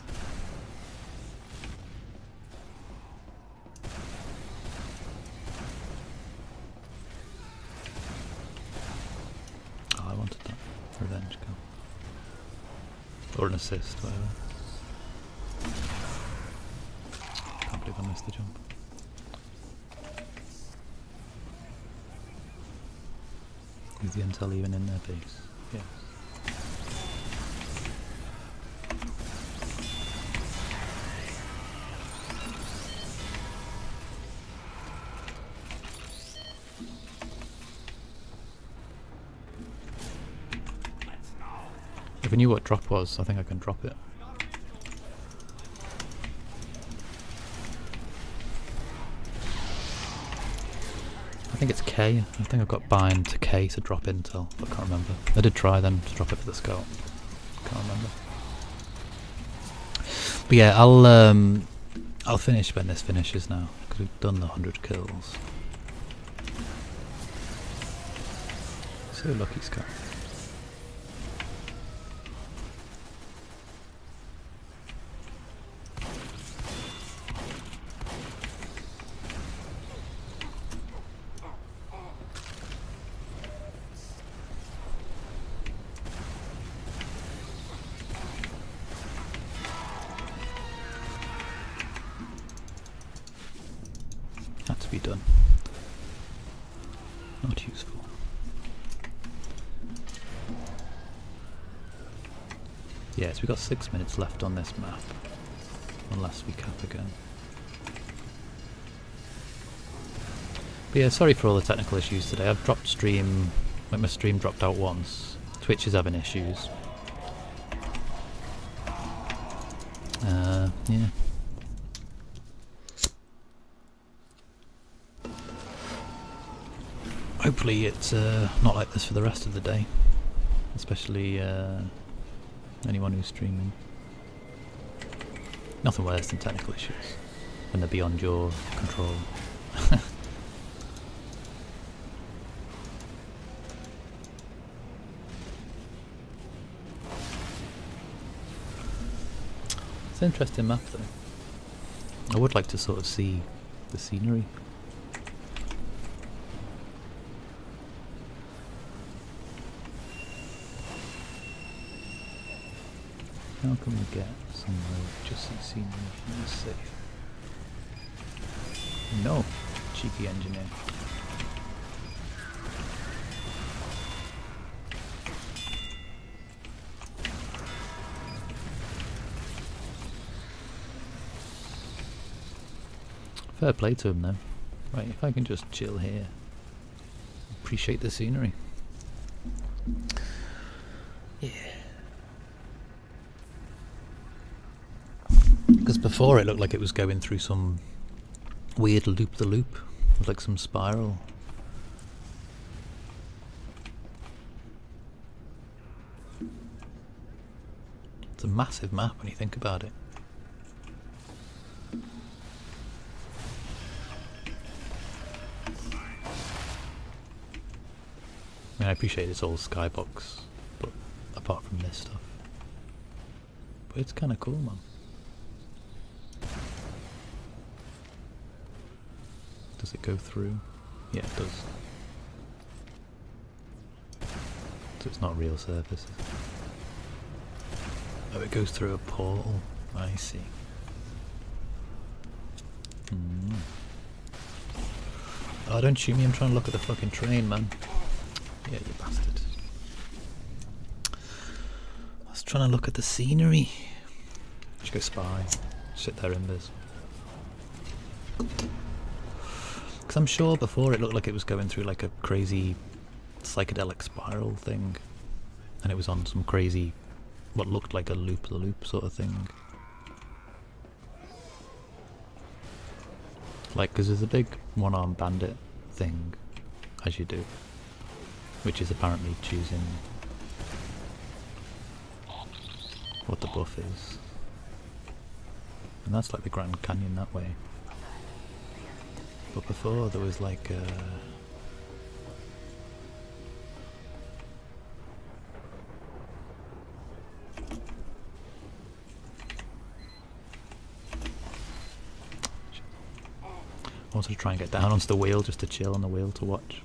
Oh, I wanted that revenge kill. Or an assist, whatever. Can't believe I missed the jump. Is the intel even in their base? Yes. If I knew what drop was, I think I can drop it. I think it's K. I think I've got bind to K to drop intel, but I can't remember. I did try then to drop it for the scout. Can't remember. But yeah, I'll finish when this finishes now, because we've done the 100 kills. So lucky, Scott. Had to be done. Not useful. Yes, we've got 6 minutes left on this map, unless we cap again. But yeah, sorry for all the technical issues today. I've dropped stream, like my stream dropped out once. Twitch is having issues. Yeah. Hopefully it's not like this for the rest of the day, especially anyone who's streaming. Nothing worse than technical issues when they're beyond your control. It's an interesting map though. I would like to sort of see the scenery. How can we get somewhere with just some scenery and it's safe? No, cheeky engineer. Fair play to him though. Right, if I can just chill here, appreciate the scenery. Yeah. Because before it looked like it was going through some weird loop-the-loop, like some spiral. It's a massive map when you think about it. mean, I appreciate it's all skybox, but apart from this stuff. But it's kind of cool, man. Does it go through? Yeah, it does. So it's not real surfaces. Oh, it goes through a portal. I see. Oh, don't shoot me, I'm trying to look at the fucking train, man. Yeah, you bastard. I was trying to look at the scenery. Should go spy. Sit there, Imbers. Because I'm sure before it looked like it was going through like a crazy psychedelic spiral thing. And it was on some crazy, what looked like a loop-the-loop sort of thing. Like, because there's a big one-armed bandit thing, as you do, which is apparently choosing what the buff is. And that's like the Grand Canyon that way. But before there was like I wanted to try and get down onto the wheel just to chill on the wheel to watch.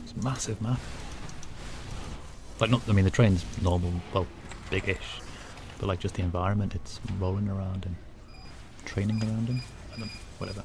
It's a massive map. Like, not, I mean the train's normal, well, big-ish, but like just the environment it's rolling around in, training around in, I don't know, whatever.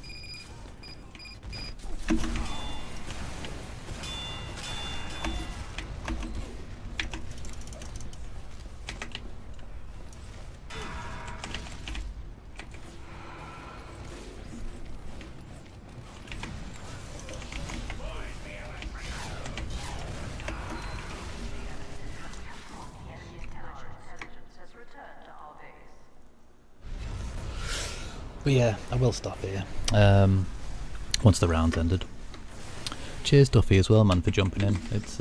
But yeah, I will stop here. Once the round's ended. Cheers, Duffy, as well, man, for jumping in. It's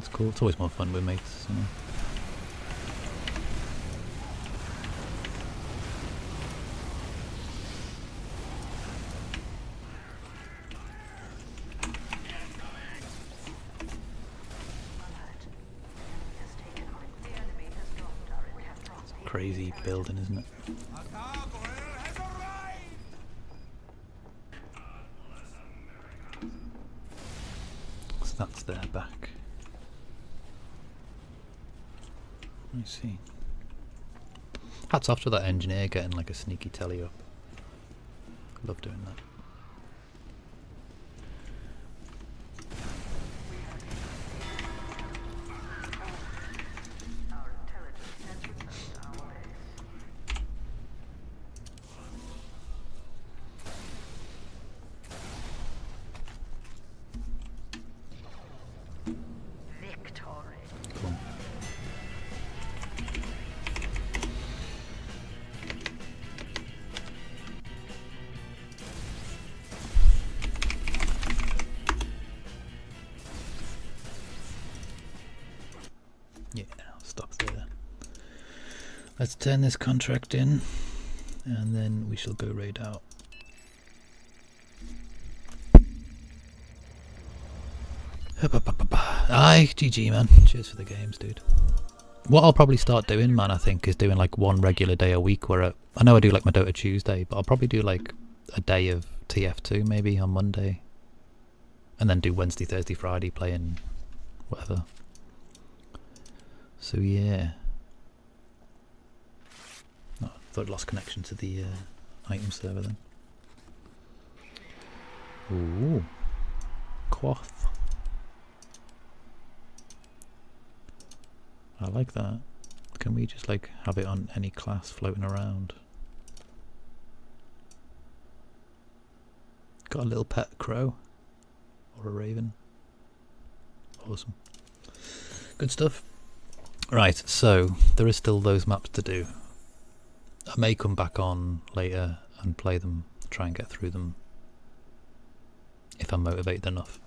cool. It's always more fun with mates, you know. Crazy building, isn't it? So that's their back. I see. Hats off to that engineer getting like a sneaky telly up. Love doing that. Cool. Yeah, I'll stop there. Let's turn this contract in, and then we shall go raid out. Aye, GG, man. Cheers for the games, dude. What I'll probably start doing, man, I think, is doing like one regular day a week where I know I do like my Dota Tuesday, but I'll probably do like a day of TF2 maybe on Monday, and then do Wednesday, Thursday, Friday playing whatever. So yeah. Oh, I thought I'd lost connection to the item server then. Ooh. Quoth. I like that. Can we just like have it on any class floating around? Got a little pet crow or a raven. Awesome. Good stuff. Right, so there is still those maps to do. I may come back on later and play them, try and get through them if I'm motivated enough.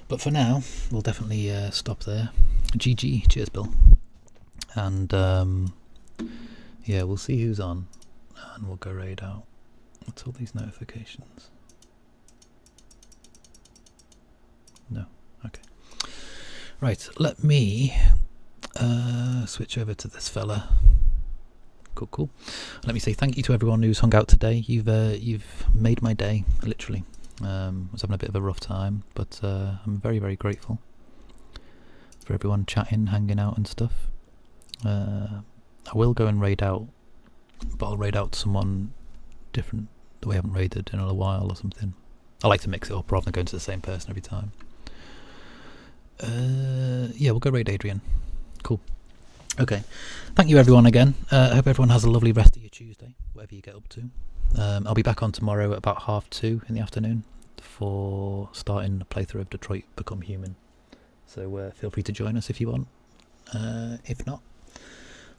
But for now, we'll definitely stop there. GG, cheers Bill. And yeah, we'll see who's on and we'll go raid out. What's all these notifications? No. Okay. Right. Let me switch over to this fella. Cool. Let me say thank you to everyone who's hung out today. You've made my day, literally. I was having a bit of a rough time, but I'm very, very grateful for everyone chatting, hanging out and stuff. I will go and raid out, but I'll raid out someone different that we haven't raided in a while or something. I like to mix it up rather than going to the same person every time. Yeah, we'll go raid Adrian. Cool. Okay. Thank you everyone again. I hope everyone has a lovely rest of your Tuesday, whatever you get up to. I'll be back on tomorrow at about 2:30 in the afternoon for starting a playthrough of Detroit Become Human. So feel free to join us if you want. If not,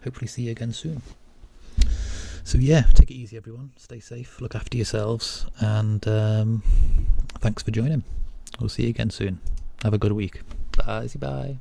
hopefully see you again soon. So yeah, take it easy everyone. Stay safe, look after yourselves, and thanks for joining. We'll see you again soon. Have a good week. Bye. Bye.